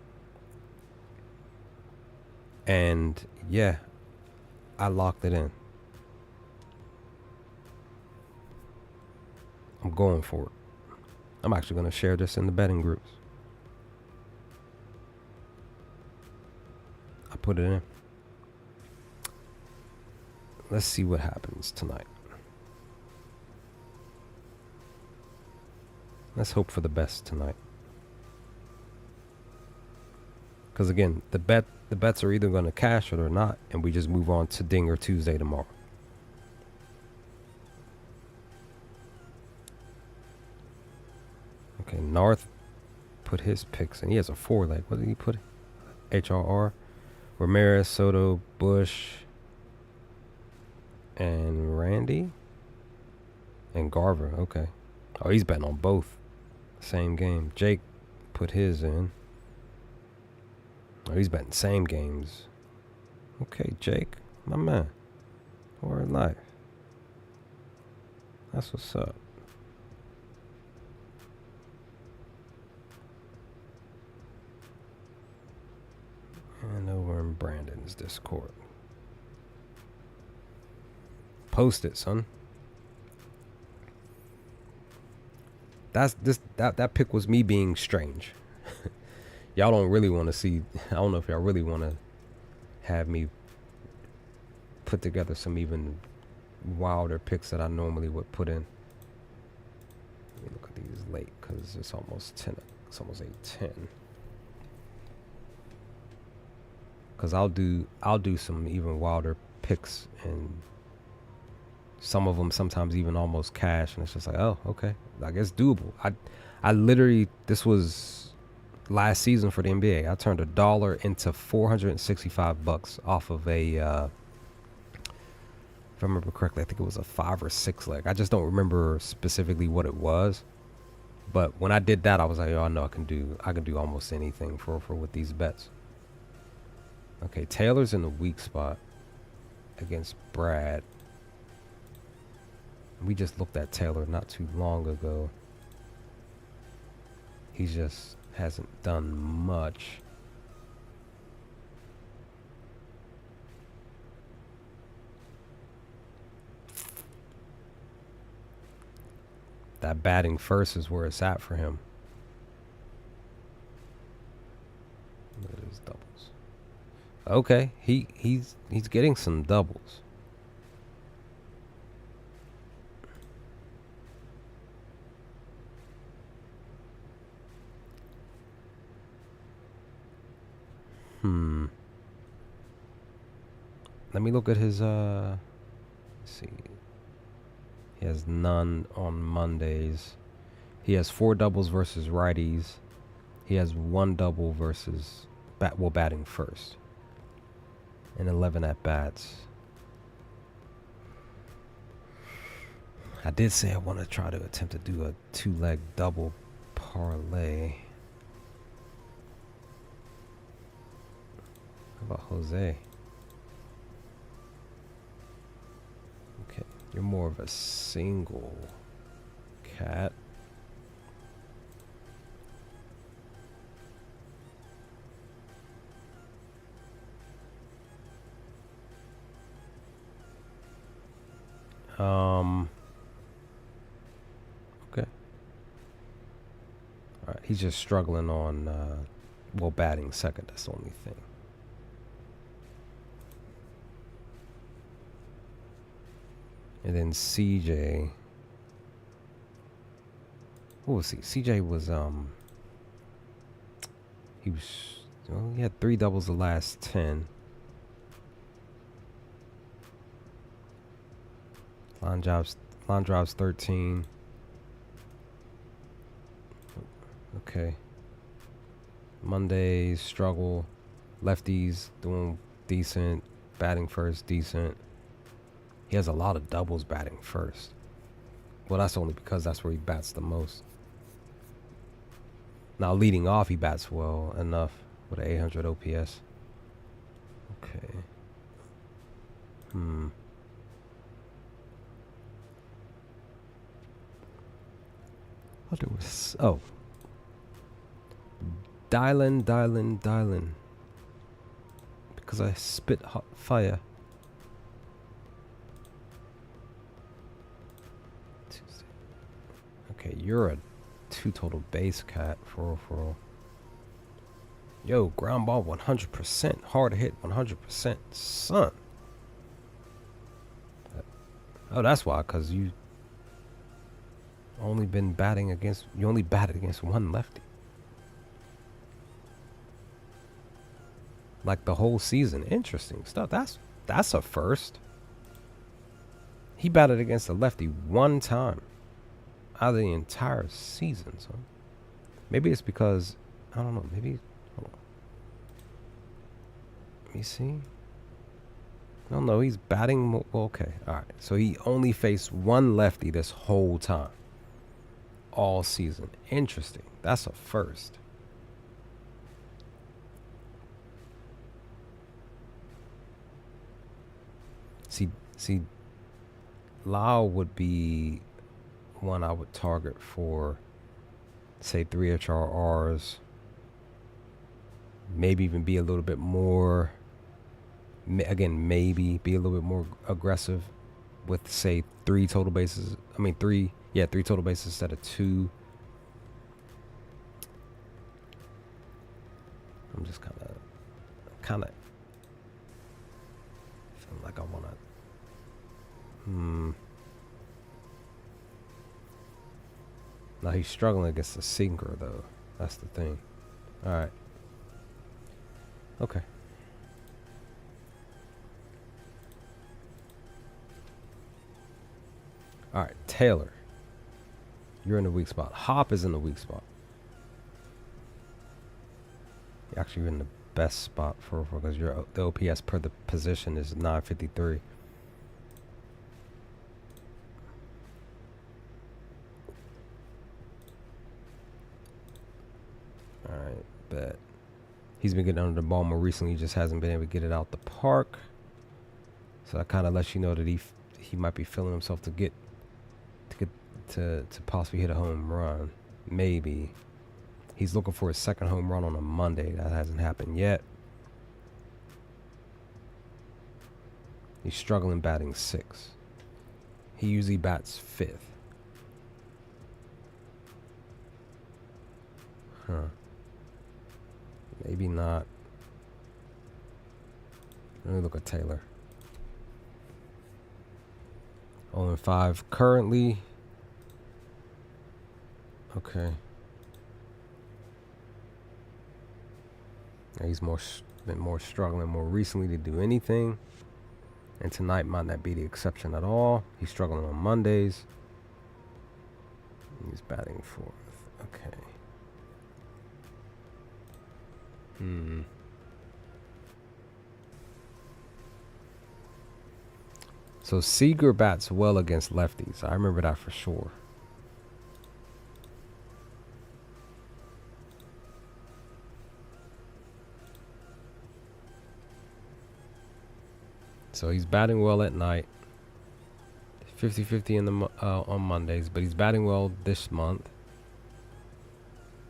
And yeah, I locked it in. I'm going for it. I'm actually going to share this in the betting groups. I put it in. Let's see what happens tonight. Let's hope for the best tonight. Because again, the bets are either going to cash or they're not, and we just move on to Dinger Tuesday tomorrow. Okay, North put his picks in. He has a 4-leg. What did he put? HRR, Ramirez, Soto, Bush, and Randy, and Garver. Okay. Oh, he's betting on both. Same game. Jake put his in. Oh, he's betting same games. Okay, Jake, my man. Word life. That's what's up. And over in Brandon's Discord. Post it, son. That pick was me being strange. Y'all don't really want to see. I don't know if y'all really want to have me put together some even wilder picks that I normally would put in. Let me look at these late because it's almost 10. It's almost 8:10. Because I'll do some even wilder picks, and some of them sometimes even almost cash, and it's just like, oh, okay, like it's doable. I literally, this was last season for the NBA. I turned $1 into $465 off of a, if I remember correctly, I think it was a 5 or 6 leg. I just don't remember specifically what it was. But when I did that, I was like, oh, I know I can do almost anything for with these bets. Okay, Taylor's in the weak spot against Brad. We just looked at Taylor not too long ago. He just hasn't done much. That batting first is where it's at for him. Look at his doubles. Okay, he's getting some doubles. Let me look at his let's see. He has none on Mondays. He has 4 doubles versus righties. He has 1 double versus batting first. And 11 at bats. I did say I want to try to attempt to do a 2-leg double parlay. How about Jose? Okay, you're more of a single cat. Okay. All right. He's just struggling on, well, batting second. That's the only thing. And then CJ. What was he? CJ was, he was, well, he had 3 doubles the last 10. Line drives 13. Okay. Mondays struggle. Lefties doing decent. Batting first, decent. He has a lot of doubles batting first. Well, that's only because that's where he bats the most. Now, leading off, he bats well enough with an 800 OPS. Okay. What there was? Oh. Dylan. Because I spit hot fire. Tuesday. Okay, you're a 2 total base cat. For all. Yo, ground ball 100%. Hard hit 100%. Son. Oh, that's why. Because you only been batting against... You only batted against one lefty. Like the whole season. Interesting stuff. That's a first. He batted against a lefty one time out of the entire season. So maybe it's because, I don't know. Maybe, hold on. Let me see. No, he's batting. Well, okay, all right. So he only faced one lefty this whole time, all season. Interesting. That's a first. See, Lau would be one I would target for, say, 3 HRRs. Maybe even be a little bit more, maybe be a little bit more aggressive with, say, 3 total bases. I mean, 3 total bases instead of 2. I'm just kind of feeling like I want to. Now he's struggling against the sinker, though. That's the thing. All right. Okay. All right, Taylor. You're in the weak spot. Hop is in the weak spot. Actually, you're in the best spot for because the OPS per the position is 953. All right, bet. He's been getting under the ball more recently. He just hasn't been able to get it out the park. So that kind of lets you know that he might be feeling himself to possibly hit a home run. Maybe. He's looking for his second home run on a Monday. That hasn't happened yet. He's struggling batting 6. He usually bats 5th. Huh. Maybe not. Let me look at Taylor. 0-5 currently. Okay. He's been more struggling more recently to do anything. And tonight might not be the exception at all. He's struggling on Mondays. He's batting 4th. Okay. So Seager bats well against lefties. I remember that for sure. So he's batting well at night. 50-50 in the on Mondays, but he's batting well this month.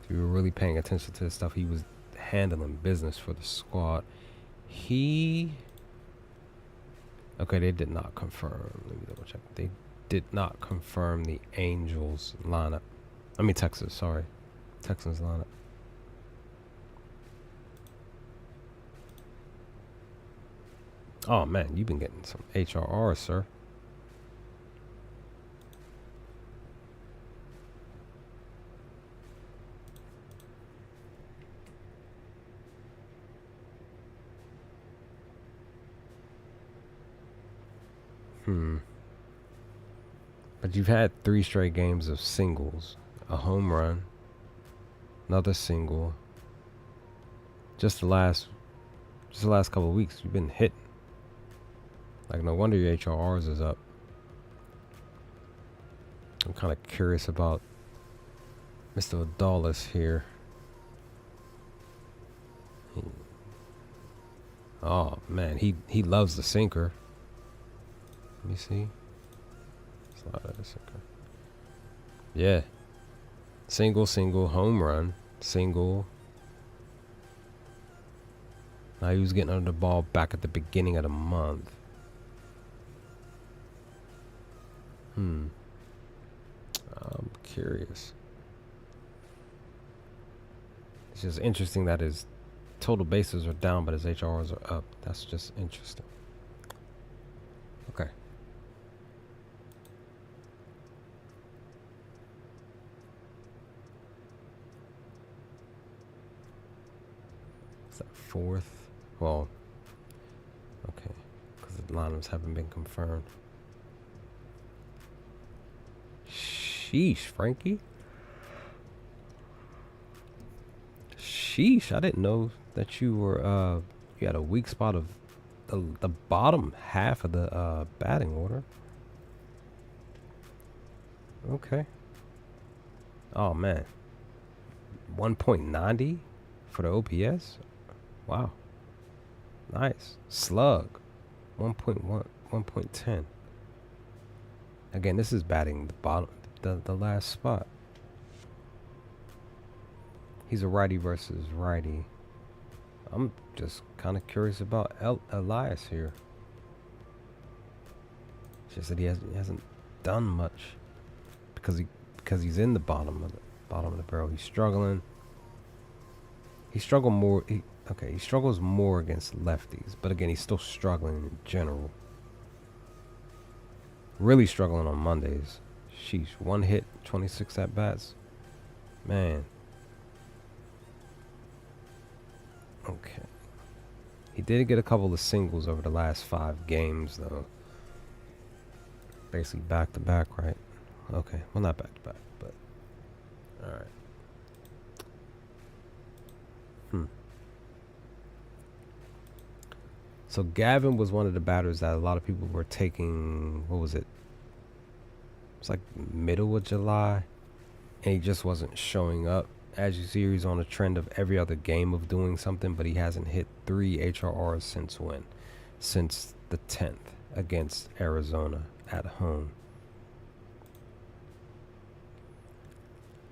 If you were really paying attention to the stuff, he was handling business for the squad. He Okay, they did not confirm. Let me double check. They did not confirm the Angels lineup. I mean Texas, sorry. Texans lineup. Oh man, you've been getting some HRR, sir. But you've had 3 straight games of singles, a home run, another single. Just the last couple of weeks, you've been hitting. Like, no wonder your HRRs is up. I'm kind of curious about Mr. Adalis here. Oh man, he loves the sinker. Let me see. Slide the sinker. Yeah. Single, home run, single. Now he was getting under the ball back at the beginning of the month. I'm curious. It's just interesting that his total bases are down, but his HRs are up. That's just interesting. Okay. Is that 4th? Well, okay. Because the lineups haven't been confirmed. Sheesh, Frankie. Sheesh, I didn't know that you were you had a weak spot of the bottom half of the batting order. Okay. Oh man. 1.90 for the OPS? Wow. Nice. Slug. 1.1 1.10. Again, this is batting the bottom the last spot. He's a righty versus righty. I'm just kind of curious about Elias here. It's just that he hasn't done much because he's in the bottom of the barrel. He's struggling. He struggled more. He struggles more against lefties, but again, he's still struggling in general. Really struggling on Mondays. Sheesh, 1 hit, 26 at bats. Man. Okay. He did get a couple of singles over the last 5 games, though. Basically back to back, right? Okay. Well, not back to back, but. Alright. So Gavin was one of the batters that a lot of people were taking. What was it? It's like middle of July, and he just wasn't showing up. As you see, he's on a trend of every other game of doing something, but he hasn't hit 3 HRRs since when? Since the 10th against Arizona at home.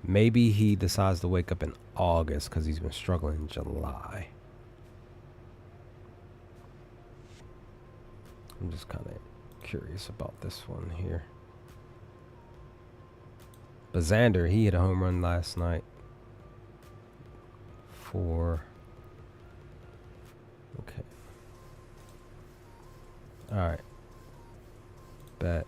Maybe he decides to wake up in August because he's been struggling in July. I'm just kind of curious about this one here. But Xander, he hit a home run last night. Okay. Alright. Bet.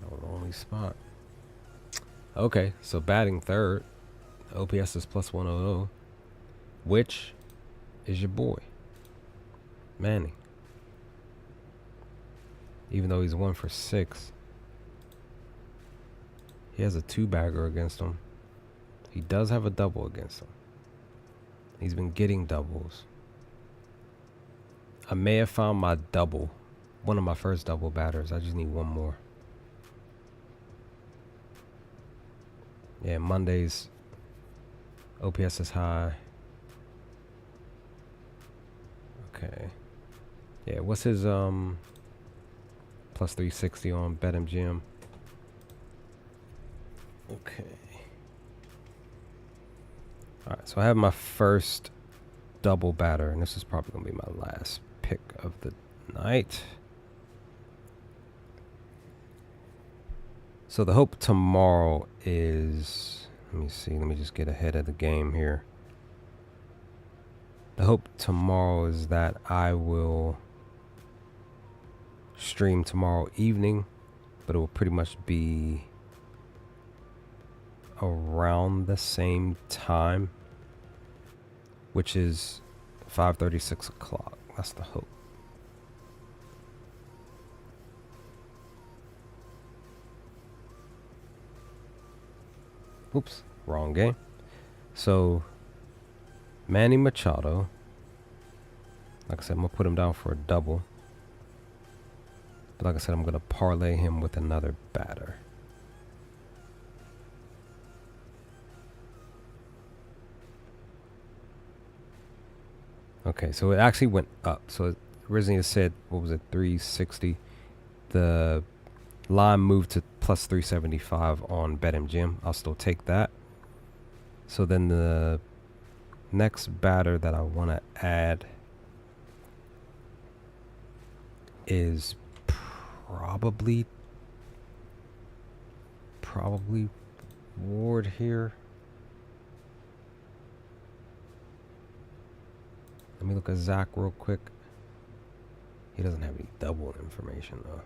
No, only spot. Okay, so batting third. OPS is plus 100. Which is your boy, Manning. Even though he's 1 for 6. He has a 2-bagger against him. He does have a double against him. He's been getting doubles. I may have found my double. One of my first double batters. I just need one more. Yeah, Mondays. OPS is high. Okay. Yeah, what's his plus 360 on BetMGM? Okay. All right, so I have my first double batter, and this is probably gonna be my last pick of the night. So the hope tomorrow is, let me see, let me just get ahead of the game here. The hope tomorrow is that I will stream tomorrow evening, but it will pretty much be around the same time, which is 5:30, 6 o'clock. That's the hope. Oops, wrong game. So Manny Machado, like I said, I'm gonna put him down for a double. But like I said, I'm gonna parlay him with another batter. Okay, so it actually went up. So it originally said, what was it, 360? The line moved to plus 375 on BetMGM. I'll still take that. So then the next batter that I want to add is probably Ward here. Let me look at Zach real quick. He doesn't have any double information though.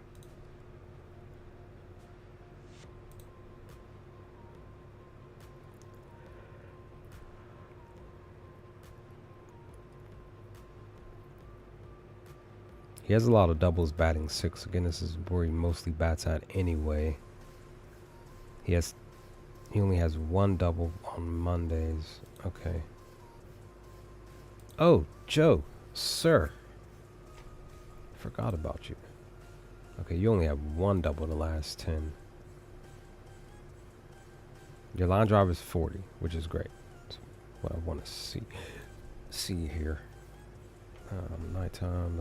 He has a lot of doubles batting 6. Again, this is where he mostly bats at anyway. He only has one double on Mondays. Okay. Oh, Joe, sir. Forgot about you. Okay, you only have one double in the last 10. Your line drive is 40, which is great. That's what I want to see here. Nighttime,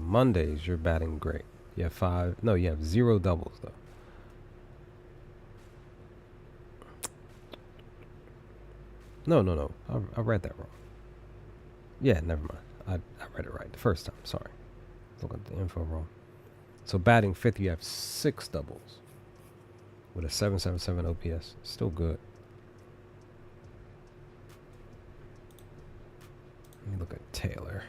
Mondays, you're batting great. You have 5. No, you have 0 doubles though. No. I read that wrong. Yeah, never mind. I read it right the first time. Sorry. Looking at the info wrong. So batting 5th, you have 6 doubles with a 777 OPS. Still good. Let me look at Taylor.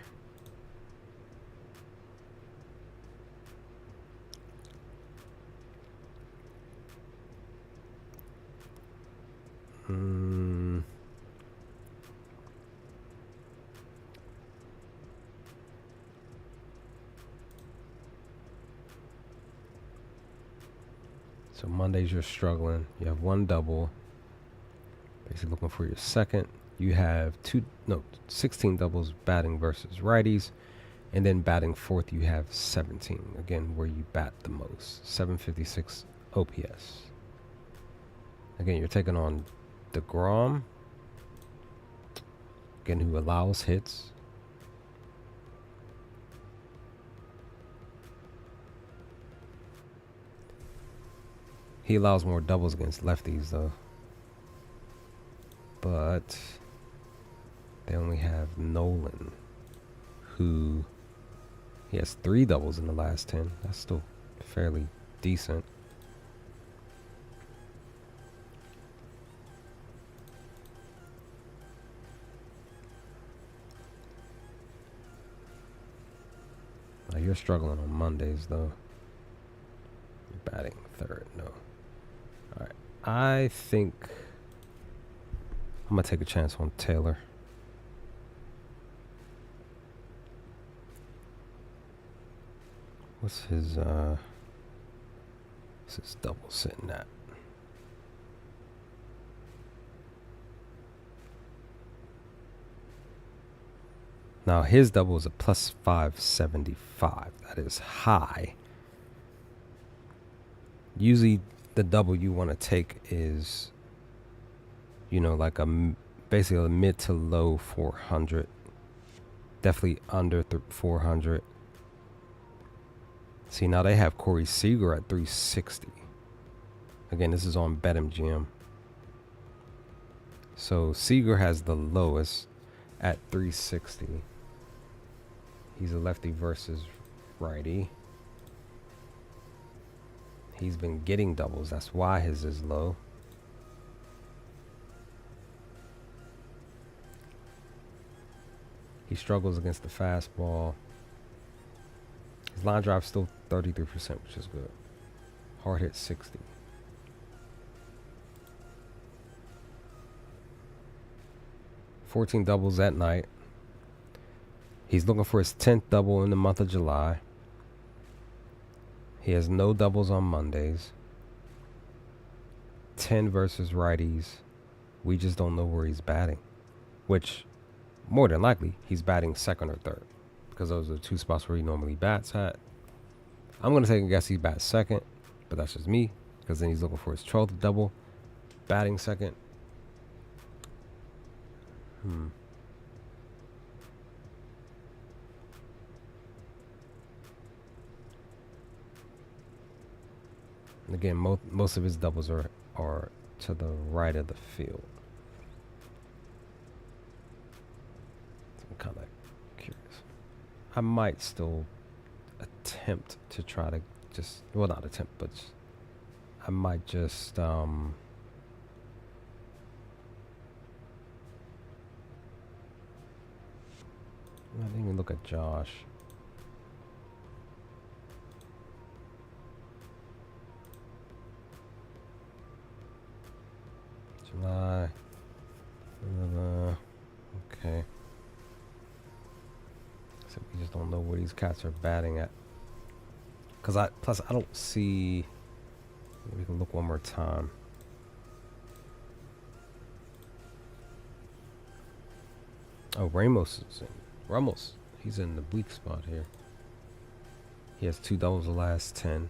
So Mondays you're struggling. You have 1 double. Basically looking for your second. You have 16 doubles batting versus righties. And then batting 4th you have 17. Again, where you bat the most. 756 OPS. Again, you're taking on DeGrom. Again, who allows hits. He allows more doubles against lefties, though. But they only have Nolan, who he has 3 doubles in the last 10. That's still fairly decent. Now you're struggling on Mondays, though. You're batting 3rd, no. Alright, I think I'm going to take a chance on Taylor. What's his double sitting at? Now his double is a plus 575. That is high. Usually the double you want to take is, like basically a mid to low 400. Definitely under 400. See, now they have Corey Seager at 360. Again, this is on BetMGM. So Seager has the lowest at 360. He's a lefty versus righty. He's been getting doubles. That's why his is low. He struggles against the fastball. His line drive's still 33%, which is good. Hard hit 60. $14 doubles at night. He's looking for his 10th double in the month of July. He has no doubles on Mondays. 10 versus righties. We just don't know where he's batting. Which, more than likely, he's batting second or third. Because those are the two spots where he normally bats at. I'm going to take a guess he bats second. But that's just me. Because then he's looking for his 12th double. Batting second. And again, most of his doubles are to the right of the field. I'm kind of curious. I might still attempt to try to just, well, not attempt, but I might just I didn't even look at Josh. July. Okay. So we just don't know where these cats are batting at. Plus I don't see. We can look one more time. Oh, Ramos is in. Ramos, he's in the weak spot here. He has 2 doubles the last 10.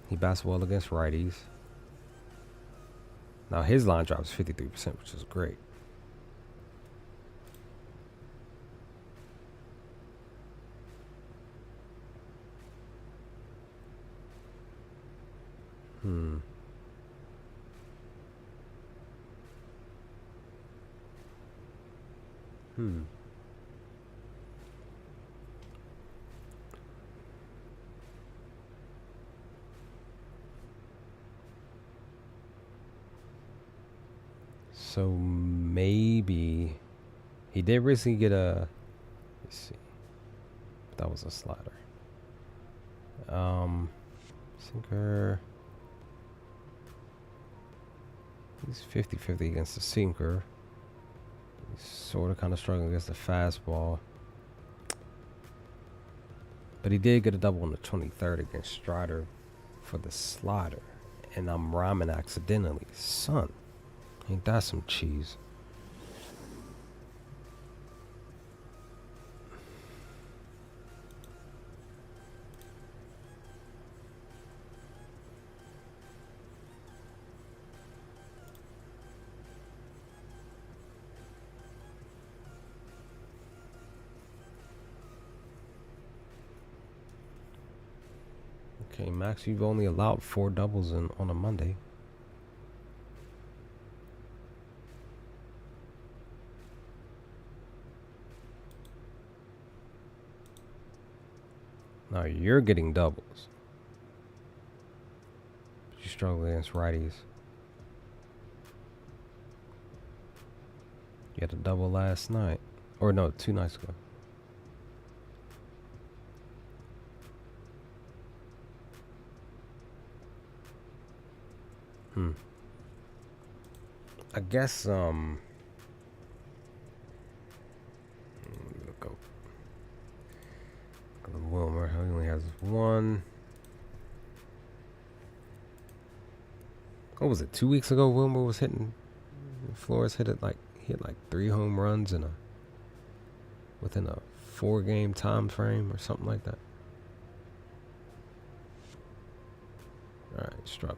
He bats well against righties. Now his line drop is 53%, which is great. So maybe he did recently get a. Let's see. That was a slider. Sinker. He's 50-50 against the sinker. He's sort of kind of struggling against the fastball. But he did get a double on the 23rd against Strider for the slider. And I'm rhyming accidentally. Son, ain't that some cheese? Okay, Max, you've only allowed 4 doubles on a Monday. Now you're getting doubles. But you struggle against righties. You had a double last night. Or no, 2 nights ago. I guess look up Wilmer. He only has 1. What was it? 2 weeks ago, Wilmer was hitting. Flores hit 3 home runs within a 4-game time frame or something like that. All right, struggle.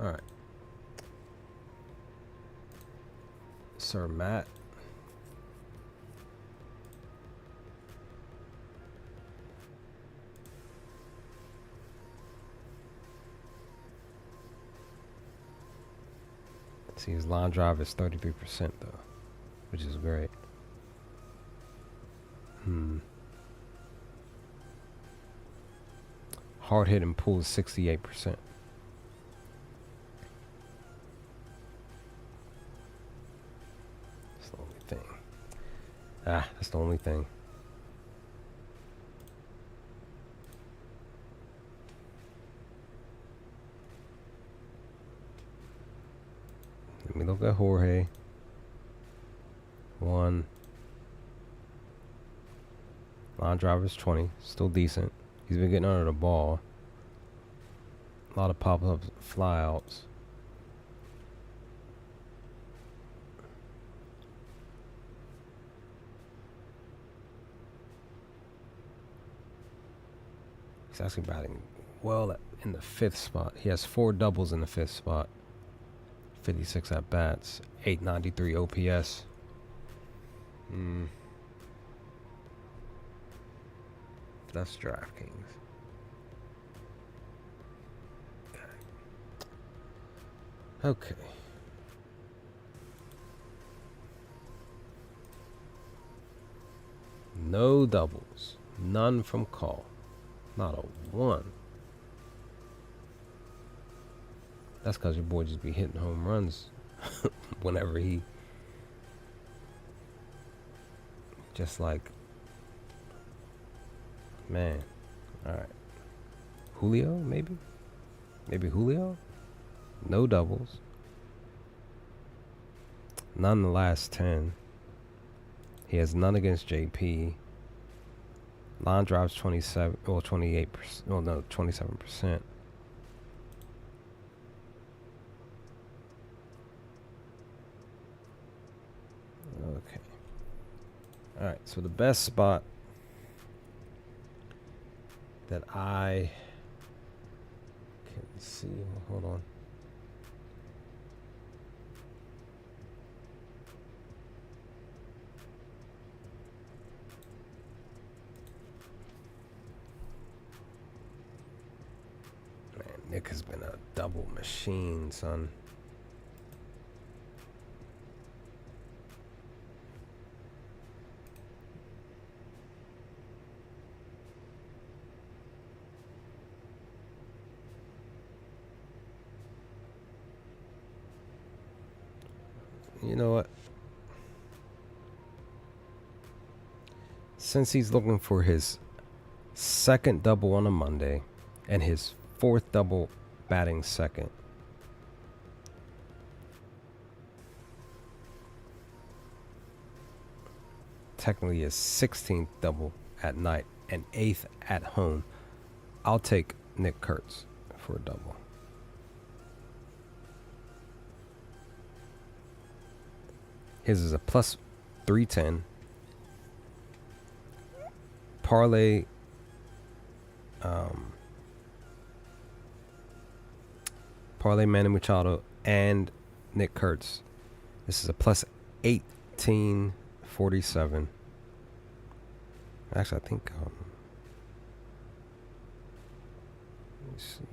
All right. Sir Matt. See, his line drive is 33% though, which is great. Hard hit and pull is 68%. That's the only thing. That's the only thing. Let me look at Jorge. 1. Line drive is 20. Still decent. He's been getting under the ball. A lot of pop-ups, fly-outs. He's actually batting well in the 5th spot. He has 4 doubles in the 5th spot. 56 at bats. 893 OPS. That's DraftKings. Okay. No doubles. None from call. Not a 1. That's because your boy just be hitting home runs whenever he... Just like... Man. Alright. Julio, maybe? Maybe Julio? No doubles. None the last 10. He has none against JP. Line drives 27, well 28%, well no, 27%. Okay. Alright, so the best spot that I can see, hold on. Nick has been a double machine, son. You know what? Since he's looking for his 2nd double on a Monday and his 4th double batting 2nd. Technically his 16th double at night and 8th at home. I'll take Nick Kurtz for a double. His is a plus 310. Parlay Parlay Manny Machado and Nick Kurtz. This is a plus 1847. Actually, I think let me see.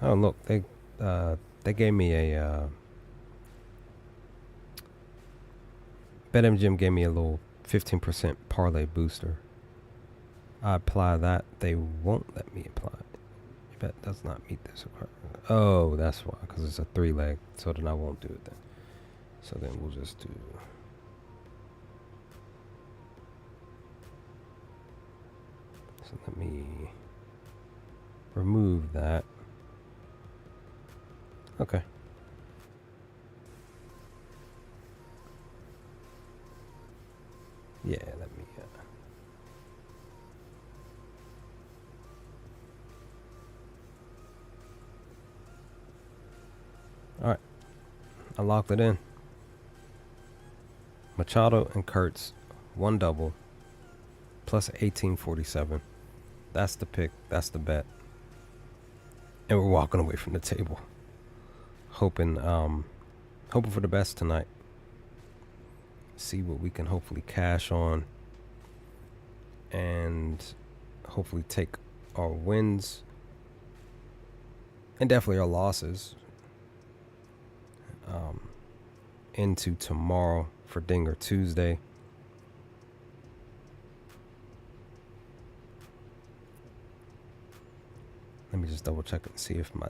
Oh look, they gave me a BetMGM gave me a little 15% parlay booster. I apply that, they won't let me apply it. Bet does not meet this requirement. Oh, that's why, because it's a 3-leg. So then I won't do it then. So then we'll just do. So let me remove that. Okay. Yeah, let me. All right, I locked it in. Machado and Kurtz, 1 double, plus 1847. That's the pick. That's the bet. And we're walking away from the table, hoping for the best tonight. See what we can hopefully cash on, and hopefully take our wins and definitely our losses into tomorrow for Dinger Tuesday. Let me just double check and see if my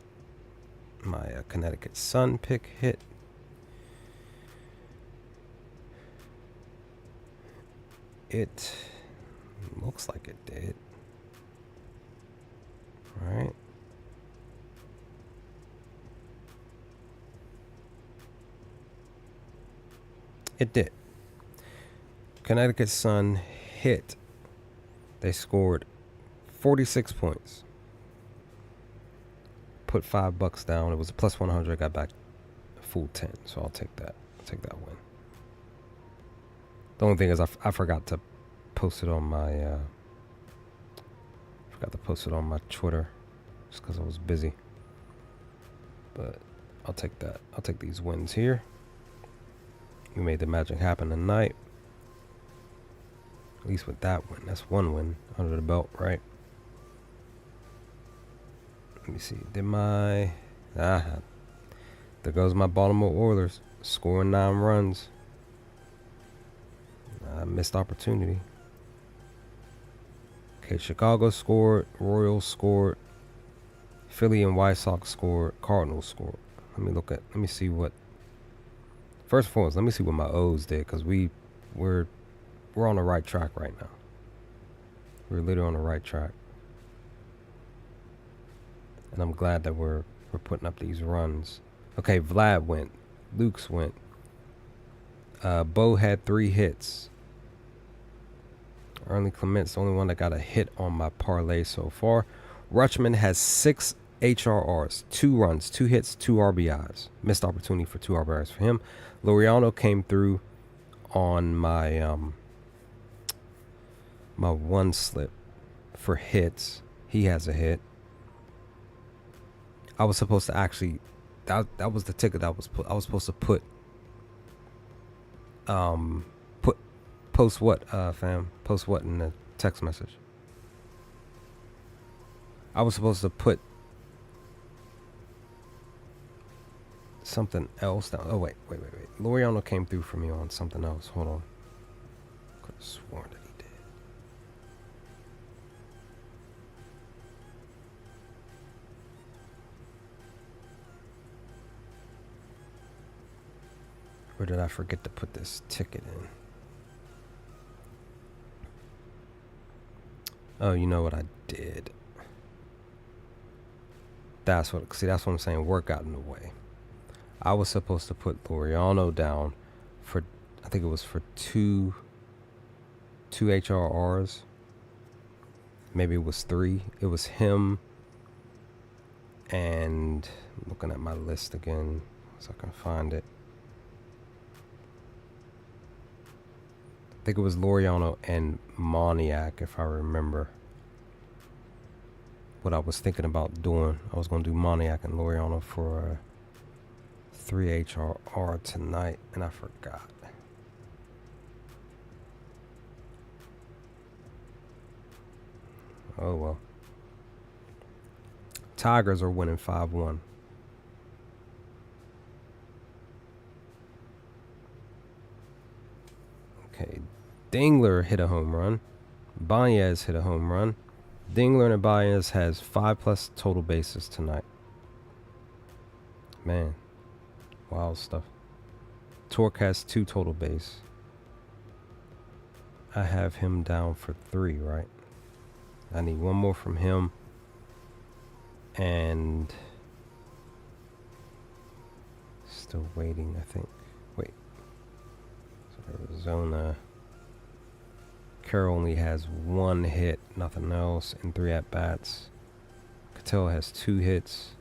Connecticut Sun pick hit. It looks like it did. All right. It did. Connecticut Sun hit. They scored 46 points. Put $5 down. It was a plus 100. I got back a full 10. So I'll take that. I'll take that win. The only thing is I forgot to post it on my Twitter just because I was busy. But I'll take that. I'll take these wins here. We made the magic happen tonight. At least with that win. That's one win under the belt, right? Let me see. There goes my Baltimore Oilers. Scoring 9 runs. Missed opportunity. Okay, Chicago scored. Royals scored. Philly and White Sox scored. Cardinals scored. Let me see what. First and foremost, let me see what my O's did, because we're on the right track right now. We're literally on the right track. And I'm glad that we're putting up these runs. Okay, Vlad went. Luke's went. Bo had 3 hits. Ernie Clement's the only one that got a hit on my parlay so far. Rutschman has 6 HRRs, 2 runs, 2 hits, 2 RBIs. Missed opportunity for 2 RBIs for him. Laureano came through on my my 1 slip for hits. He has a hit. I was supposed to actually that was the ticket I was supposed to put post what fam? Post what in the text message? I was supposed to put something else down. Oh, wait. Laureano came through for me on something else. Hold on. Could have sworn that he did. Or did I forget to put this ticket in? Oh, you know what I did? That's what I'm saying. Work got in the way. I was supposed to put Laureano down for, I think it was for two HRRs. Maybe it was 3. It was him, and I'm looking at my list again so I can find it. I think it was Laureano and Moniak, if I remember what I was thinking about doing. I was going to do Moniak and Laureano for 3 HRR tonight, and I forgot. Oh well. Tigers are winning 5-1. Okay, Dingler hit a home run. Baez hit a home run. Dingler and Baez has 5+ total bases tonight. Man, wild stuff. Torque has 2 total base. I have him down for 3, right? I need 1 more from him. And still waiting, I think. Wait. So Arizona. Carroll only has 1 hit, nothing else, and 3 at-bats. Cattell has 2 hits.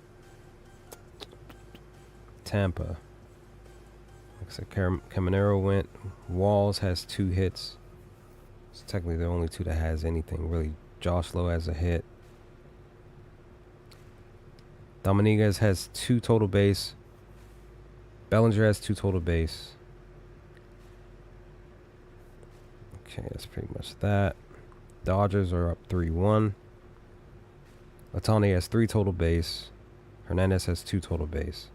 Tampa. Like I said, Caminero went. Walls has 2 hits. It's technically the only 2 that has anything, really. Josh Lowe has a hit. Dominguez has 2 total base. Bellinger has 2 total base. Okay, that's pretty much that. Dodgers are up 3-1. Otani has 3 total base. Hernandez has 2 total base.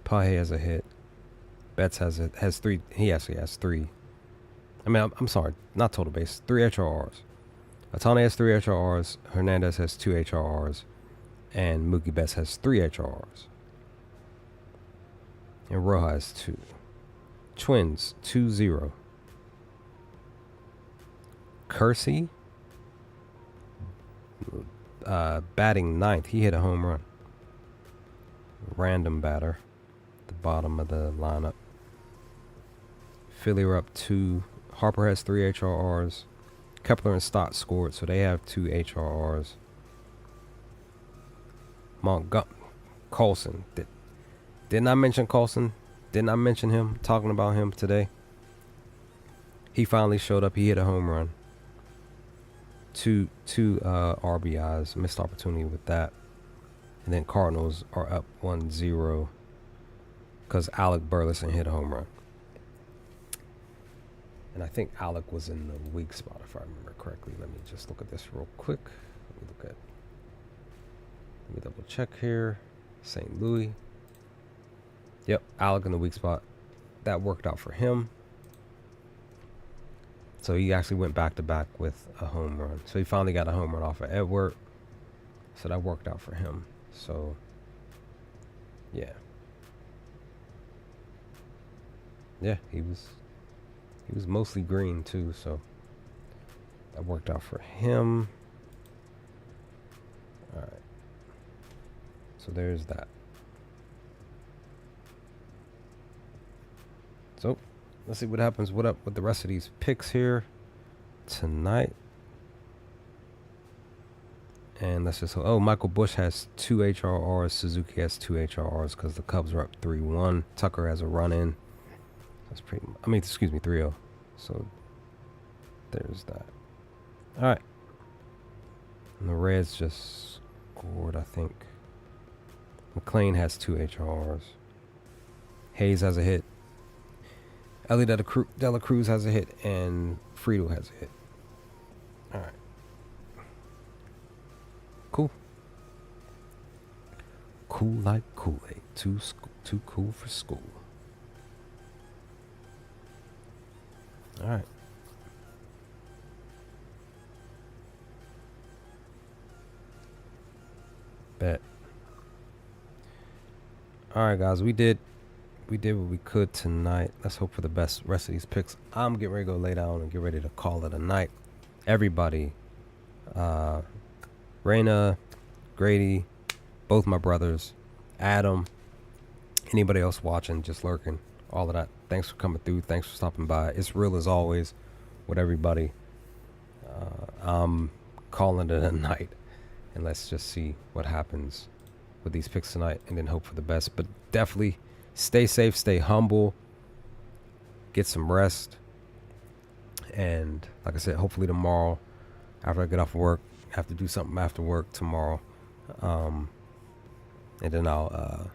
Pahe has a hit. Betts has 3. He actually has 3. I mean, I'm sorry, not total base. 3 HRRs. Otani has 3 HRRs. Hernandez has 2 HRRs. And Mookie Betts has 3 HRRs. And Roja has 2. Twins, 2-0. Kersey, batting 9th. He hit a home run. Random batter. The bottom of the lineup. Philly are up 2. Harper has 3 HRRs. Kepler and Stott scored, so they have 2 HRRs. Colson. Didn't I mention Colson? Didn't I mention him? Talking about him today. He finally showed up. He hit a home run. Two RBIs. Missed opportunity with that. And then Cardinals are up 1-0 because Alec Burleson hit a home run. And I think Alec was in the weak spot, if I remember correctly. Let me just look at this real quick. Let me double check here. St. Louis. Yep, Alec in the weak spot. That worked out for him. So he actually went back-to-back with a home run. So he finally got a home run off of Edward. So that worked out for him. So, yeah. Yeah, he was mostly green too, so that worked out for him. All right. So there's that. So let's see what happens. What up with the rest of these picks here tonight? And let's just Michael Bush has 2 HRRs. Suzuki has 2 HRRs because the Cubs are up 3-1. Tucker has a run in. That's 3-0. So there's that. All right. And the Reds just scored, I think. McLean has 2 HRRs. Hayes has a hit. Ellie De La Cruz has a hit. And Friedel has a hit. All right. Cool. Cool like Kool-Aid. Too cool for school. All right. Bet. All right, guys. We did what we could tonight. Let's hope for the best rest of these picks. I'm getting ready to go lay down and get ready to call it a night. Everybody, Raina, Grady, both my brothers, Adam, anybody else watching, just lurking, all of that. Thanks for coming through. Thanks for stopping by. It's real as always with everybody. I'm calling it a night, and let's just see what happens with these picks tonight, and then hope for the best. But definitely stay safe, stay humble, get some rest, and like I said, hopefully tomorrow, after I get off work, I have to do something after work tomorrow, and then I'll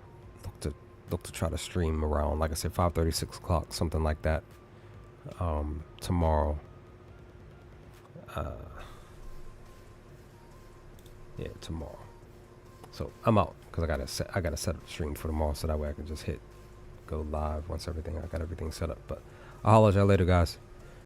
look to try to stream around, like I said, 5:30, 6 o'clock, something like that, tomorrow. Yeah, tomorrow. So I'm out because I gotta set up the stream for tomorrow, so that way I can just go live once I got everything set up. But I'll holler at y'all later, guys.